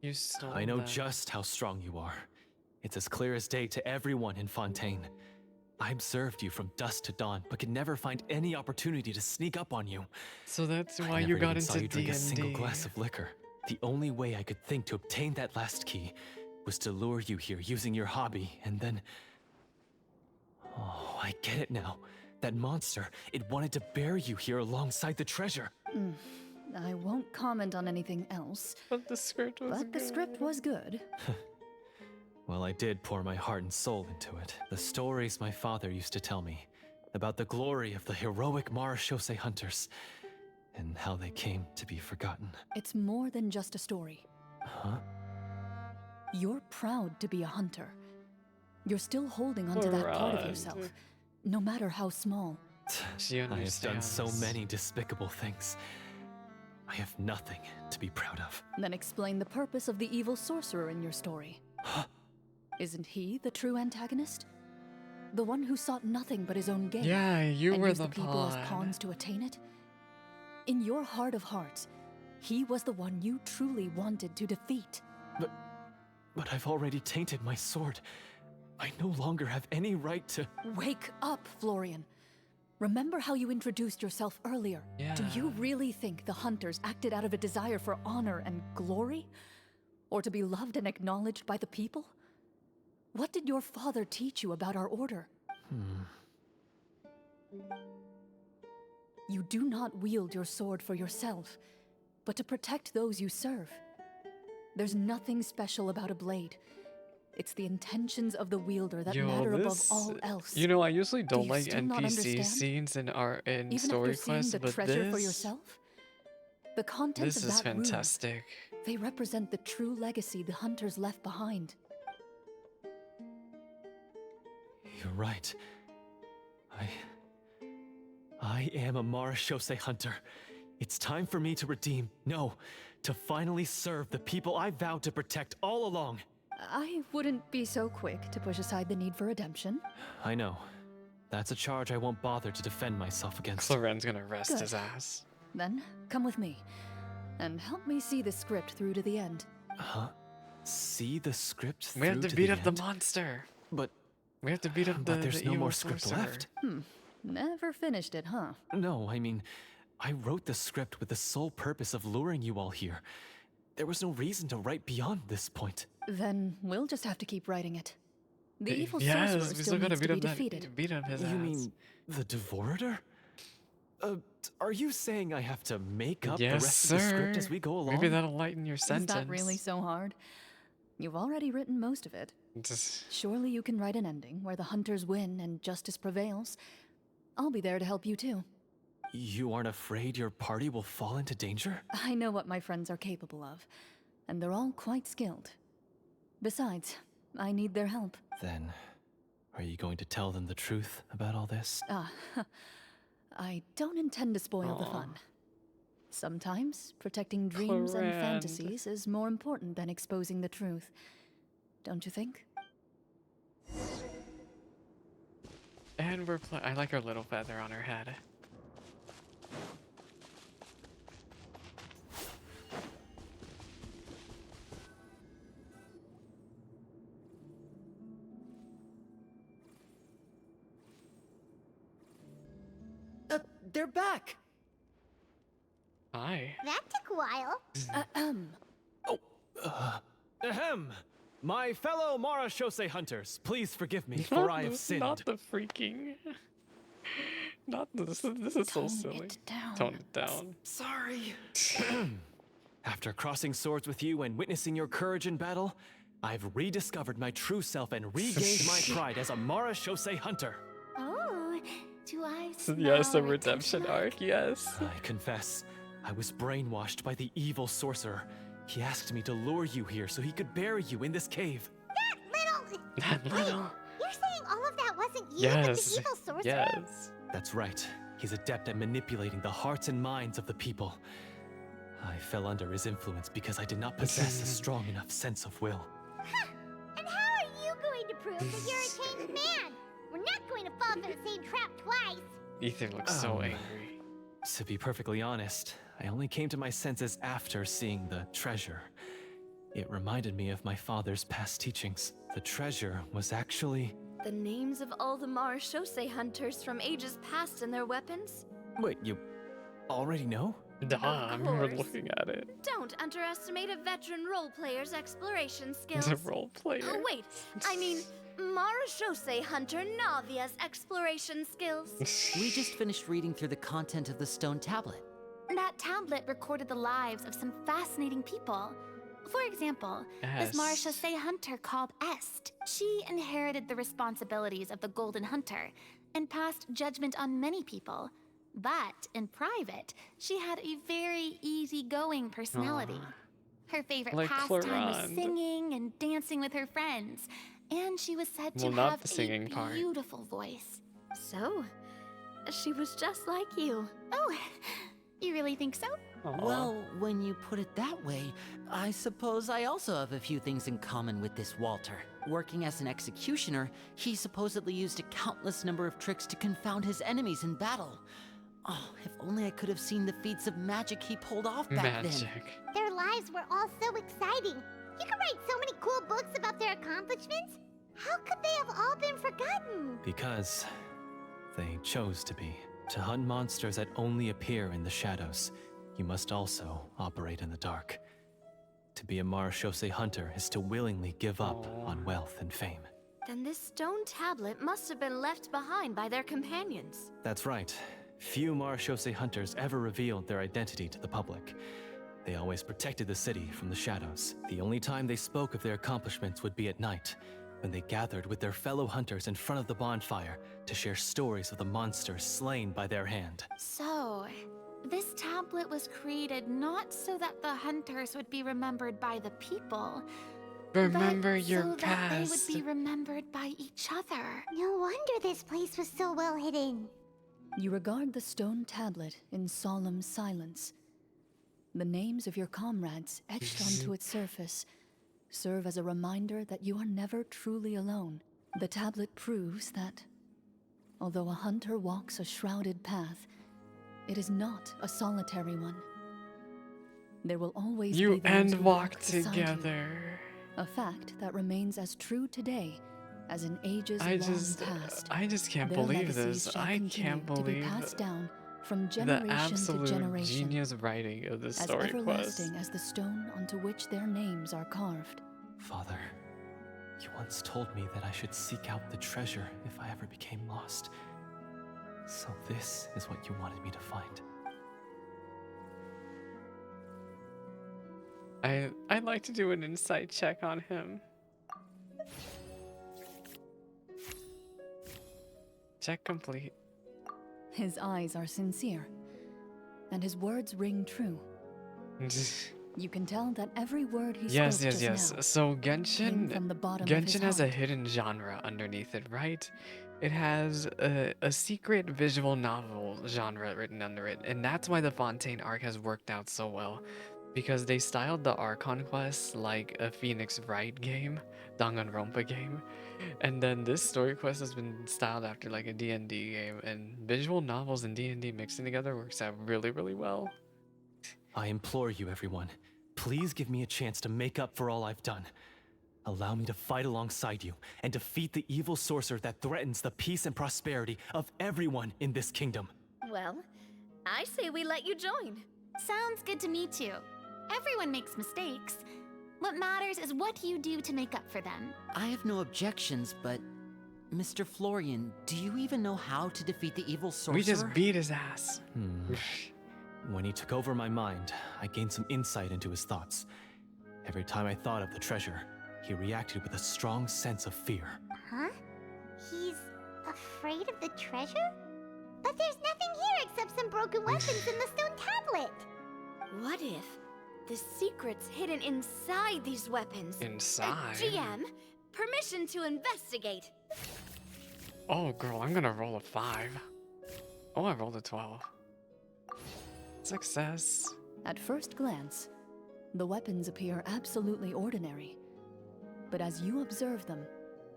You stole I know them. just how strong you are. It's as clear as day to everyone in Fontaine. I observed you from dusk to dawn, but could never find any opportunity to sneak up on you. So that's I why never you got even saw into you drink a single DnD. glass of liquor. The only way I could think to obtain that last key was to lure you here using your hobby, and then... Oh, I get it now. That monster, it wanted to bury you here alongside the treasure. I won't comment on anything else, But the script was but the script was good. Well, I did pour my heart and soul into it. The stories my father used to tell me about the glory of the heroic Marashose hunters and how they came to be forgotten. It's more than just a story. Huh? You're proud to be a hunter. You're still holding onto that part of Proud. yourself, no matter how small. She I have done so understands. many despicable things. I have nothing to be proud of. Then explain the purpose of the evil sorcerer in your story. Isn't he the true antagonist? The one who sought nothing but his own gain? Yeah, you and were used the the people as pawn. pawns to attain it? In your heart of hearts, he was the one you truly wanted to defeat. But I've already tainted my sword. I no longer have any right to... Wake up, Florian. Remember how you introduced yourself earlier? Do you Yeah. really think the hunters acted out of a desire for honor and glory? Or to be loved and acknowledged by the people? What did your father teach you about our order? You do not wield your sword for yourself, but to protect those you serve. There's nothing special about a blade. It's the intentions of the wielder that matter above all else. You know, I usually don't you like still not NPC understand? scenes in Even story after seeing quests, the but treasure for this yourself? The contents this of is that room, fantastic. they represent the true legacy the hunters left behind. You're right. I am a Marashose hunter. It's time for me to redeem, no, to finally serve the people I vowed to protect all along. I wouldn't be so quick to push aside the need for redemption. I know. That's a charge I won't bother to defend myself against. Clorinde's gonna rest Good. his ass. Then, come with me, and help me see the script through to the end. Huh? See the script We have through to beat the up the end? monster. But We have to beat up the but there's the no evil more script sorcerer. left. Never finished it, huh? No, I mean, I wrote the script with the sole purpose of luring you all here. There was no reason to write beyond this point. Then we'll just have to keep writing it. The evil Yes, sorcerer we still still gotta needs beat to be up that defeated. beat up his ass. You mean the Devorator? Are you saying I have to make up yes, the rest sir. of the script as we go along? Maybe that'll lighten your Is sentence. that really so hard? You've already written most of it. Just- Surely you can write an ending where the hunters win and justice prevails. I'll be there to help you too. You aren't afraid your party will fall into danger? I know what my friends are capable of, and they're all quite skilled. Besides, I need their help. Then, are you going to tell them the truth about all this? I don't intend to spoil the Aw. fun. Sometimes, protecting dreams and Clorinde. fantasies is more important than exposing the truth. Don't you think? And I like her little feather on her head. They're back! Hi. That took a while. Ahem! My fellow Marashose hunters, please forgive me, for I have sinned. Not the freaking. Not this. This is so silly. It down. Tone it down. Sorry. After crossing swords with you and witnessing your courage in battle, I've rediscovered my true self and regained my pride as a Marashose hunter. Oh, do I smell Yes, a redemption arc? arc. Yes. I confess, I was brainwashed by the evil sorcerer. He asked me to lure you here so he could bury you in this cave. That little. You're saying all of that wasn't you, but Yes. the evil sorcerer? Yes. That's right. He's adept at manipulating the hearts and minds of the people. I fell under his influence because I did not possess a strong enough sense of will. And how are you going to prove that you're a changed man? We're not going to fall for the same trap twice. Ethan looks so Um, angry. To be perfectly honest, I only came to my senses after seeing the treasure. It reminded me of my father's past teachings. The treasure was actually... The names of all the Marashose hunters from ages past and their weapons? Wait, you already know? Duh, I remember course. looking at it. Don't underestimate a veteran role player's exploration skills. It's a role player. Oh, wait, I mean, Marashose hunter Navia's exploration skills. We just finished reading through the content of the stone tablet. That tablet recorded the lives of some fascinating people. For example, this Est. Marashose hunter called Est. She inherited the responsibilities of the Golden Hunter and passed judgment on many people. But in private, she had a very easygoing personality. Her favorite Like pastime was Clorinde. singing and dancing with her friends. And she was said to Well, not have the singing a part. beautiful voice. So, she was just like you. Oh, you really think so? Aw. Well, when you put it that way, I suppose I also have a few things in common with this Walter. Working as an executioner, he supposedly used a countless number of tricks to confound his enemies in battle. Oh, if only I could have seen the feats of magic he pulled off back then. Magic. Their lives were all so exciting. You could write so many cool books about their accomplishments. How could they have all been forgotten? Because they chose to be. To hunt monsters that only appear in the shadows, you must also operate in the dark. To be a Marashose hunter is to willingly give up on wealth and fame. Then this stone tablet must have been left behind by their companions. That's right. Few Marashose hunters ever revealed their identity to the public. They always protected the city from the shadows. The only time they spoke of their accomplishments would be at night, when they gathered with their fellow hunters in front of the bonfire to share stories of the monsters slain by their hand. So, this tablet was created not so that the hunters would be remembered by the people, Remember but your so that they would past. be remembered by each other. No wonder this place was so well hidden. You regard the stone tablet in solemn silence. The names of your comrades etched onto its surface serve as a reminder that you are never truly alone. The tablet proves that, although a hunter walks a shrouded path, it is not a solitary one. There will always be You those and who walk beside you. together. A fact that remains as true today as in ages I long just past. can't Their believe legacies this. shall I continue can't to be believe passed down from the generation to absolute generation, genius writing of this as story quest. everlasting as the stone onto which their names are carved. Father, you once told me that I should seek out the treasure if I ever became lost. So this is what you wanted me to find. I'd like to do an insight check on him. Check complete. His eyes are sincere, and his words ring true. You can tell that every word he Yes, spoke yes, just yes. now So came Genshin, from the bottom of his Genshin has a heart. hidden genre underneath it, right? It has a secret visual novel genre written under it, and that's why the Fontaine arc has worked out so well, because they styled the Archon quests like a Phoenix Wright game, Danganronpa game, and then this story quest has been styled after like a D&D game, and visual novels and D&D mixing together works out really, really well. I implore you, everyone, please give me a chance to make up for all I've done. Allow me to fight alongside you and defeat the evil sorcerer that threatens the peace and prosperity of everyone in this kingdom. Well, I say we let you join. Sounds good to me too. Everyone makes mistakes. What matters is what you do to make up for them. I have no objections, but Mr. Florian, do you even know how to defeat the evil sorcerer? We just beat his ass. When he took over my mind, I gained some insight into his thoughts. Every time I thought of the treasure, he reacted with a strong sense of fear. Huh? He's afraid of the treasure? But there's nothing here except some broken weapons in the stone tablet. What if the secret's hidden inside these weapons? Inside? GM, permission to investigate. Oh, girl, I'm gonna roll a 5. Oh, I rolled a 12. Success. At first glance, the weapons appear absolutely ordinary. But as you observe them,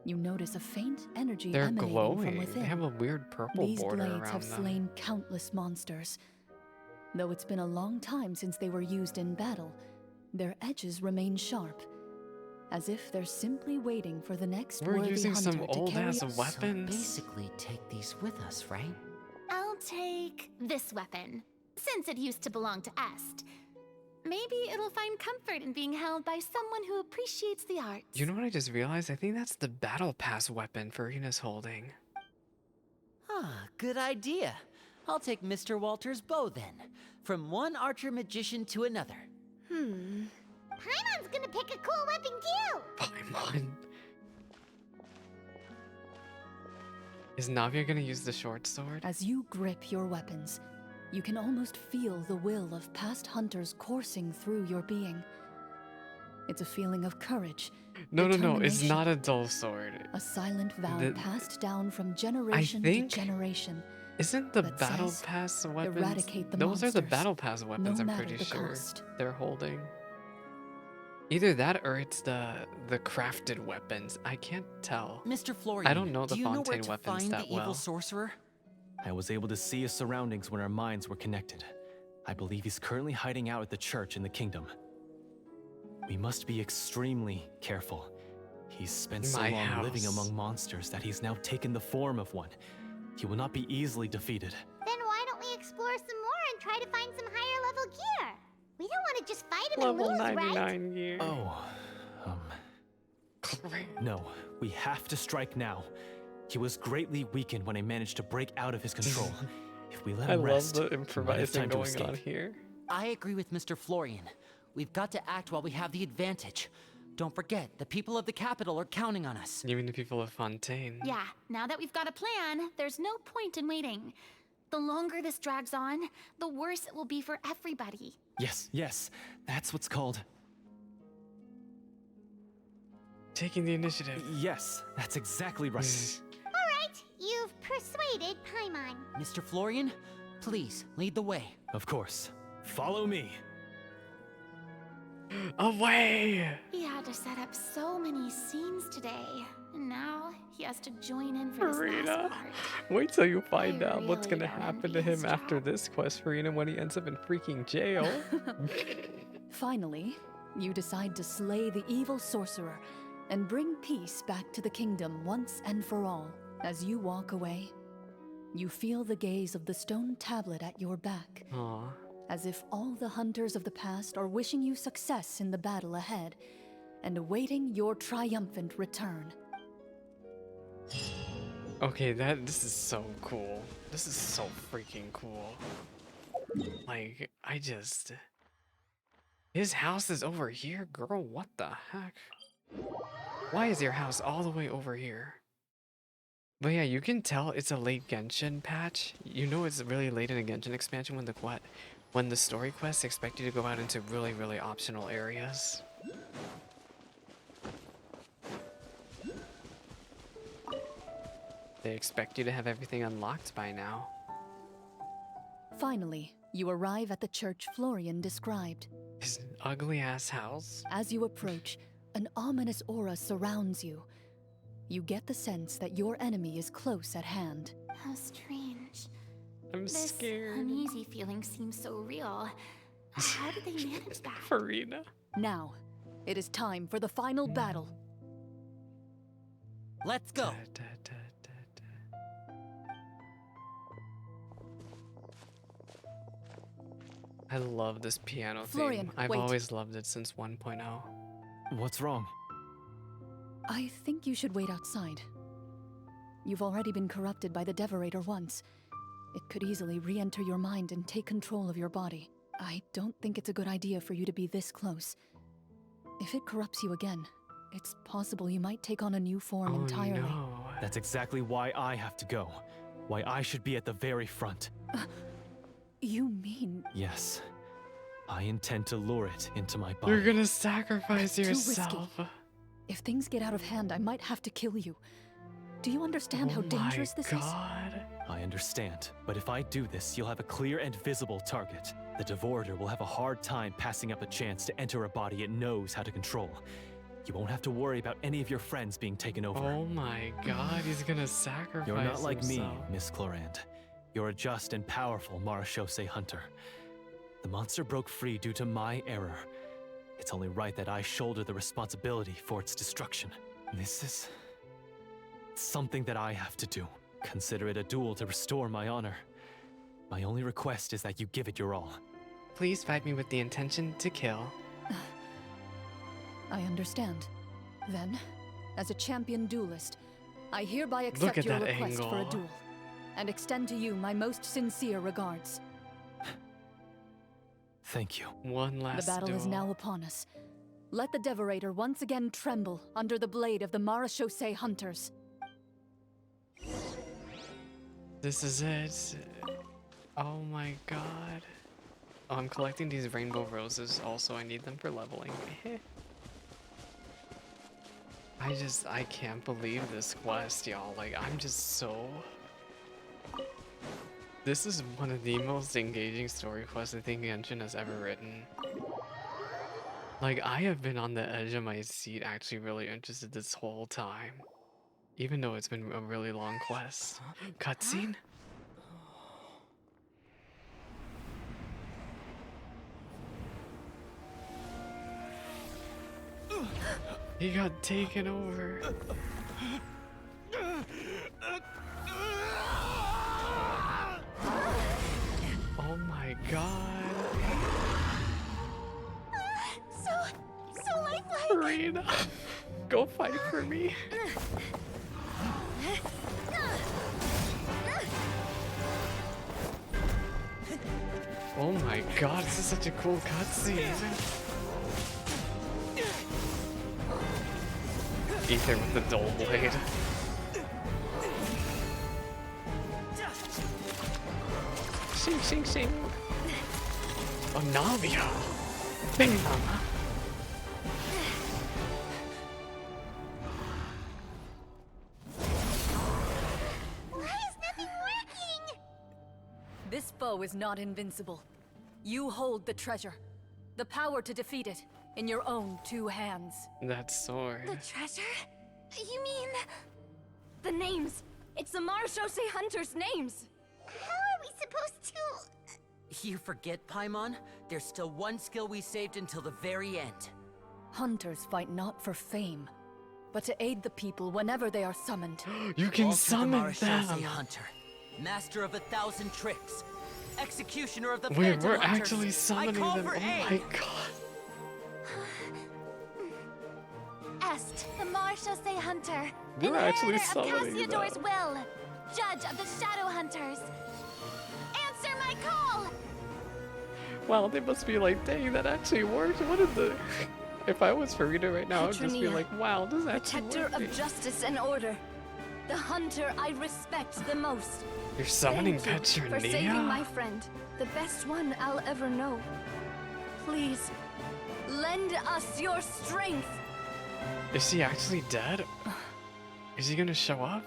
you notice a faint energy They're emanating from glowing. within. They have a weird purple These border blades around have them. slain countless monsters. Though it's been a long time since they were used in battle, their edges remain sharp, as if they're simply waiting for the next We're worthy using hunter some to old carry ass us. weapons. So basically, take these with us, right? I'll take this weapon, since it used to belong to Est. Maybe it'll find comfort in being held by someone who appreciates the arts. You know what I just realized? I think that's the battle pass weapon Furina's holding. Ah, good idea. I'll take Mr. Walter's bow then. From one archer magician to another. Paimon's gonna pick a cool weapon too! Paimon. Is Navia gonna use the short sword? As you grip your weapons, you can almost feel the will of past hunters coursing through your being. It's a feeling of courage. No, it's determination, not a dull sword. A silent vow The- passed down from generation think- to generation. Isn't the that battle says, pass weapons? "Eradicate the Those are the monsters, battle pass weapons, no I'm matter pretty the sure cost." they're holding. Either that or it's the crafted weapons. I can't tell. Mr. Florian, I don't know the do you know where Fontaine to weapons find that the well. evil sorcerer? I was able to see his surroundings when our minds were connected. I believe he's currently hiding out at the church in the kingdom. We must be extremely careful. He's spent so My long living house. among monsters that he's now taken the form of one. He will not be easily defeated. Then why don't we explore some more and try to find some higher level gear? We don't want to just fight him Level and lose, right? 99 gear. Oh, no, we have to strike now. He was greatly weakened when I managed to break out of his control. If we let I him love rest, the he might have improvising time to going on escape. here. I agree with Mr. Florian. We've got to act while we have the advantage. Don't forget, the people of the capital are counting on us. You mean the people of Fontaine? Yeah, now that we've got a plan, there's no point in waiting. The longer this drags on, the worse it will be for everybody. Yes, that's what's called. Taking the initiative. Yes, that's exactly right. Alright, you've persuaded Paimon. Mr. Florian, please lead the way. Of course. Follow me. Away! He had to set up so many scenes today, and now he has to join in for this Furina. last part. Wait till you find I out what's really gonna don't happen envy to him his after job. this quest, Furina, when he ends up in freaking jail. Finally, you decide to slay the evil sorcerer and bring peace back to the kingdom once and for all. As you walk away, you feel the gaze of the stone tablet at your back, Aw. as if all the hunters of the past are wishing you success in the battle ahead and awaiting your triumphant return. Okay, this is so cool. This is so freaking cool. Like, his house is over here, girl. What the heck? Why is your house all the way over here? But yeah, you can tell it's a late Genshin patch. You know it's really late in a Genshin expansion when the story quests expect you to go out into really, really optional areas. They expect you to have everything unlocked by now. Finally, you arrive at the church Florian described. His ugly-ass house. As you approach, an ominous aura surrounds you. You get the sense that your enemy is close at hand. How strange. I'm This scared. uneasy feeling seems so real. How did they manage that? Furina. Now, it is time for the final battle. Let's go. I love this piano Florian, theme. I've wait. always loved it since 1.0. What's wrong? I think you should wait outside. You've already been corrupted by the Devorator once. It could easily re-enter your mind and take control of your body. I don't think it's a good idea for you to be this close. If it corrupts you again, it's possible you might take on a new form entirely. No. That's exactly why I have to go. Why I should be at the very front. You mean... Yes. I intend to lure it into my body. You're gonna sacrifice Too risky. yourself. If things get out of hand, I might have to kill you. Do you understand how dangerous this is? God. I understand, but if I do this, you'll have a clear and visible target. The Devorator will have a hard time passing up a chance to enter a body it knows how to control. You won't have to worry about any of your friends being taken over. Oh my God, he's gonna sacrifice You're not like me, himself. Miss Clorinde. You're a just and powerful Marachose hunter. The monster broke free due to my error. It's only right that I shoulder the responsibility for its destruction. This is something that I have to do. Consider it a duel to restore my honor. My only request is that you give it your all. Please fight me with the intention to kill. I understand. Then, as a champion duelist, I hereby accept at your that request for a angle. duel, and extend to you my most sincere regards. Thank you. One last The battle is duel. now upon us. Let the Devorator once again tremble under the blade of the Marachose hunters. This is it. Oh my God. Oh, I'm collecting these rainbow roses. Also, I need them for leveling. I can't believe this quest, y'all. Like, I'm just so... This is one of the most engaging story quests I think Genshin has ever written. Like, I have been on the edge of my seat actually really interested this whole time. Even though it's been a really long quest. Cutscene? He got taken over. Oh my God. So lifelike. Furina, go fight for me. Oh my God, this is such a cool cutscene. Ether with the dull blade. Shing, shing, shing. Oh, Navia. Bing, mama. Why is nothing working? This foe is not invincible. You hold the treasure, the power to defeat it, in your own two hands. That sword. The treasure? You mean... The names. It's the Marachose hunters' names. How are we supposed to... You forget, Paimon? There's still one skill we saved until the very end. Hunters fight not for fame, but to aid the people whenever they are summoned. You can Walter the summon Marachose them. hunter, master of 1,000 tricks, executioner of the Wait, Phantom we're Hunters. actually I summoning call them. for Oh aid. my God. Est, the Marachose hunter. We're actually Inheritor of summoning Cassiodor's them. will. Judge of the Shadow Hunters. Answer my call. Wow, they must be like, dang, that actually worked. What did the... If I was Furina right now, I'd just be Petronia, like, wow, this actually Protector worked. of justice and order. the hunter I respect the most. You're summoning Thank you for Petronia? saving my friend, the best one I'll ever know. Please, lend us your strength. Is he actually dead? Is he gonna show up?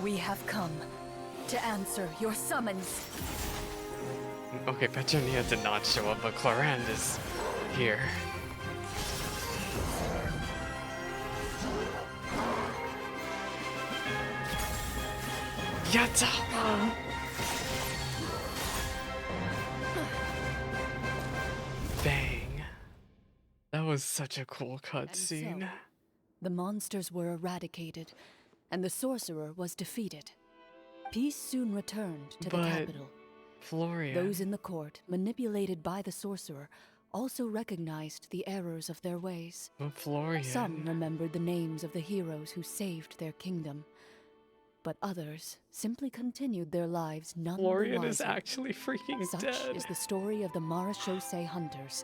We have come to answer your summons. Okay, Petronia did not show up, but Clorinde is here. Yatta! Bang. That was such a cool cutscene. so, The monsters were eradicated, and the sorcerer was defeated. Peace soon returned to the But capital. Florian. Those in the court, manipulated by the sorcerer, also recognized the errors of their ways. But Florian. Some remembered the names of the heroes who saved their kingdom, but others simply continued their lives none the Florian is wiser. actually freaking Such dead. is the story of the Marechaussee hunters.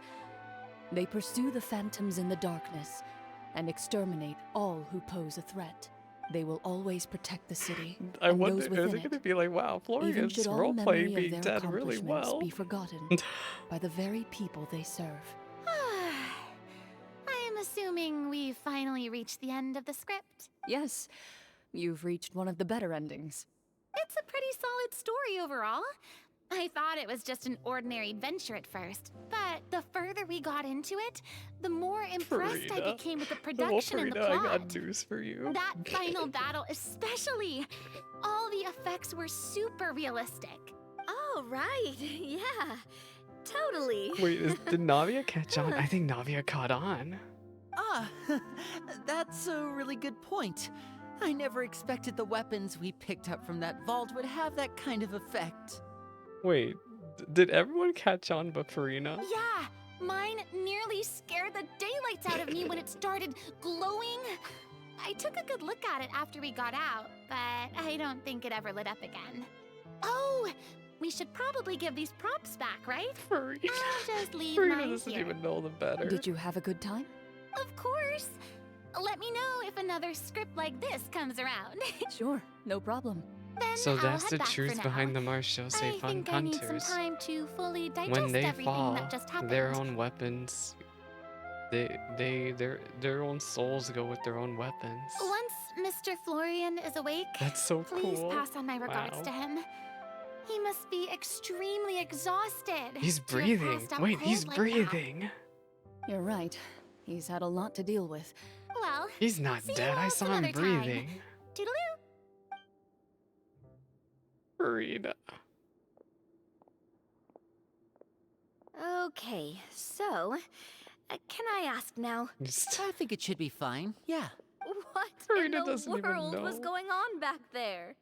They pursue the phantoms in the darkness and exterminate all who pose a threat. They will always protect the city I and wonder, those are they within gonna it, be like, wow, even Florian's should all roleplay memory of being their dead really accomplishments well. be forgotten by the very people they serve. I am assuming we've finally reached the end of the script. Yes, you've reached one of the better endings. It's a pretty solid story overall. I thought it was just an ordinary adventure at first, but the further we got into it, the more impressed I Furina. became with the Well, production and the Furina, I plot. got news for you. That final battle especially. All the effects were super realistic. Oh, right. Yeah, totally. Wait, did Navia catch on? I think Navia caught on. Ah, that's a really good point. I never expected the weapons we picked up from that vault would have that kind of effect. Wait, did everyone catch on but Furina? Yeah, mine nearly scared the daylights out of me when it started glowing. I took a good look at it after we got out, but I don't think it ever lit up again. Oh, we should probably give these props back, right? Furina. I'll just leave Furina mine doesn't here. even know the better. Did you have a good time? Of course. Let me know if another script like this comes around. Sure, no problem. Then So I'll that's head the back for truth now. behind the Marechaussee I fun think I need some hunters. time to fully digest When they everything fall, that just happened. their own weapons, their own souls go with their own weapons. Once Mr. Florian is awake, That's so please cool. pass on my regards Wow. to him. He must be extremely exhausted. He's to have breathing. passed out Wait, he's cold like that. breathing. You're right. He's had a lot to deal with. Well, He's not see you dead. I all saw some him other time. breathing. toodaloo. Furina. Okay, so, can I ask now, Just- I think it should be fine, yeah. what Furina in the doesn't even world was know. going on back there?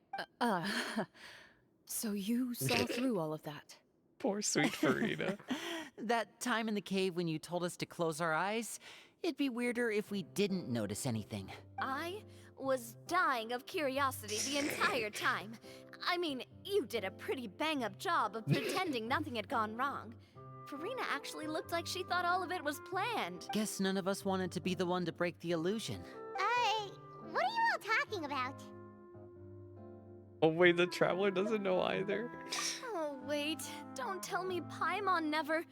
So you saw through all of that. Poor sweet Furina. That time in the cave when you told us to close our eyes, it'd be weirder if we didn't notice anything. I was dying of curiosity the entire time. I mean, you did a pretty bang-up job of pretending nothing had gone wrong. Furina actually looked like she thought all of it was planned. Guess none of us wanted to be the one to break the illusion. What are you all talking about? Oh wait, the traveler doesn't know either. Oh, wait. Don't tell me Paimon never...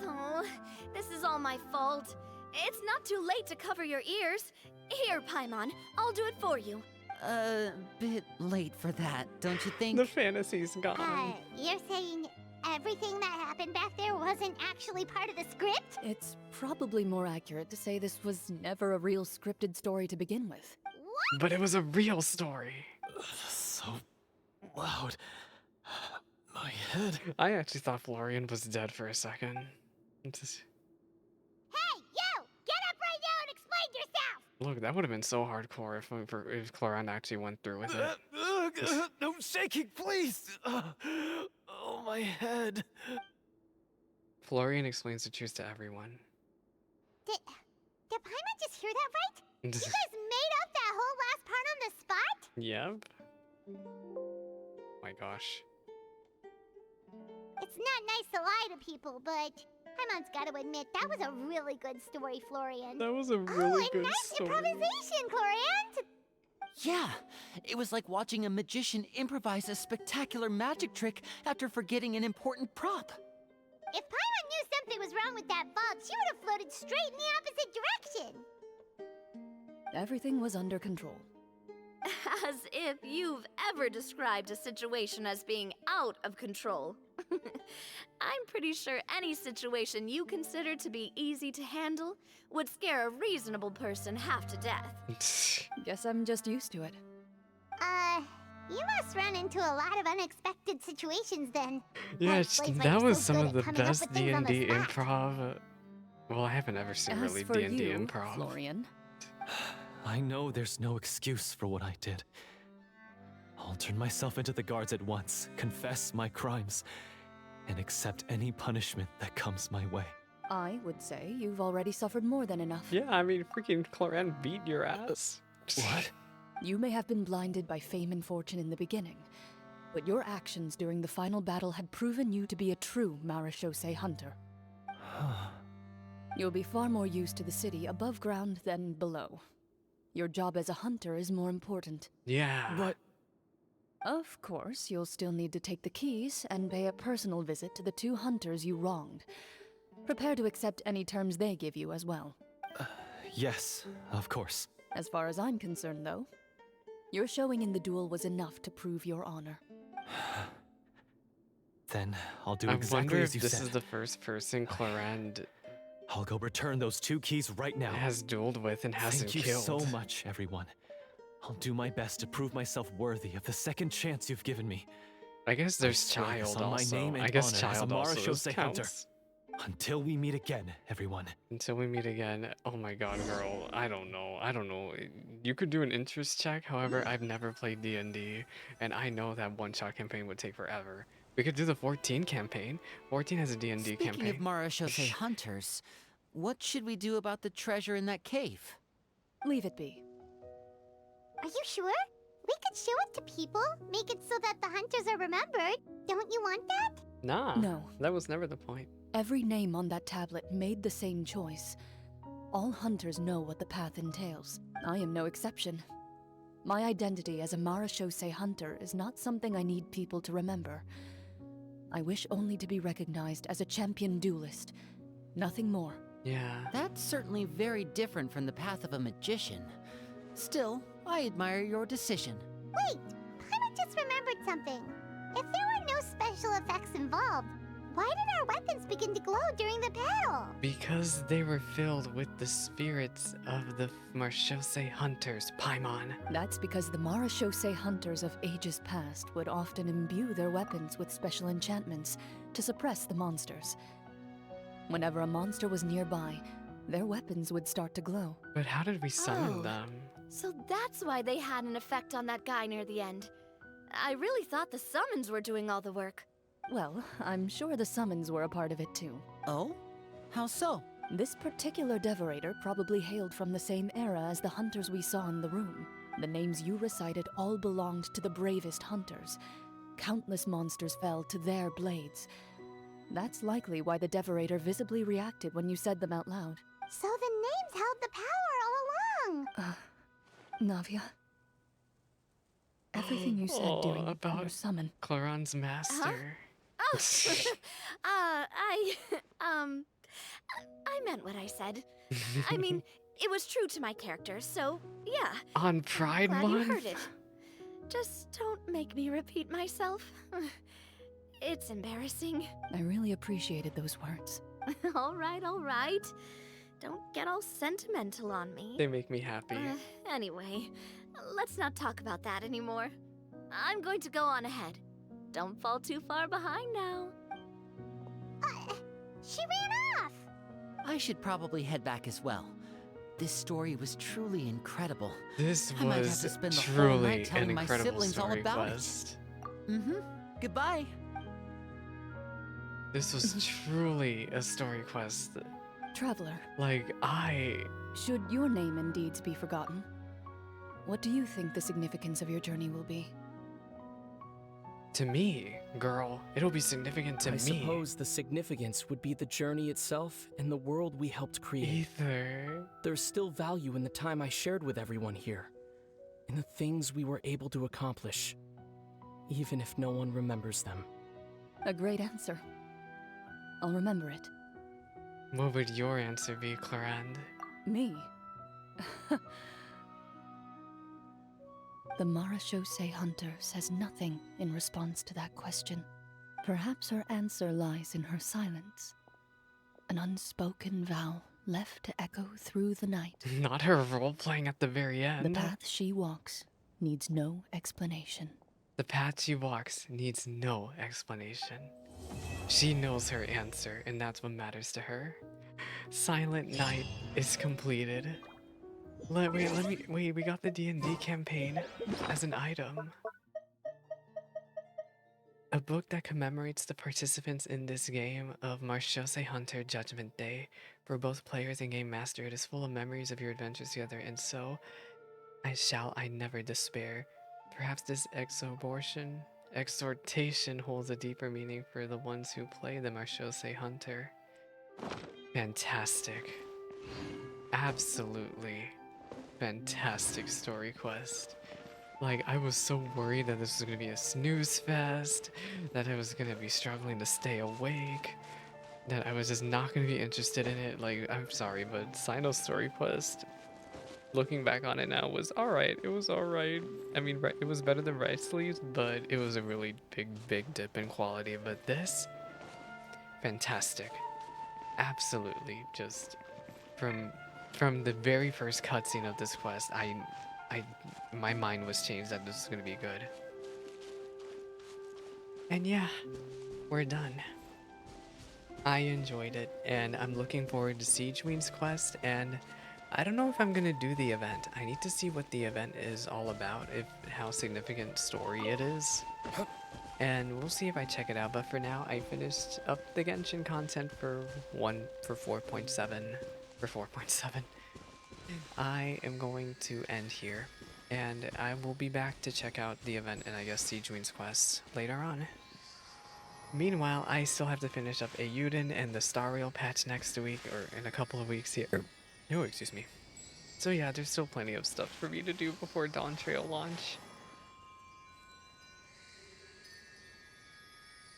Oh, this is all my fault. It's not too late to cover your ears. Here, Paimon, I'll do it for you. Bit late for that, don't you think? The fantasy's gone. You're saying everything that happened back there wasn't actually part of the script? It's probably more accurate to say this was never a real scripted story to begin with. But it was a real story. So loud. My head. I actually thought Florian was dead for a second. Just- Hey, you! Get up right now and explain yourself! Look, that would have been so hardcore if Clorinde actually went through with it. No shaking, please! Oh, my head. Florian explains the truth to everyone. Did Paimon just hear that right? You guys made up that whole last part on the spot? Yep. My gosh. It's not nice to lie to people, but Paimon's gotta admit, that was a really good story, Florian. That was a Oh, really and good nice story. improvisation, Clorinde! Yeah, it was like watching a magician improvise a spectacular magic trick after forgetting an important prop. If Paimon knew something was wrong with that vault, she would have floated straight in the opposite direction. Everything was under control. As if you've ever described a situation as being out of control. I'm pretty sure any situation you consider to be easy to handle would scare a reasonable person half to death. Guess I'm just used to it. You must run into a lot of unexpected situations then. Yeah, That place might that be was so some good of at the coming up best with things on the D&D spot. improv. Well, I haven't ever seen As really for D&D you, improv. Florian, I know there's no excuse for what I did. I'll turn myself into the guards at once, confess my crimes, and accept any punishment that comes my way. I would say you've already suffered more than enough. Yeah, I mean, freaking Clorinde beat your ass. What? You may have been blinded by fame and fortune in the beginning, but your actions during the final battle had proven you to be a true Marechaussee hunter. You'll be far more used to the city above ground than below. Your job as a hunter is more important. Yeah. But Of course, you'll still need to take the keys and pay a personal visit to the 2 hunters you wronged. Prepare to accept any terms they give you as well. yes, of course. As far as I'm concerned, though, your showing in the duel was enough to prove your honor. Then I'll do I exactly wonder as if you this said. is the first person Clorinde I'll go return those 2 keys right now. has dueled with and hasn't Thank you killed. so much, everyone. I'll do my best to prove myself worthy of the second chance you've given me. I guess there's swear this child on my also. name and I guess honor as a child also Marechaussee hunter. counts. Until we meet again, everyone. Until we meet again. Oh my god, girl. I don't know. You could do an interest check. However, I've never played D&D, and I know that one-shot campaign would take forever. We could do the 14 campaign. 14 has a D&D Speaking campaign. of Marechaussee hunters, what should we do about the treasure in that cave? Leave it be. Are you sure? We could show it to people, make it so that the hunters are remembered. Don't you want that? Nah. No. That was never the point. Every name on that tablet made the same choice. All hunters know what the path entails. I am no exception. My identity as a Marechaussee hunter is not something I need people to remember. I wish only to be recognized as a champion duelist. Nothing more. Yeah. That's certainly very different from the path of a magician. Still, I admire your decision. Wait, Paimon just remembered something. If there were no special effects involved, why did our weapons begin to glow during the battle? Because they were filled with the spirits of the Marechaussee hunters, Paimon. That's because the Marechaussee hunters of ages past would often imbue their weapons with special enchantments to suppress the monsters. Whenever a monster was nearby, their weapons would start to glow. But how did we summon Oh. them? So that's why they had an effect on that guy near the end. I really thought the summons were doing all the work. Well, I'm sure the summons were a part of it too. Oh? How so? This particular devorator probably hailed from the same era as the hunters we saw in the room. The names you recited all belonged to the bravest hunters. Countless monsters fell to their blades. That's likely why the devorator visibly reacted when you said them out loud. So the names held the power all along. Navia. Everything you said during about your summon. Clorinde's master. I meant what I said. I mean, it was true to my character, so yeah. On Pride Glad you Month? heard it. Just don't make me repeat myself. It's embarrassing. I really appreciated those words. All right. Don't get all sentimental on me. They make me happy. Anyway, let's not talk about that anymore. I'm going to go on ahead. Don't fall too far behind now. She ran off. I should probably head back as well. This story was truly incredible. This I might have was to spend the whole truly night telling an my incredible siblings all story about it. quest. Goodbye. This was truly a story quest. Traveler, Like, should your name and deeds be forgotten, what do you think the significance of your journey will be? to me, Girl, it'll be significant to I me. suppose the significance would be the journey itself and the world we helped create. Ether. There's still value in the time I shared with everyone here, in the things we were able to accomplish, even if no one remembers them. A great answer. I'll remember it. What would your answer be, Clorinde? Me? The Marachose Hunter says nothing in response to that question. Perhaps her answer lies in her silence. An unspoken vow left to echo through the night. Not her role-playing at the very end. The path she walks needs no explanation. The path she walks needs no explanation. She knows her answer, and that's what matters to her. Silent Night is completed. Wait, we got the D&D campaign as an item. A book that commemorates the participants in this game of Marchose Hunter Judgment Day. For both players and game master, it is full of memories of your adventures together, and so I never despair. Perhaps this exhortation holds a deeper meaning for the ones who play the Marchose Hunter. Fantastic. Absolutely fantastic story quest. Like, I was so worried that this was gonna be a snooze fest, that I was gonna be struggling to stay awake, that I was just not gonna be interested in it. Like, I'm sorry, but Sino's story quest, looking back on it now, was alright. It was alright. I mean, it was better than Rice Sleeves, but it was a really big dip in quality. But this, fantastic. Absolutely, just from the very first cutscene of this quest, my mind was changed that this is gonna be good. And yeah, we're done. I enjoyed it, and I'm looking forward to Siege Queen's quest, and I don't know if I'm gonna do the event. I need to see what the event is all about, how significant story it is. And we'll see if I check it out, but for now, I finished up the Genshin content for 4.7. I am going to end here, and I will be back to check out the event and I guess Siege Queen's quest later on. Meanwhile, I still have to finish up Ayuden and the Star Rail patch next week, or in a couple of weeks here. Oh, excuse me. So yeah, there's still plenty of stuff for me to do before Dawn Trail launch.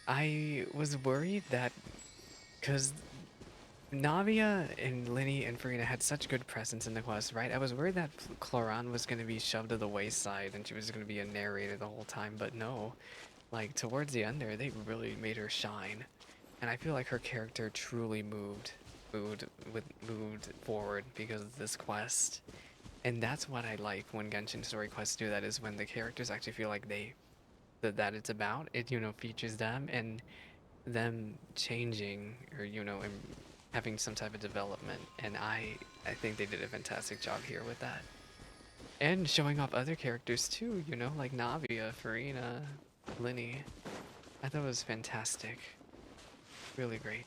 I was worried that, because Navia and Lyney and Furina had such good presence in the quest, right? I was worried that Clorinde was going to be shoved to the wayside and she was going to be a narrator the whole time, but no. Like, towards the end there, they really made her shine. And I feel like her character truly moved forward because of this quest. And that's what I like when Genshin story quests do that, is when the characters actually feel like that it's about it, features them and them changing, or and having some type of development. And I think they did a fantastic job here with that, and showing off other characters too, like Navia, Furina, Lyney. I thought it was fantastic, really great.